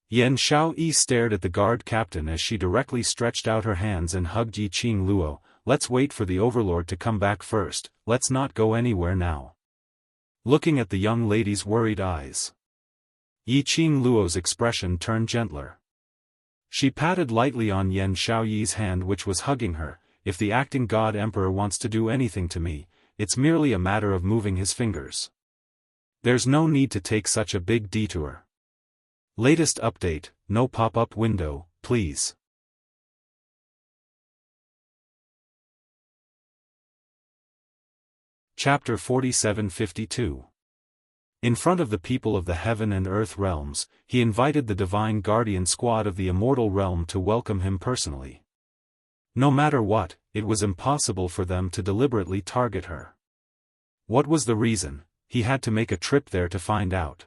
Yan Xiaoyi stared at the guard captain as she directly stretched out her hands and hugged Yiqing Luo. Let's wait for the overlord to come back first, let's not go anywhere now. Looking at the young lady's worried eyes, Yiqing Luo's expression turned gentler. She patted lightly on Yan Xiaoyi's hand which was hugging her. If the acting God Emperor wants to do anything to me, it's merely a matter of moving his fingers. There's no need to take such a big detour. Latest update, no pop-up window, please. Chapter 4752. In front of the people of the heaven and earth realms, he invited the divine guardian squad of the immortal realm to welcome him personally. No matter what, it was impossible for them to deliberately target her. What was the reason? He had to make a trip there to find out.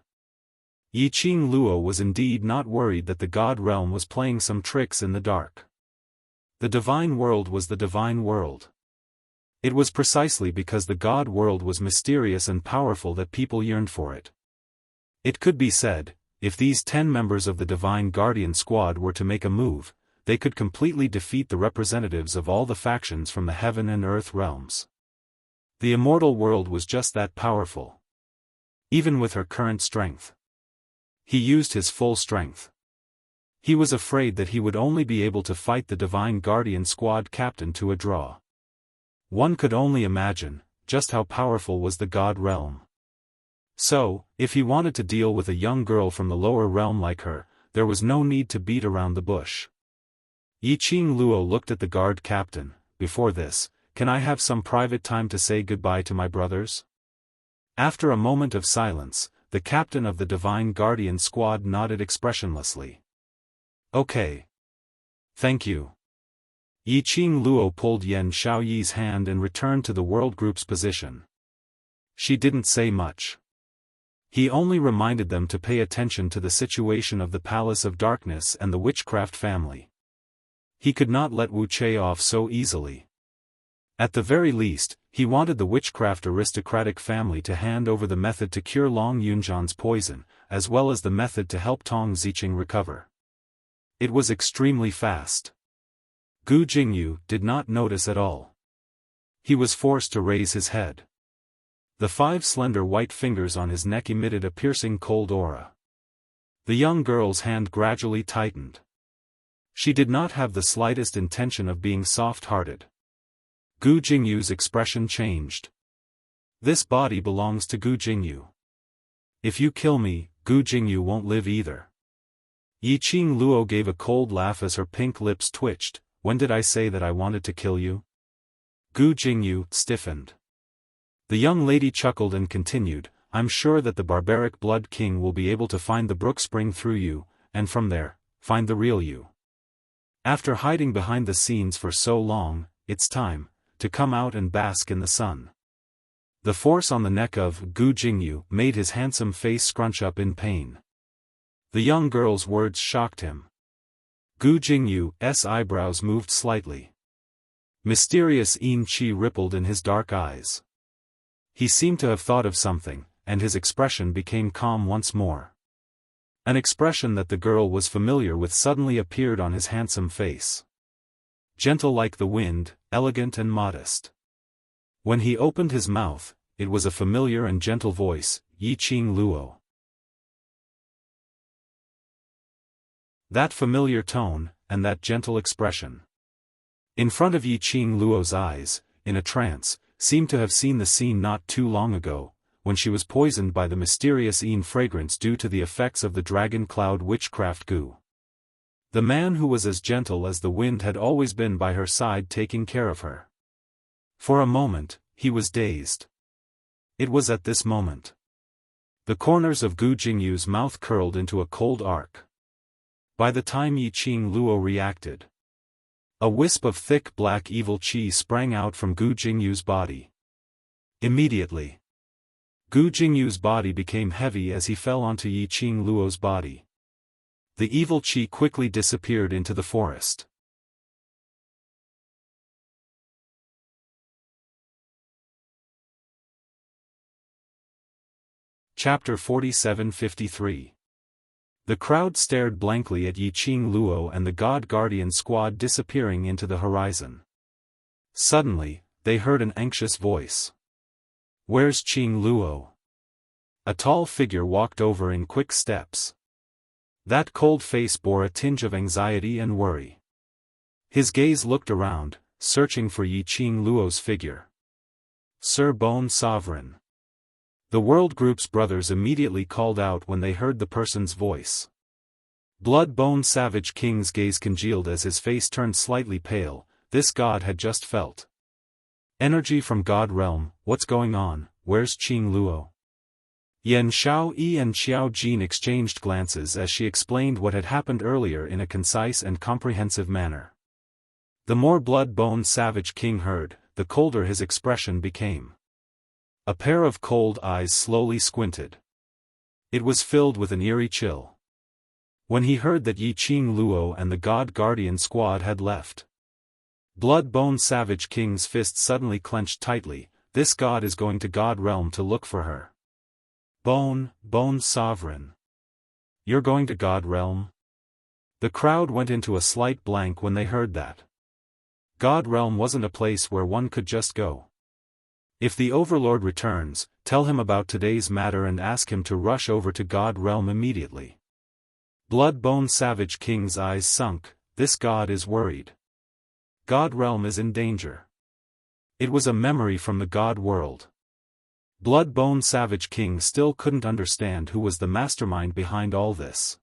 Yiqing Luo was indeed not worried that the God realm was playing some tricks in the dark. The divine world was the divine world. It was precisely because the God world was mysterious and powerful that people yearned for it. It could be said, if these 10 members of the Divine Guardian Squad were to make a move, they could completely defeat the representatives of all the factions from the heaven and earth realms. The immortal world was just that powerful. Even with her current strength. He used his full strength. He was afraid that he would only be able to fight the Divine Guardian Squad captain to a draw. One could only imagine, just how powerful was the God realm. So, if he wanted to deal with a young girl from the lower realm like her, there was no need to beat around the bush. Yiqing Luo looked at the guard captain. Before this, can I have some private time to say goodbye to my brothers? After a moment of silence, the captain of the Divine Guardian Squad nodded expressionlessly. Okay. Thank you. Yiqing Luo pulled Yan Xiaoyi's hand and returned to the world group's position. She didn't say much. He only reminded them to pay attention to the situation of the Palace of Darkness and the witchcraft family. He could not let Wuxia off so easily. At the very least, he wanted the witchcraft aristocratic family to hand over the method to cure Long Yunjian's poison, as well as the method to help Tong Ziqing recover. It was extremely fast. Gu Jingyu did not notice at all. He was forced to raise his head. The 5 slender white fingers on his neck emitted a piercing cold aura. The young girl's hand gradually tightened. She did not have the slightest intention of being soft-hearted. Gu Jingyu's expression changed. This body belongs to Gu Jingyu. If you kill me, Gu Jingyu won't live either. Yiqing Luo gave a cold laugh as her pink lips twitched. When did I say that I wanted to kill you? Gu Jingyu stiffened. The young lady chuckled and continued, I'm sure that the barbaric Blood King will be able to find the brook spring through you, and from there, find the real you. After hiding behind the scenes for so long, it's time to come out and bask in the sun. The force on the neck of Gu Jingyu made his handsome face scrunch up in pain. The young girl's words shocked him. Gu Jingyu's eyebrows moved slightly. Mysterious Yin Qi rippled in his dark eyes. He seemed to have thought of something, and his expression became calm once more. An expression that the girl was familiar with suddenly appeared on his handsome face. Gentle like the wind, elegant and modest. When he opened his mouth, it was a familiar and gentle voice, Yiqing Luo. That familiar tone, and that gentle expression. In front of Yiqing Luo's eyes, in a trance, seemed to have seen the scene not too long ago, when she was poisoned by the mysterious Yin fragrance due to the effects of the dragon cloud witchcraft Gu. The man who was as gentle as the wind had always been by her side taking care of her. For a moment, he was dazed. It was at this moment. The corners of Gu Jingyu's mouth curled into a cold arc. By the time Yiqing Luo reacted, a wisp of thick black evil qi sprang out from Gu Jingyu's body. Immediately, Gu Jingyu's body became heavy as he fell onto Yiqing Luo's body. The evil qi quickly disappeared into the forest. Chapter 47-53. The crowd stared blankly at Yiqing Luo and the God Guardian squad disappearing into the horizon. Suddenly, they heard an anxious voice. Where's Qing Luo? A tall figure walked over in quick steps. That cold face bore a tinge of anxiety and worry. His gaze looked around, searching for Yiqing Luo's figure. Sir Bone Sovereign. The World Group's brothers immediately called out when they heard the person's voice. Blood Bone Savage King's gaze congealed as his face turned slightly pale. This god had just felt energy from God Realm. What's going on? Where's Qing Luo? Yan Xiaoyi and Xiao Jin exchanged glances as she explained what had happened earlier in a concise and comprehensive manner. The more Blood Bone Savage King heard, the colder his expression became. A pair of cold eyes slowly squinted. It was filled with an eerie chill. When he heard that Yiqing Luo and the God Guardian squad had left, Blood Bone Savage King's fist suddenly clenched tightly. This god is going to God Realm to look for her. Bone Sovereign. You're going to God Realm? The crowd went into a slight blank when they heard that. God Realm wasn't a place where one could just go. If the Overlord returns, tell him about today's matter and ask him to rush over to God Realm immediately. Blood Bone Savage King's eyes sunk. This god is worried. God Realm is in danger. It was a memory from the God world. Blood Bone Savage King still couldn't understand who was the mastermind behind all this.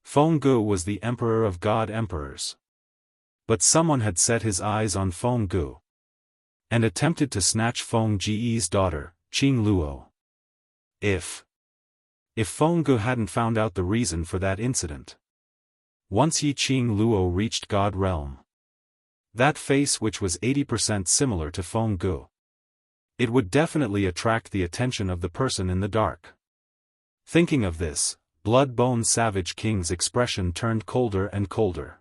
Feng Gu was the emperor of God Emperors. But someone had set his eyes on Feng Gu and attempted to snatch Feng Ji's daughter, Qing Luo. If Feng Gu hadn't found out the reason for that incident. Once Yiqing Luo reached God Realm, that face which was 80% similar to Feng Gu, it would definitely attract the attention of the person in the dark. Thinking of this, Blood Bone Savage King's expression turned colder and colder.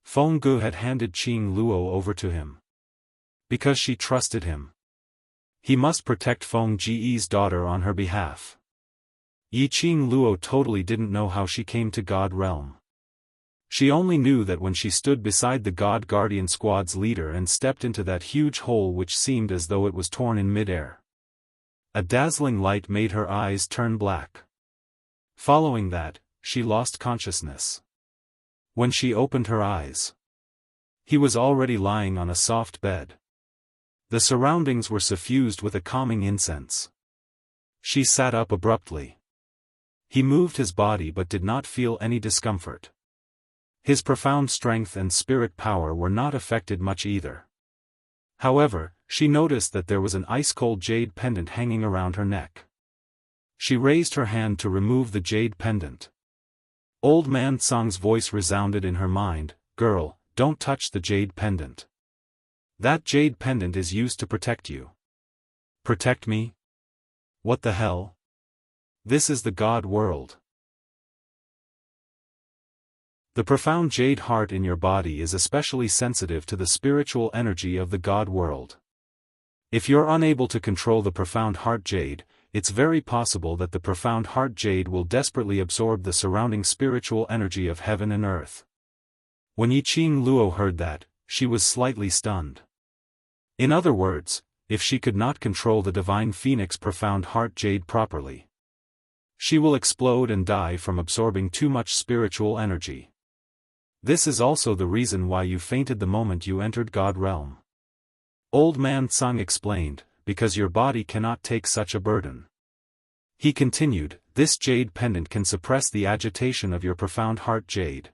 Feng Gu had handed Qing Luo over to him because she trusted him. He must protect Feng Ji's daughter on her behalf. Yiqing Luo totally didn't know how she came to God Realm. She only knew that when she stood beside the God Guardian Squad's leader and stepped into that huge hole which seemed as though it was torn in midair. A dazzling light made her eyes turn black. Following that, she lost consciousness. When she opened her eyes, he was already lying on a soft bed. The surroundings were suffused with a calming incense. She sat up abruptly. He moved his body but did not feel any discomfort. His profound strength and spirit power were not affected much either. However, she noticed that there was an ice-cold jade pendant hanging around her neck. She raised her hand to remove the jade pendant. Old Man Tsang's voice resounded in her mind, "Girl, don't touch the jade pendant. That jade pendant is used to protect you." "Protect me? What the hell? This is the God world." The profound jade heart in your body is especially sensitive to the spiritual energy of the God world. If you're unable to control the profound heart jade, it's very possible that the profound heart jade will desperately absorb the surrounding spiritual energy of heaven and earth. When Yiqing Luo heard that, she was slightly stunned. In other words, if she could not control the divine phoenix profound heart jade properly, she will explode and die from absorbing too much spiritual energy. This is also the reason why you fainted the moment you entered God Realm. Old Man Tsang explained, because your body cannot take such a burden. He continued, this jade pendant can suppress the agitation of your profound heart jade.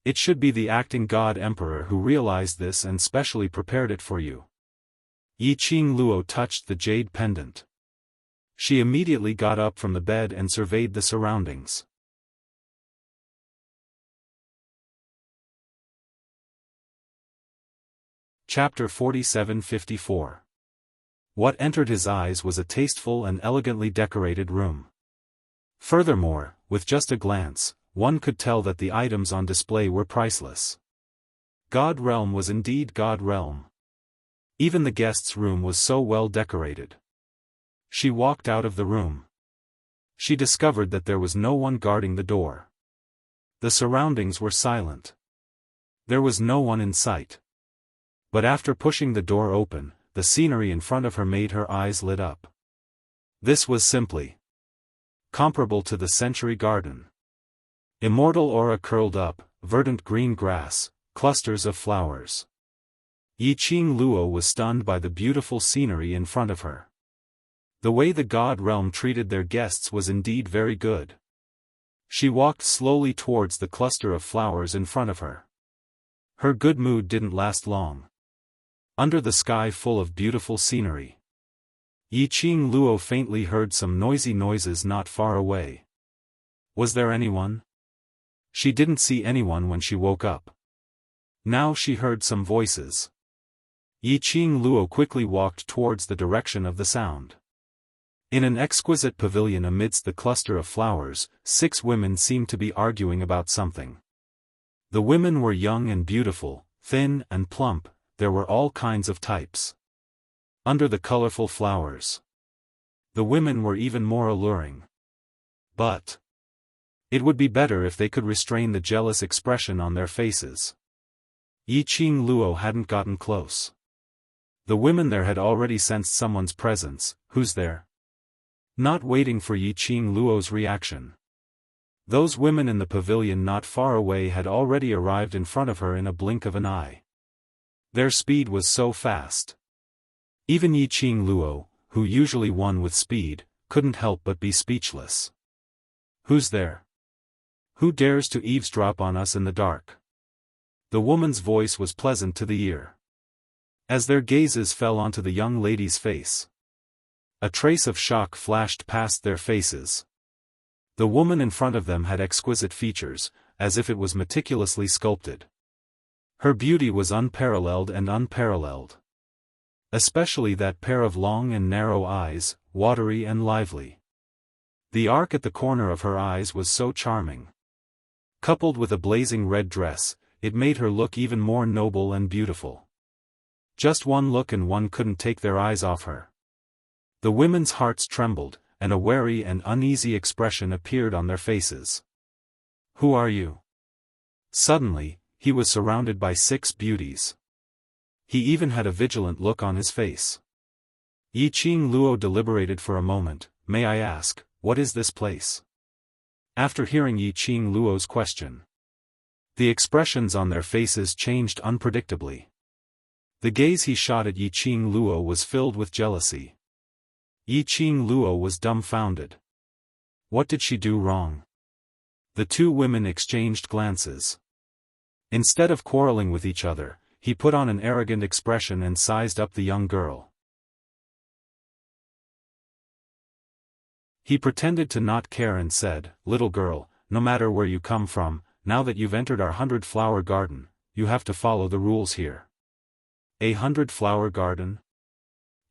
It should be the acting God Emperor who realized this and specially prepared it for you. Yiqing Luo touched the jade pendant. She immediately got up from the bed and surveyed the surroundings. Chapter 47-54. What entered his eyes was a tasteful and elegantly decorated room. Furthermore, with just a glance, one could tell that the items on display were priceless. God Realm was indeed God Realm. Even the guest's room was so well decorated. She walked out of the room. She discovered that there was no one guarding the door. The surroundings were silent. There was no one in sight. But after pushing the door open, the scenery in front of her made her eyes lit up. This was simply comparable to the Century Garden. Immortal aura curled up, verdant green grass, clusters of flowers. Yiqing Luo was stunned by the beautiful scenery in front of her. The way the God Realm treated their guests was indeed very good. She walked slowly towards the cluster of flowers in front of her. Her good mood didn't last long. Under the sky full of beautiful scenery, Yiqing Luo faintly heard some noisy noises not far away. Was there anyone? She didn't see anyone when she woke up. Now she heard some voices. Yiqing Luo quickly walked towards the direction of the sound. In an exquisite pavilion amidst the cluster of flowers, 6 women seemed to be arguing about something. The women were young and beautiful, thin and plump. There were all kinds of types. Under the colorful flowers, the women were even more alluring. But it would be better if they could restrain the jealous expression on their faces. Yiqing Luo hadn't gotten close. The women there had already sensed someone's presence. Who's there? Not waiting for Yiqing Luo's reaction, those women in the pavilion not far away had already arrived in front of her in a blink of an eye. Their speed was so fast. Even Yiqing Luo, who usually won with speed, couldn't help but be speechless. Who's there? Who dares to eavesdrop on us in the dark? The woman's voice was pleasant to the ear. As their gazes fell onto the young lady's face, a trace of shock flashed past their faces. The woman in front of them had exquisite features, as if it was meticulously sculpted. Her beauty was unparalleled and unparalleled. Especially that pair of long and narrow eyes, watery and lively. The arc at the corner of her eyes was so charming. Coupled with a blazing red dress, it made her look even more noble and beautiful. Just one look and one couldn't take their eyes off her. The women's hearts trembled, and a wary and uneasy expression appeared on their faces. "Who are you?" Suddenly, he was surrounded by 6 beauties. He even had a vigilant look on his face. Yi Qing Luo deliberated for a moment. "May I ask, what is this place?" After hearing Yi Qing Luo's question, the expressions on their faces changed unpredictably. The gaze he shot at Yi Qing Luo was filled with jealousy. Yi Qing Luo was dumbfounded. What did she do wrong? The 2 women exchanged glances. Instead of quarreling with each other, he put on an arrogant expression and sized up the young girl. He pretended to not care and said, "Little girl, no matter where you come from, now that you've entered our 100-flower garden, you have to follow the rules here." "A 100-flower garden?"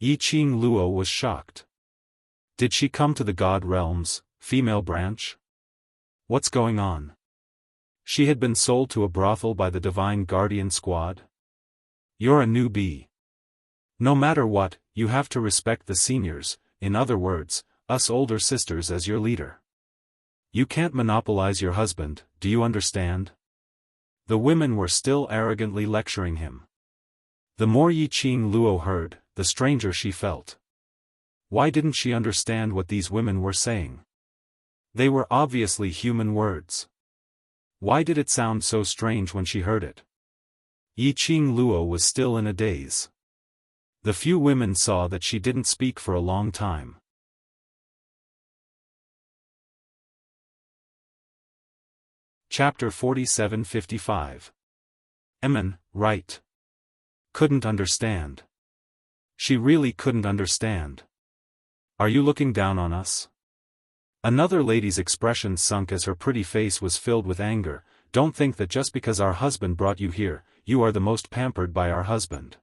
Yi Qing Luo was shocked. Did she come to the God Realms, female branch? What's going on? She had been sold to a brothel by the Divine Guardian Squad? You're a newbie. No matter what, you have to respect the seniors, in other words, us older sisters as your leader. You can't monopolize your husband, do you understand? The women were still arrogantly lecturing him. The more Yi Qing Luo heard, the stranger she felt. Why didn't she understand what these women were saying? They were obviously human words. Why did it sound so strange when she heard it? Yi Qing Luo was still in a daze. The few women saw that she didn't speak for a long time. Chapter 47-55. Right. Couldn't understand. She really couldn't understand. Are you looking down on us? Another lady's expression sunk as her pretty face was filled with anger. Don't think that just because our husband brought you here, you are the most pampered by our husband.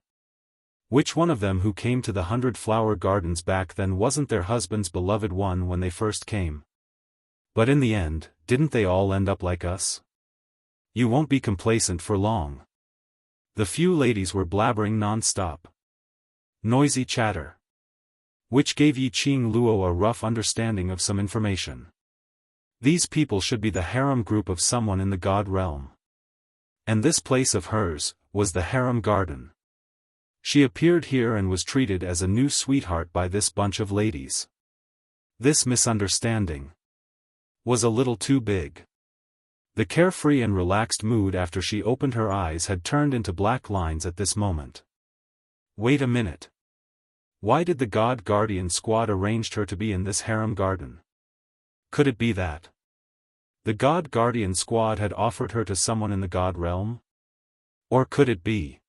Which one of them who came to the 100-flower gardens back then wasn't their husband's beloved one when they first came? But in the end, didn't they all end up like us? You won't be complacent for long. The few ladies were blabbering non-stop. Noisy chatter. Which gave Yi Qing Luo a rough understanding of some information. These people should be the harem group of someone in the God realm. And this place of hers was the harem garden. She appeared here and was treated as a new sweetheart by this bunch of ladies. This misunderstanding was a little too big. The carefree and relaxed mood after she opened her eyes had turned into black lines at this moment. Wait a minute. Why did the God Guardian Squad arrange her to be in this harem garden? Could it be that the God Guardian Squad had offered her to someone in the God realm? Or could it be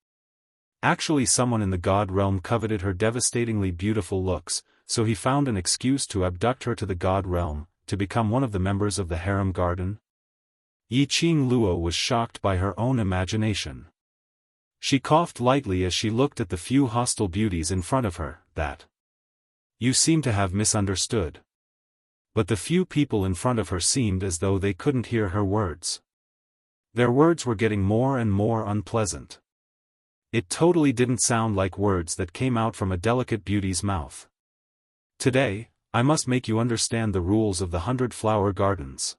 actually someone in the God realm coveted her devastatingly beautiful looks, so he found an excuse to abduct her to the God realm, to become one of the members of the harem garden? Yi Qing Luo was shocked by her own imagination. She coughed lightly as she looked at the few hostile beauties in front of her. That you seem to have misunderstood. But the few people in front of her seemed as though they couldn't hear her words. Their words were getting more and more unpleasant. It totally didn't sound like words that came out from a delicate beauty's mouth. Today, I must make you understand the rules of the 100-flower gardens.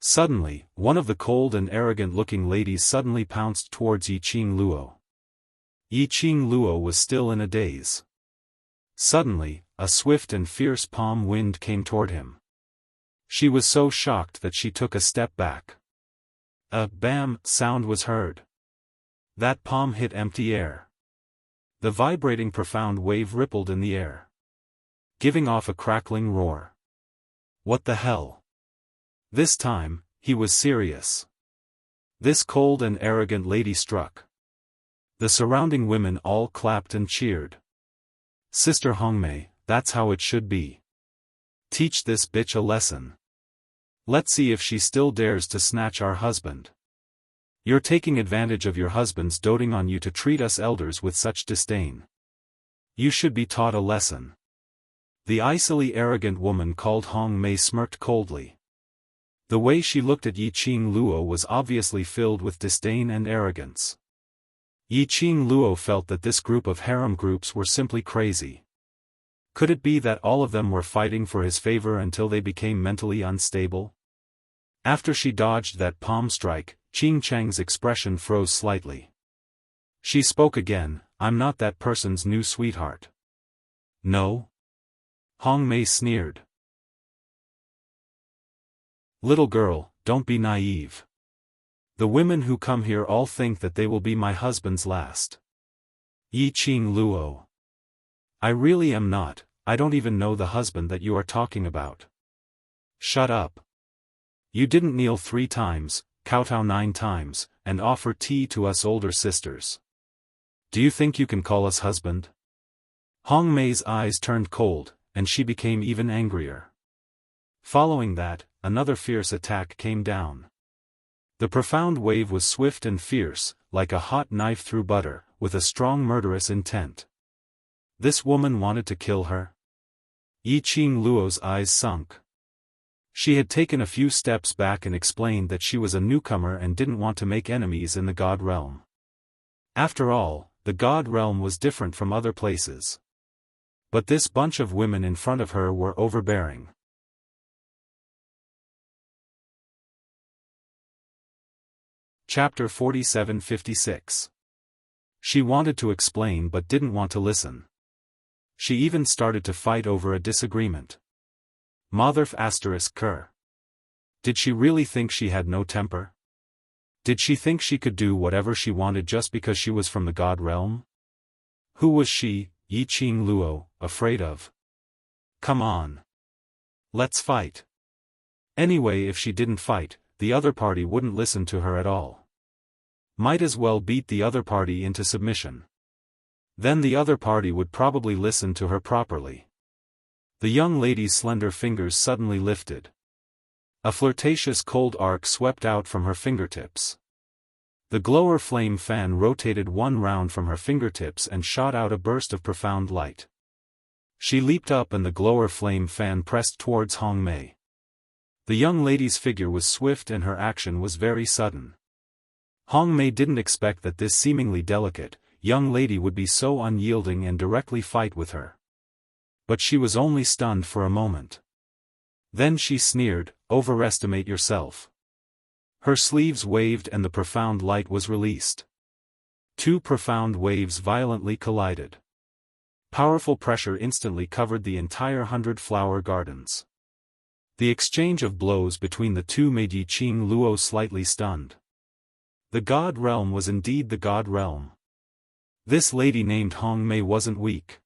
Suddenly, one of the cold and arrogant-looking ladies suddenly pounced towards Yi Qing Luo. Yi Qing Luo was still in a daze. Suddenly, a swift and fierce palm wind came toward him. She was so shocked that she took a step back. A bam sound was heard. That palm hit empty air. The vibrating profound wave rippled in the air, giving off a crackling roar. What the hell? This time, he was serious. This cold and arrogant lady struck. The surrounding women all clapped and cheered. Sister Hongmei, that's how it should be. Teach this bitch a lesson. Let's see if she still dares to snatch our husband. You're taking advantage of your husband's doting on you to treat us elders with such disdain. You should be taught a lesson. The icily arrogant woman called Hongmei smirked coldly. The way she looked at Yi Qing Luo was obviously filled with disdain and arrogance. Yi Qing Luo felt that this group of harem groups were simply crazy. Could it be that all of them were fighting for his favor until they became mentally unstable? After she dodged that palm strike, Qing Cheng's expression froze slightly. She spoke again, "I'm not that person's new sweetheart." "No?" Hong Mei sneered. "Little girl, don't be naive. The women who come here all think that they will be my husband's last." Yi Qing Luo. "I really am not, I don't even know the husband that you are talking about." "Shut up. You didn't kneel 3 times, kowtow 9 times, and offer tea to us older sisters. Do you think you can call us husband?" Hong Mei's eyes turned cold, and she became even angrier. Following that, another fierce attack came down. The profound wave was swift and fierce, like a hot knife through butter, with a strong murderous intent. This woman wanted to kill her? Yi Qing Luo's eyes sunk. She had taken a few steps back and explained that she was a newcomer and didn't want to make enemies in the God realm. After all, the God realm was different from other places. But this bunch of women in front of her were overbearing. Chapter 47-56. She wanted to explain but didn't want to listen. She even started to fight over a disagreement. Motherf asterisk Ker. Did she really think she had no temper? Did she think she could do whatever she wanted just because she was from the God realm? Who was she, Yi Qing Luo, afraid of? Come on. Let's fight. Anyway, if she didn't fight, the other party wouldn't listen to her at all. Might as well beat the other party into submission. Then the other party would probably listen to her properly. The young lady's slender fingers suddenly lifted. A flirtatious cold arc swept out from her fingertips. The glower flame fan rotated one round from her fingertips and shot out a burst of profound light. She leaped up and the glower flame fan pressed towards Hong Mei. The young lady's figure was swift and her action was very sudden. Hong Mei didn't expect that this seemingly delicate, young lady would be so unyielding and directly fight with her. But she was only stunned for a moment. Then she sneered, "Overestimate yourself." Her sleeves waved and the profound light was released. 2 profound waves violently collided. Powerful pressure instantly covered the entire 100-flower gardens. The exchange of blows between the two made Yi Qing Luo slightly stunned. The God realm was indeed the God realm. This lady named Hong Mei wasn't weak.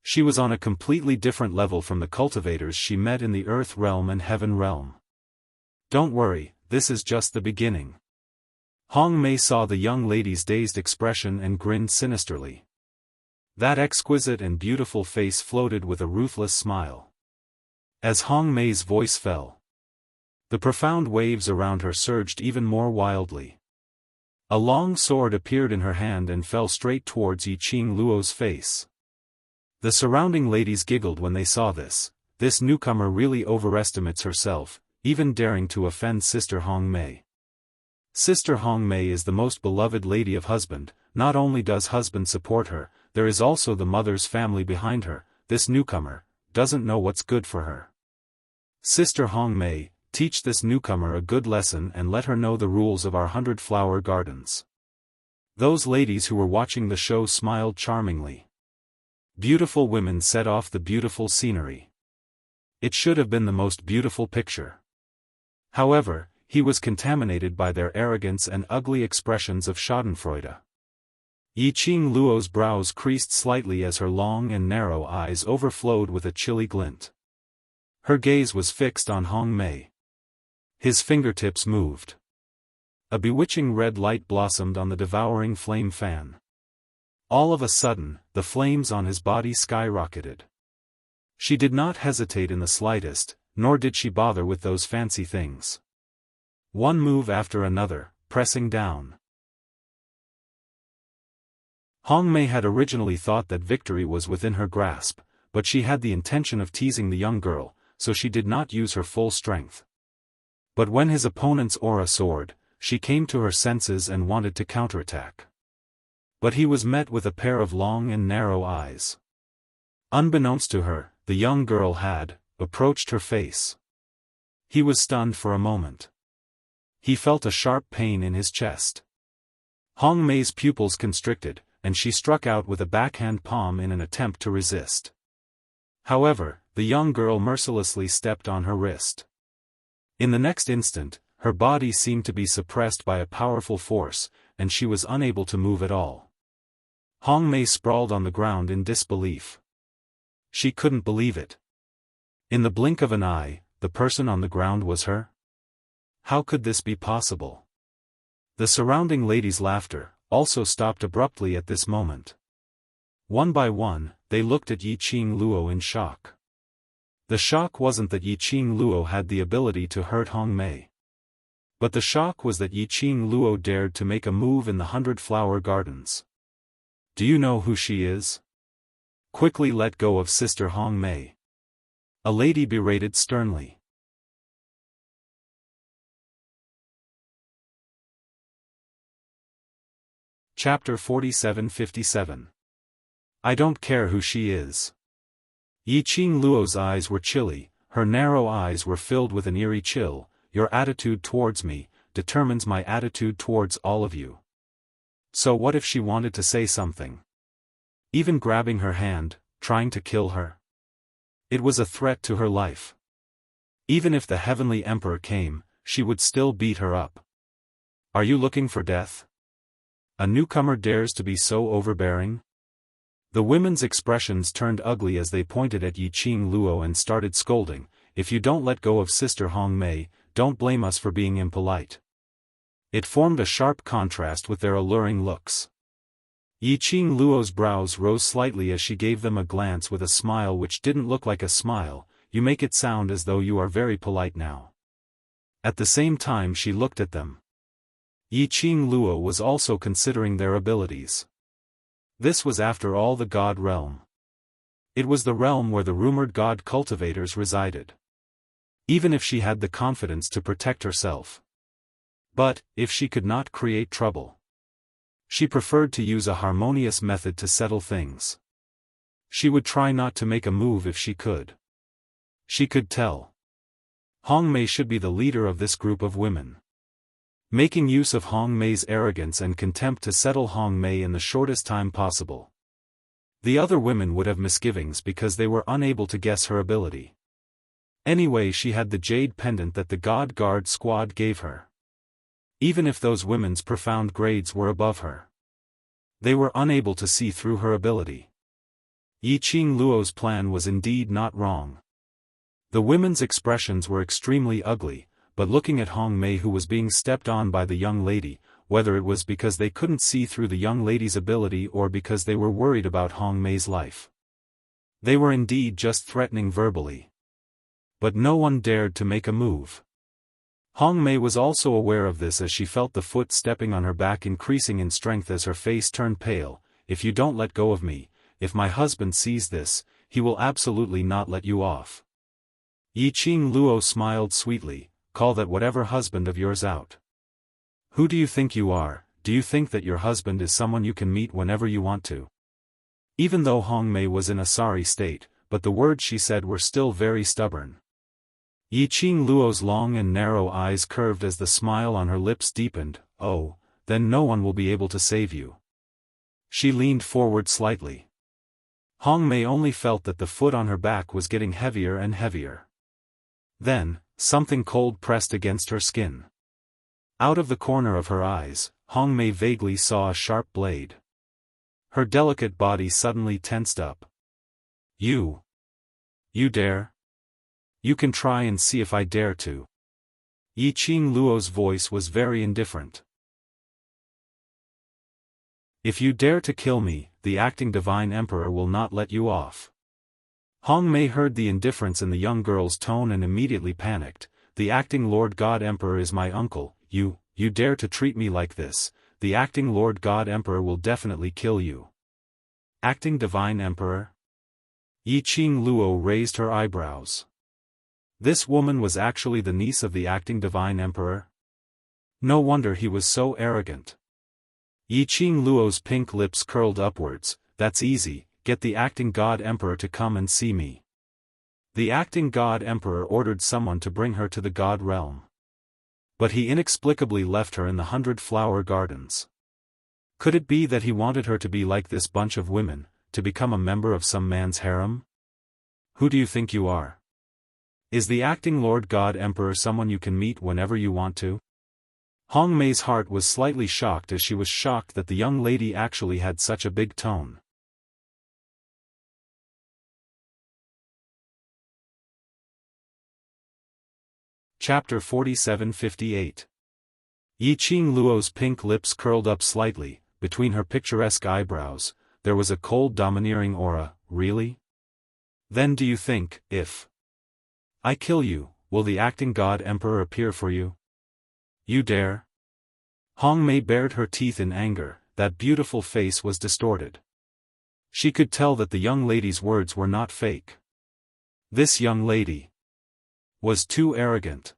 She was on a completely different level from the cultivators she met in the Earth realm and Heaven realm. Don't worry, this is just the beginning. Hong Mei saw the young lady's dazed expression and grinned sinisterly. That exquisite and beautiful face floated with a ruthless smile. As Hong Mei's voice fell, the profound waves around her surged even more wildly. A long sword appeared in her hand and fell straight towards Yi Qing Luo's face. The surrounding ladies giggled when they saw this. This newcomer really overestimates herself, even daring to offend Sister Hong Mei. Sister Hong Mei is the most beloved lady of husband. Not only does husband support her, there is also the mother's family behind her. This newcomer doesn't know what's good for her. Sister Hong Mei, teach this newcomer a good lesson and let her know the rules of our 100-flower gardens. Those ladies who were watching the show smiled charmingly. Beautiful women set off the beautiful scenery. It should have been the most beautiful picture. However, he was contaminated by their arrogance and ugly expressions of schadenfreude. Yi Qing Luo's brows creased slightly as her long and narrow eyes overflowed with a chilly glint. Her gaze was fixed on Hong Mei. His fingertips moved. A bewitching red light blossomed on the devouring flame fan. All of a sudden, the flames on his body skyrocketed. She did not hesitate in the slightest, nor did she bother with those fancy things. One move after another, pressing down. Hong Mei had originally thought that victory was within her grasp, but she had the intention of teasing the young girl, so she did not use her full strength. But when his opponent's aura soared, she came to her senses and wanted to counterattack. But he was met with a pair of long and narrow eyes. Unbeknownst to her, the young girl had approached her face. He was stunned for a moment. He felt a sharp pain in his chest. Hong Mei's pupils constricted, and she struck out with a backhand palm in an attempt to resist. However, the young girl mercilessly stepped on her wrist. In the next instant, her body seemed to be suppressed by a powerful force, and she was unable to move at all. Hong Mei sprawled on the ground in disbelief. She couldn't believe it. In the blink of an eye, the person on the ground was her? How could this be possible? The surrounding ladies' laughter also stopped abruptly at this moment. One by one, they looked at Yi Qing Luo in shock. The shock wasn't that Yi Qing Luo had the ability to hurt Hong Mei. But the shock was that Yi Qing Luo dared to make a move in the 100-Flower Gardens. Do you know who she is? Quickly let go of Sister Hong Mei. A lady berated sternly. Chapter 47-57. I don't care who she is. Yi Qing Luo's eyes were chilly, her narrow eyes were filled with an eerie chill. Your attitude towards me determines my attitude towards all of you. So what if she wanted to say something? Even grabbing her hand, trying to kill her? It was a threat to her life. Even if the Heavenly Emperor came, she would still beat her up. Are you looking for death? A newcomer dares to be so overbearing? The women's expressions turned ugly as they pointed at Yi Qing Luo and started scolding. If you don't let go of Sister Hong Mei, don't blame us for being impolite. It formed a sharp contrast with their alluring looks. Yi Qing Luo's brows rose slightly as she gave them a glance with a smile which didn't look like a smile. You make it sound as though you are very polite now. At the same time she looked at them. Yi Qing Luo was also considering their abilities. This was after all the God realm. It was the realm where the rumored God cultivators resided. Even if she had the confidence to protect herself. But, if she could not create trouble. She preferred to use a harmonious method to settle things. She would try not to make a move if she could. She could tell. Hong Mei should be the leader of this group of women. Making use of Hong Mei's arrogance and contempt to settle Hong Mei in the shortest time possible. The other women would have misgivings because they were unable to guess her ability. Anyway, she had the jade pendant that the God Guard squad gave her. Even if those women's profound grades were above her, they were unable to see through her ability. Yi Qing Luo's plan was indeed not wrong. The women's expressions were extremely ugly, but looking at Hong Mei, who was being stepped on by the young lady, whether it was because they couldn't see through the young lady's ability or because they were worried about Hong Mei's life. They were indeed just threatening verbally. But no one dared to make a move. Hong Mei was also aware of this as she felt the foot stepping on her back increasing in strength as her face turned pale. If you don't let go of me, if my husband sees this, he will absolutely not let you off. Yi Qing Luo smiled sweetly. Call that whatever husband of yours out. Who do you think you are? Do you think that your husband is someone you can meet whenever you want to? Even though Hong Mei was in a sorry state, but the words she said were still very stubborn. Yi Qing Luo's long and narrow eyes curved as the smile on her lips deepened. Oh, then no one will be able to save you. She leaned forward slightly. Hong Mei only felt that the foot on her back was getting heavier and heavier. Then, something cold pressed against her skin. Out of the corner of her eyes, Hong Mei vaguely saw a sharp blade. Her delicate body suddenly tensed up. You dare? You can try and see if I dare to. Yi Qing Luo's voice was very indifferent. If you dare to kill me, the acting Divine Emperor will not let you off. Hong Mei heard the indifference in the young girl's tone and immediately panicked. The acting Lord God Emperor is my uncle. You dare to treat me like this, the acting Lord God Emperor will definitely kill you. Acting Divine Emperor? Yi Qing Luo raised her eyebrows. This woman was actually the niece of the acting Divine Emperor? No wonder he was so arrogant. Yi Qing Luo's pink lips curled upwards. That's easy, get the acting god emperor to come and see me. The acting god emperor ordered someone to bring her to the god realm. But he inexplicably left her in the 100-flower gardens. Could it be that he wanted her to be like this bunch of women, to become a member of some man's harem? Who do you think you are? Is the acting Lord God Emperor someone you can meet whenever you want to? Hong Mei's heart was slightly shocked as she was shocked that the young lady actually had such a big tone. Chapter 47-58. Yiqing Luo's pink lips curled up slightly, between her picturesque eyebrows, there was a cold domineering aura. Really? Then do you think, if I kill you, will the acting god emperor appear for you? You dare? Hong Mei bared her teeth in anger, that beautiful face was distorted. She could tell that the young lady's words were not fake. This young lady was too arrogant.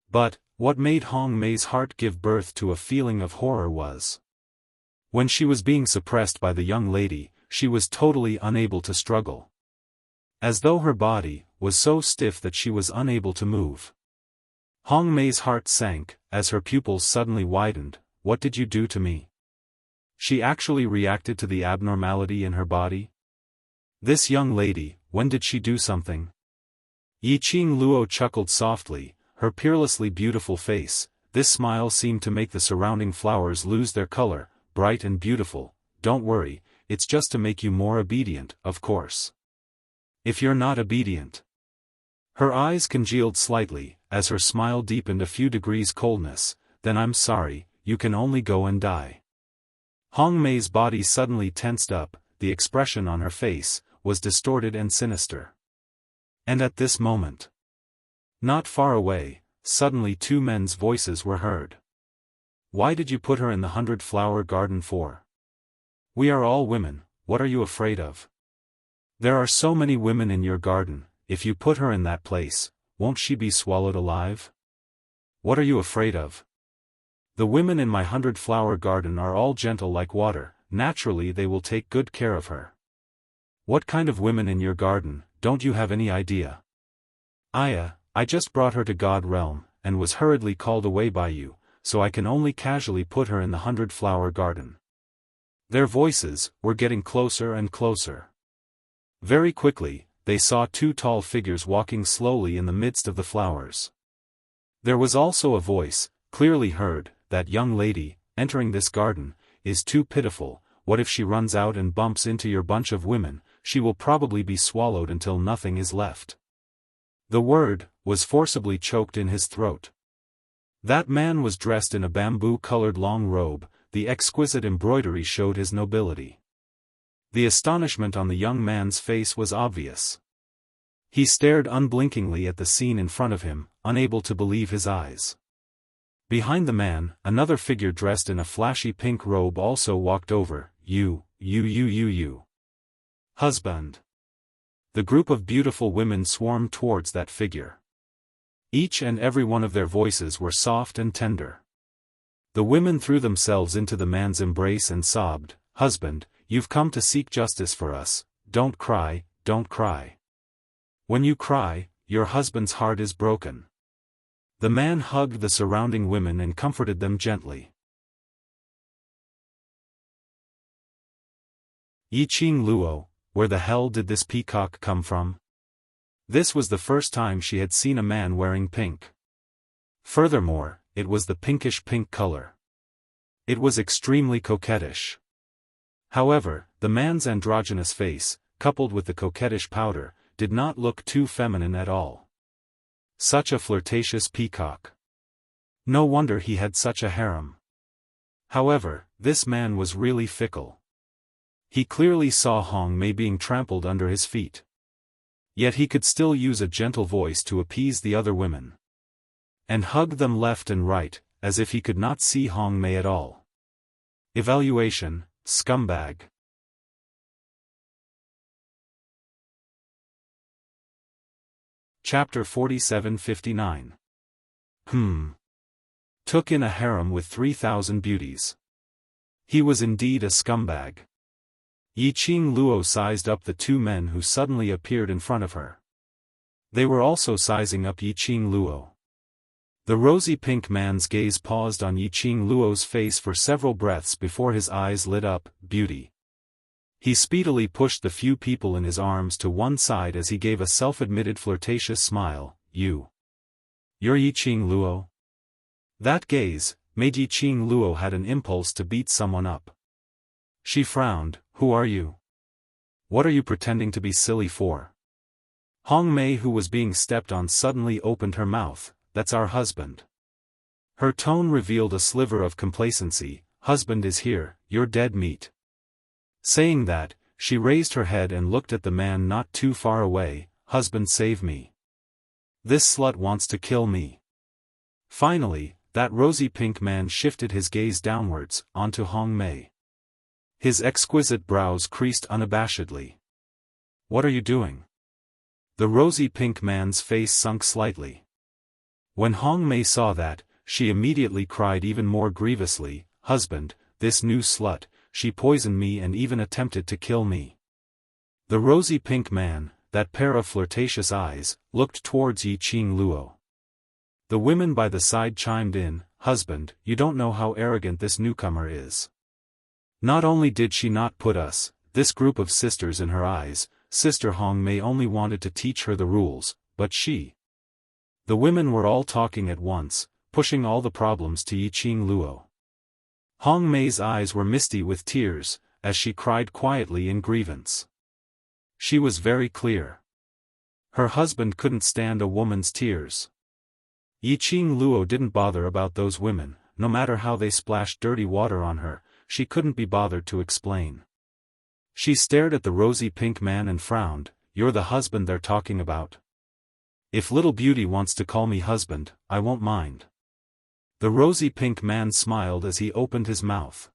But, what made Hong Mei's heart give birth to a feeling of horror was when she was being suppressed by the young lady, she was totally unable to struggle. As though her body was so stiff that she was unable to move. Hong Mei's heart sank, as her pupils suddenly widened. What did you do to me? She actually reacted to the abnormality in her body? This young lady, when did she do something? Yiqing Luo chuckled softly, her peerlessly beautiful face. This smile seemed to make the surrounding flowers lose their color, bright and beautiful. Don't worry, it's just to make you more obedient, of course. If you're not obedient. Her eyes congealed slightly, as her smile deepened a few degrees coldness. Then I'm sorry, you can only go and die. Hong Mei's body suddenly tensed up, the expression on her face was distorted and sinister. And at this moment, not far away, suddenly two men's voices were heard. Why did you put her in the 100-flower garden for? We are all women, what are you afraid of? There are so many women in your garden, if you put her in that place, won't she be swallowed alive? What are you afraid of? The women in my 100-flower garden are all gentle like water, naturally they will take good care of her. What kind of women in your garden, don't you have any idea? I just brought her to God realm, and was hurriedly called away by you, so I can only casually put her in the 100-flower garden. Their voices were getting closer and closer. Very quickly, they saw two tall figures walking slowly in the midst of the flowers. There was also a voice, clearly heard, that young lady, entering this garden, is too pitiful. What if she runs out and bumps into your bunch of women? She will probably be swallowed until nothing is left. The word was forcibly choked in his throat. That man was dressed in a bamboo-colored long robe, the exquisite embroidery showed his nobility. The astonishment on the young man's face was obvious. He stared unblinkingly at the scene in front of him, unable to believe his eyes. Behind the man, another figure dressed in a flashy pink robe also walked over. You. Husband. The group of beautiful women swarmed towards that figure. Each and every one of their voices were soft and tender. The women threw themselves into the man's embrace and sobbed, "Husband, you've come to seek justice for us, don't cry, don't cry. When you cry, your husband's heart is broken." The man hugged the surrounding women and comforted them gently. Yiqing Luo, where the hell did this peacock come from? This was the first time she had seen a man wearing pink. Furthermore, it was the pinkish pink color. It was extremely coquettish. However, the man's androgynous face, coupled with the coquettish powder, did not look too feminine at all. Such a flirtatious peacock. No wonder he had such a harem. However, this man was really fickle. He clearly saw Hong Mei being trampled under his feet. Yet he could still use a gentle voice to appease the other women. And hug them left and right, as if he could not see Hong Mei at all. Evaluation, scumbag. Chapter 47-59. Took in a harem with 3,000 beauties. He was indeed a scumbag. Yiqing Luo sized up the two men who suddenly appeared in front of her. They were also sizing up Yiqing Luo. The rosy pink man's gaze paused on Yiqing Luo's face for several breaths before his eyes lit up. Beauty. He speedily pushed the few people in his arms to one side as he gave a self-admitted flirtatious smile. You're Yiqing Luo? That gaze made Yiqing Luo had an impulse to beat someone up. She frowned. Who are you? What are you pretending to be silly for? Hong Mei, who was being stepped on, suddenly opened her mouth. That's our husband. Her tone revealed a sliver of complacency. Husband is here, you're dead meat. Saying that, she raised her head and looked at the man not too far away. Husband, save me. This slut wants to kill me. Finally, that rosy pink man shifted his gaze downwards, onto Hong Mei. His exquisite brows creased unabashedly. What are you doing? The rosy pink man's face sunk slightly. When Hong Mei saw that, she immediately cried even more grievously. Husband, this new slut, she poisoned me and even attempted to kill me. The rosy pink man, that pair of flirtatious eyes, looked towards Yiqing Luo. The women by the side chimed in. Husband, you don't know how arrogant this newcomer is. Not only did she not put us, this group of sisters, in her eyes, Sister Hong Mei only wanted to teach her the rules, but she. The women were all talking at once, pushing all the problems to Yiqing Luo. Hong Mei's eyes were misty with tears, as she cried quietly in grievance. She was very clear. Her husband couldn't stand a woman's tears. Yiqing Luo didn't bother about those women. No matter how they splashed dirty water on her, she couldn't be bothered to explain. She stared at the rosy pink man and frowned. You're the husband they're talking about? If little beauty wants to call me husband, I won't mind. The rosy pink man smiled as he opened his mouth.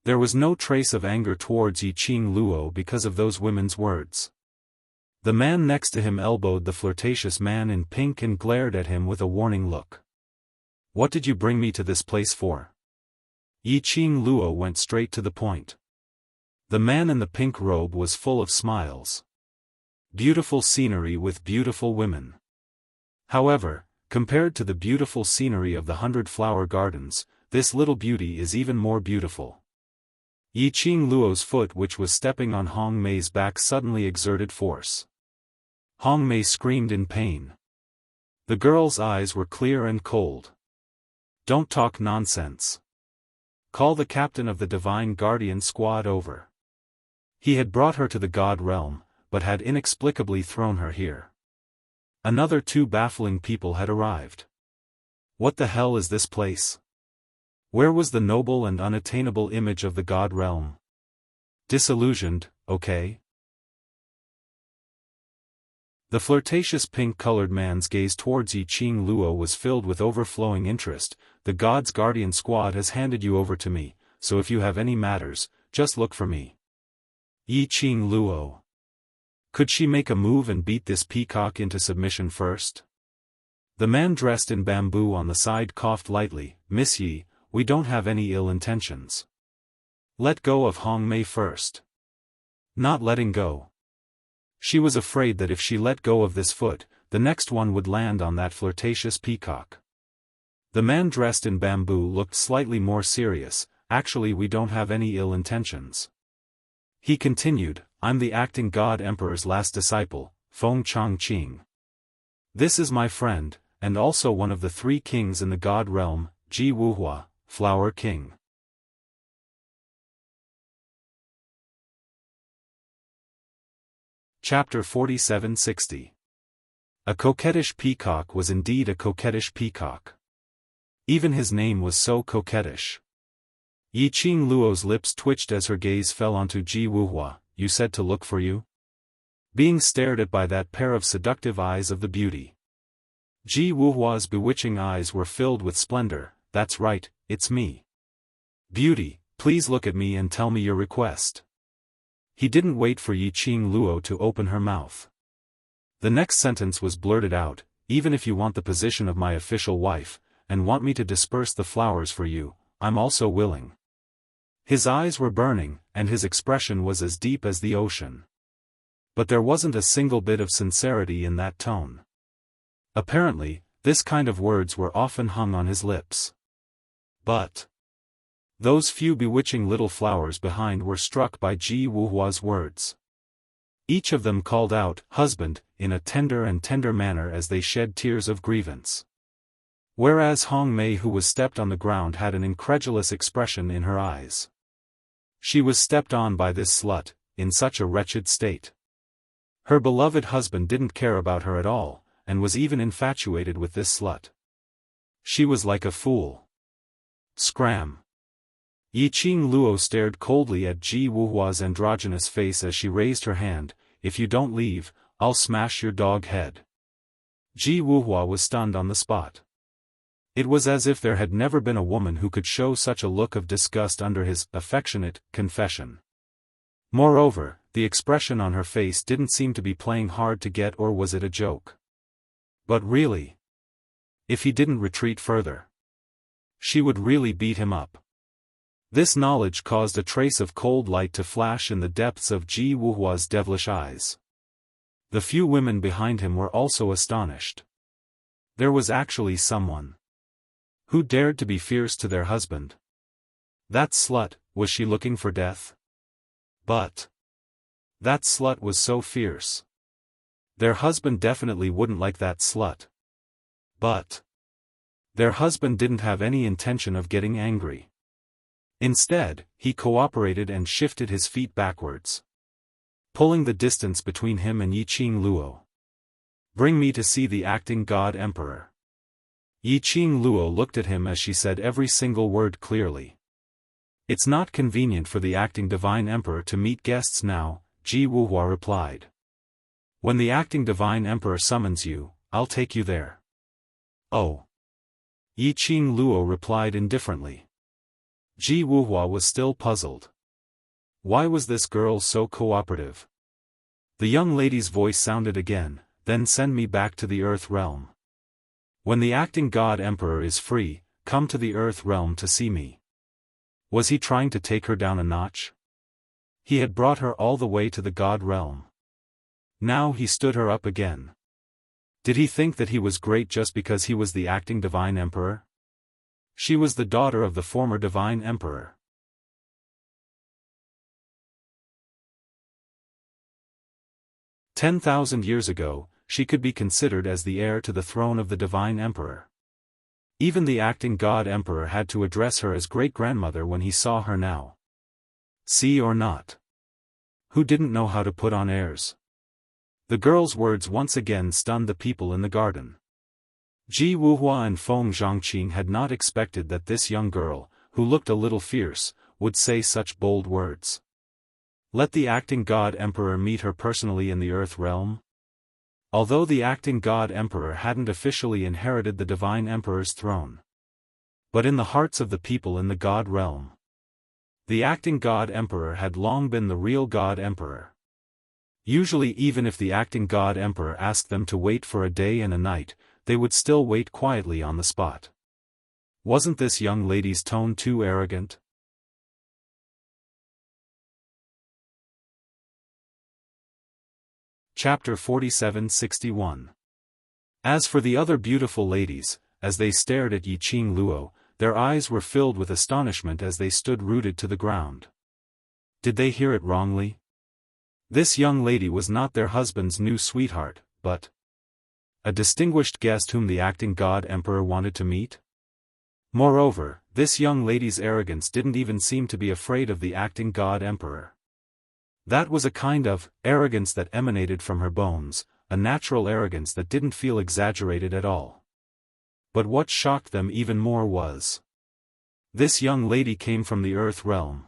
There was no trace of anger towards Yiqing Luo because of those women's words. The man next to him elbowed the flirtatious man in pink and glared at him with a warning look. What did you bring me to this place for? Yiqing Luo went straight to the point. The man in the pink robe was full of smiles. Beautiful scenery with beautiful women. However, compared to the beautiful scenery of the 100-flower gardens, this little beauty is even more beautiful. Yiqing Luo's foot, which was stepping on Hong Mei's back, suddenly exerted force. Hong Mei screamed in pain. The girl's eyes were clear and cold. Don't talk nonsense. Call the captain of the Divine Guardian Squad over. He had brought her to the God realm, but had inexplicably thrown her here. Another two baffling people had arrived. What the hell is this place? Where was the noble and unattainable image of the God realm? Disillusioned, okay? The flirtatious pink-colored man's gaze towards Yiqing Luo was filled with overflowing interest. The God's Guardian Squad has handed you over to me, so if you have any matters, just look for me. Yiqing Luo. Could she make a move and beat this peacock into submission first? The man dressed in bamboo on the side coughed lightly. Miss Yi, we don't have any ill intentions. Let go of Hong Mei first. Not letting go. She was afraid that if she let go of this foot, the next one would land on that flirtatious peacock. The man dressed in bamboo looked slightly more serious. Actually, we don't have any ill intentions. He continued, I'm the acting God Emperor's last disciple, Feng Chongqing. This is my friend, and also one of the 3 kings in the God realm, Ji Wuhua, Flower King. Chapter 4760. A coquettish peacock was indeed a coquettish peacock. Even his name was so coquettish. Yiqing Luo's lips twitched as her gaze fell onto Ji Wuhua. You said to look for you? Being stared at by that pair of seductive eyes of the beauty. Ji Wuhua's bewitching eyes were filled with splendor. That's right, it's me. Beauty, please look at me and tell me your request. He didn't wait for Yiqing Luo to open her mouth. The next sentence was blurted out, even if you want the position of my official wife, and want me to disperse the flowers for you, I'm also willing. His eyes were burning, and his expression was as deep as the ocean. But there wasn't a single bit of sincerity in that tone. Apparently, this kind of words were often hung on his lips. But those few bewitching little flowers behind were struck by Ji Wuhua's words. Each of them called out, "Husband," in a tender manner as they shed tears of grievance. Whereas Hong Mei, who was stepped on the ground, had an incredulous expression in her eyes. She was stepped on by this slut, in such a wretched state. Her beloved husband didn't care about her at all, and was even infatuated with this slut. She was like a fool. Scram. Yiqing Luo stared coldly at Ji Wuhua's androgynous face as she raised her hand. "If you don't leave, I'll smash your dog head." Ji Wuhua was stunned on the spot. It was as if there had never been a woman who could show such a look of disgust under his affectionate confession. Moreover, the expression on her face didn't seem to be playing hard to get, or was it a joke? But really, if he didn't retreat further, she would really beat him up. This knowledge caused a trace of cold light to flash in the depths of Ji Wuhua's devilish eyes. The few women behind him were also astonished. There was actually someone who dared to be fierce to their husband. That slut, was she looking for death? But that slut was so fierce. Their husband definitely wouldn't like that slut. But their husband didn't have any intention of getting angry. Instead, he cooperated and shifted his feet backwards, pulling the distance between him and Yiqing Luo. "Bring me to see the acting god emperor." Yiqing Luo looked at him as she said every single word clearly. "It's not convenient for the acting divine emperor to meet guests now," Ji Wuhua replied. "When the acting divine emperor summons you, I'll take you there." "Oh." Yiqing Luo replied indifferently. Ji Wuhua was still puzzled. Why was this girl so cooperative? The young lady's voice sounded again, "Then send me back to the Earth realm. When the acting god emperor is free, come to the Earth realm to see me." Was he trying to take her down a notch? He had brought her all the way to the god realm. Now he stood her up again. Did he think that he was great just because he was the acting divine emperor? She was the daughter of the former divine emperor. 10,000 years ago, she could be considered as the heir to the throne of the divine emperor. Even the acting god emperor had to address her as great-grandmother when he saw her now. See or not? Who didn't know how to put on airs? The girl's words once again stunned the people in the garden. Ji Wuhua and Feng Zhangqing had not expected that this young girl, who looked a little fierce, would say such bold words. Let the acting god emperor meet her personally in the Earth realm? Although the acting god emperor hadn't officially inherited the divine emperor's throne, but in the hearts of the people in the god realm, the acting god emperor had long been the real god emperor. Usually, even if the acting god emperor asked them to wait for a day and a night, they would still wait quietly on the spot. Wasn't this young lady's tone too arrogant? Chapter 47-61. As for the other beautiful ladies, as they stared at Yiqing Luo, their eyes were filled with astonishment as they stood rooted to the ground. Did they hear it wrongly? This young lady was not their husband's new sweetheart, but a distinguished guest whom the acting god emperor wanted to meet? Moreover, this young lady's arrogance didn't even seem to be afraid of the acting god emperor. That was a kind of arrogance that emanated from her bones, a natural arrogance that didn't feel exaggerated at all. But what shocked them even more was, this young lady came from the Earth realm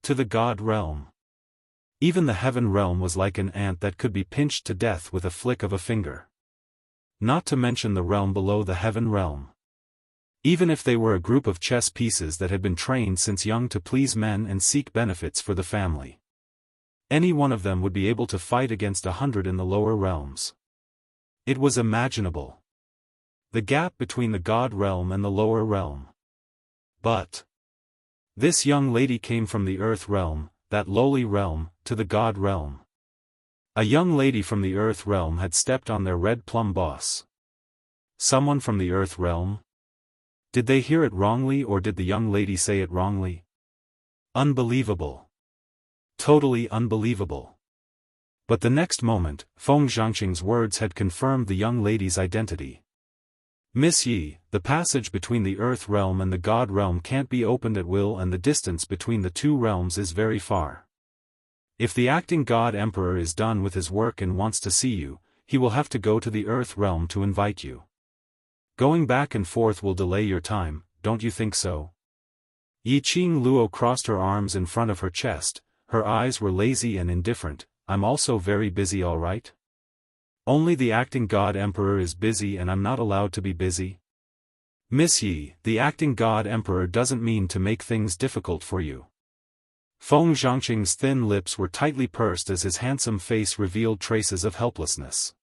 to the God realm. Even the Heaven realm was like an ant that could be pinched to death with a flick of a finger. Not to mention the realm below the Heaven realm. Even if they were a group of chess pieces that had been trained since young to please men and seek benefits for the family, any one of them would be able to fight against 100 in the lower realms. It was imaginable. The gap between the God realm and the lower realm. But This young lady came from the earth realm, that lowly realm, to the god realm. A young lady from the earth realm had stepped on their red plum boss. Someone from the earth realm? Did they hear it wrongly, or did the young lady say it wrongly? Unbelievable. Totally unbelievable. But the next moment, Feng Zhangqing's words had confirmed the young lady's identity. Miss Yi, the passage between the earth realm and the god realm can't be opened at will, and the distance between the two realms is very far. If the acting god emperor is done with his work and wants to see you, he will have to go to the earth realm to invite you. Going back and forth will delay your time, don't you think so? Yi Qing Luo crossed her arms in front of her chest, her eyes were lazy and indifferent. I'm also very busy, all right? Only the acting god emperor is busy and I'm not allowed to be busy? Miss Yi, the acting god emperor doesn't mean to make things difficult for you. Feng Zhangqing's thin lips were tightly pursed as his handsome face revealed traces of helplessness.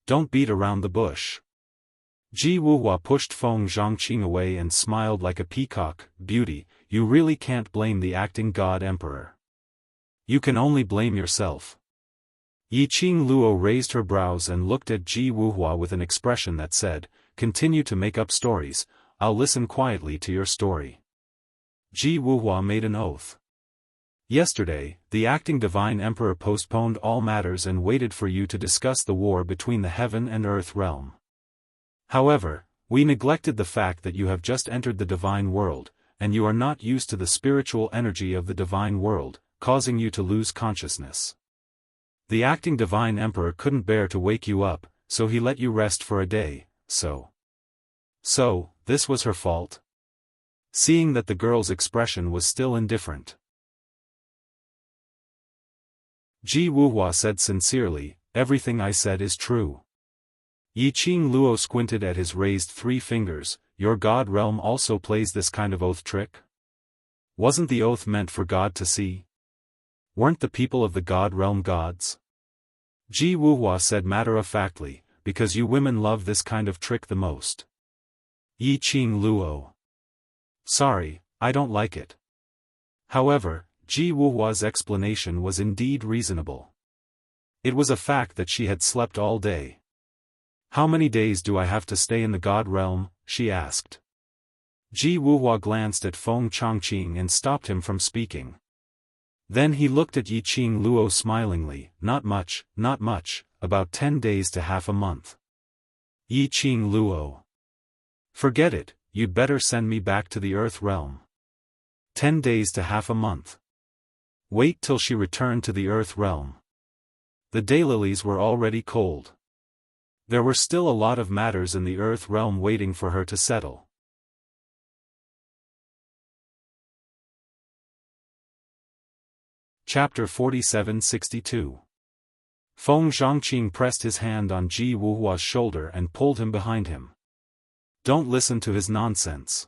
Don't beat around the bush. Ji Wuhua pushed Feng Zhangqing away and smiled like a peacock. Beauty, you really can't blame the acting god emperor. You can only blame yourself. Yi Qing Luo raised her brows and looked at Ji Wuhua with an expression that said, continue to make up stories, I'll listen quietly to your story. Ji Wuhua made an oath. Yesterday, the acting divine emperor postponed all matters and waited for you to discuss the war between the heaven and earth realm. However, we neglected the fact that you have just entered the divine world, and you are not used to the spiritual energy of the divine world, causing you to lose consciousness. The acting divine emperor couldn't bear to wake you up, so he let you rest for a day. So, this was her fault? Seeing that the girl's expression was still indifferent, Ji Wuhua said sincerely, everything I said is true. Yi Qing Luo squinted at his raised 3 fingers, your god realm also plays this kind of oath trick? Wasn't the oath meant for God to see? Weren't the people of the god realm gods? Ji Wuhua said matter-of-factly, because you women love this kind of trick the most. Yi Qing Luo. Sorry, I don't like it. However, Ji Wuhua's explanation was indeed reasonable. It was a fact that she had slept all day. How many days do I have to stay in the god realm? She asked. Ji Wuhua glanced at Feng Changqing and stopped him from speaking. Then he looked at Yi Qing Luo smilingly, not much, about 10 days to half a month. Yi Qing Luo. Forget it, you'd better send me back to the earth realm. 10 days to half a month. Wait till she returned to the earth realm. The daylilies were already cold. There were still a lot of matters in the earth realm waiting for her to settle. Chapter 4762. Feng Zhangqing pressed his hand on Ji Wuhua's shoulder and pulled him behind him. Don't listen to his nonsense.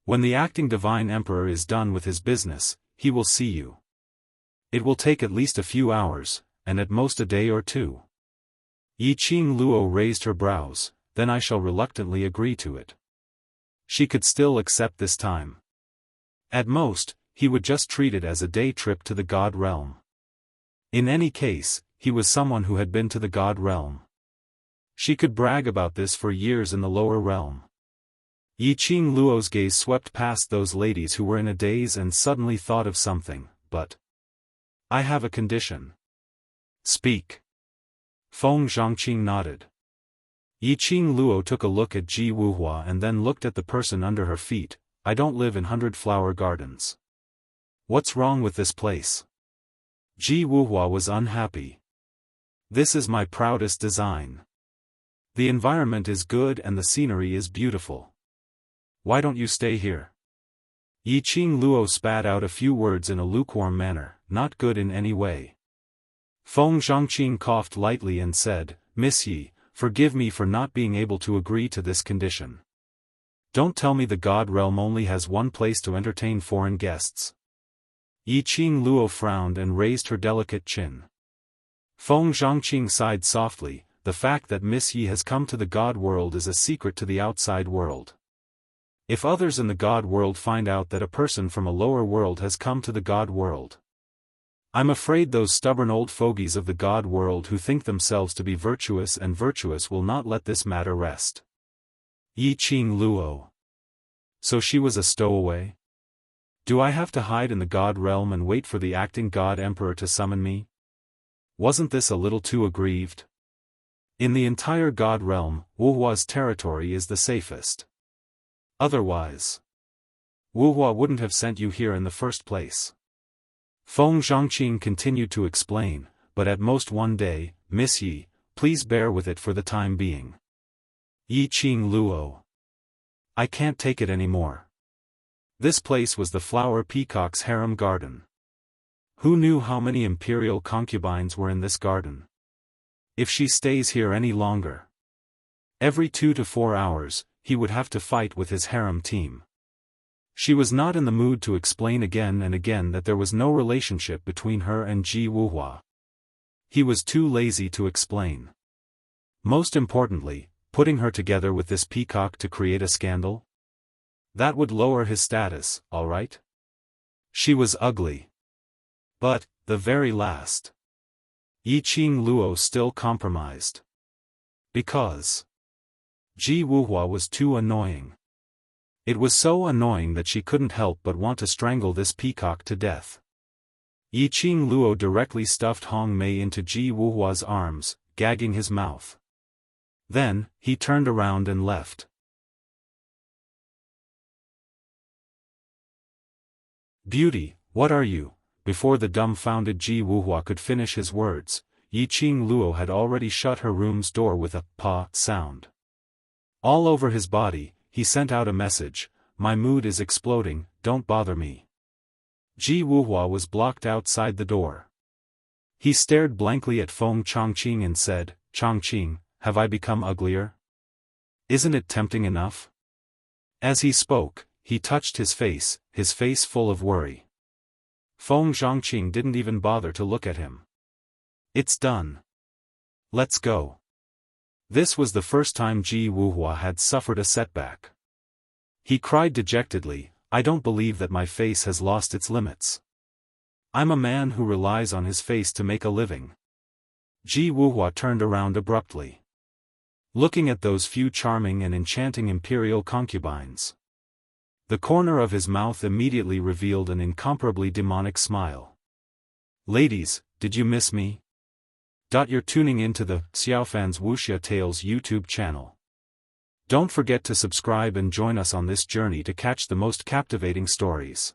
When the acting divine emperor is done with his business, he will see you. It will take at least a few hours, and at most a day or 2. Yi Qing Luo raised her brows, then I shall reluctantly agree to it. She could still accept this time. At most, he would just treat it as a day trip to the god realm. In any case, he was someone who had been to the god realm. She could brag about this for years in the lower realm. Yi Qing Luo's gaze swept past those ladies who were in a daze and suddenly thought of something, but I have a condition. Speak. Feng Zhangqing nodded. Yi Qing Luo took a look at Ji Wuhua and then looked at the person under her feet. I don't live in 100-flower gardens. What's wrong with this place? Ji Wuhua was unhappy. This is my proudest design. The environment is good and the scenery is beautiful. Why don't you stay here? Yi Qing Luo spat out a few words in a lukewarm manner, not good in any way. Feng Zhangqing coughed lightly and said, Miss Yi, forgive me for not being able to agree to this condition. Don't tell me the god realm only has one place to entertain foreign guests. Yi Qing Luo frowned and raised her delicate chin. Feng Zhangqing sighed softly, the fact that Miss Yi has come to the god world is a secret to the outside world. If others in the God world find out that a person from a lower world has come to the God world, I'm afraid those stubborn old fogies of the God world who think themselves to be virtuous and virtuous will not let this matter rest. Yi Qing Luo. So she was a stowaway? Do I have to hide in the God realm and wait for the acting God Emperor to summon me? Wasn't this a little too aggrieved? In the entire God realm, Wuhua's territory is the safest. Otherwise, Wuhua wouldn't have sent you here in the first place. Feng Zhangqing continued to explain, but at most one day, Miss Yi, please bear with it for the time being. Yi Qing Luo. I can't take it anymore. This place was the Flower Peacock's harem garden. Who knew how many imperial concubines were in this garden? If she stays here any longer, every 2 to 4 hours, he would have to fight with his harem team. She was not in the mood to explain again and again that there was no relationship between her and Ji Wuhua. He was too lazy to explain. Most importantly, putting her together with this peacock to create a scandal? That would lower his status, all right? She was ugly. But, the very last. Yi Qing Luo still compromised. Because Ji Wuhua was too annoying. It was so annoying that she couldn't help but want to strangle this peacock to death. Yi Qing Luo directly stuffed Hong Mei into Ji Wuhua's arms, gagging his mouth. Then, he turned around and left. Beauty, what are you? Before the dumbfounded Ji Wuhua could finish his words, Yi Qing Luo had already shut her room's door with a pa sound. All over his body, he sent out a message, my mood is exploding, don't bother me. Ji Wuhua was blocked outside the door. He stared blankly at Feng Chongqing and said, Chongqing, have I become uglier? Isn't it tempting enough? As he spoke, he touched his face full of worry. Feng Zhangqing didn't even bother to look at him. It's done. Let's go. This was the first time Ji Wuhua had suffered a setback. He cried dejectedly, I don't believe that my face has lost its limits. I'm a man who relies on his face to make a living. Ji Wuhua turned around abruptly, looking at those few charming and enchanting imperial concubines. The corner of his mouth immediately revealed an incomparably demonic smile. Ladies, did you miss me? You're tuning into the Xiaofan's Wuxia Tales YouTube channel. Don't forget to subscribe and join us on this journey to catch the most captivating stories.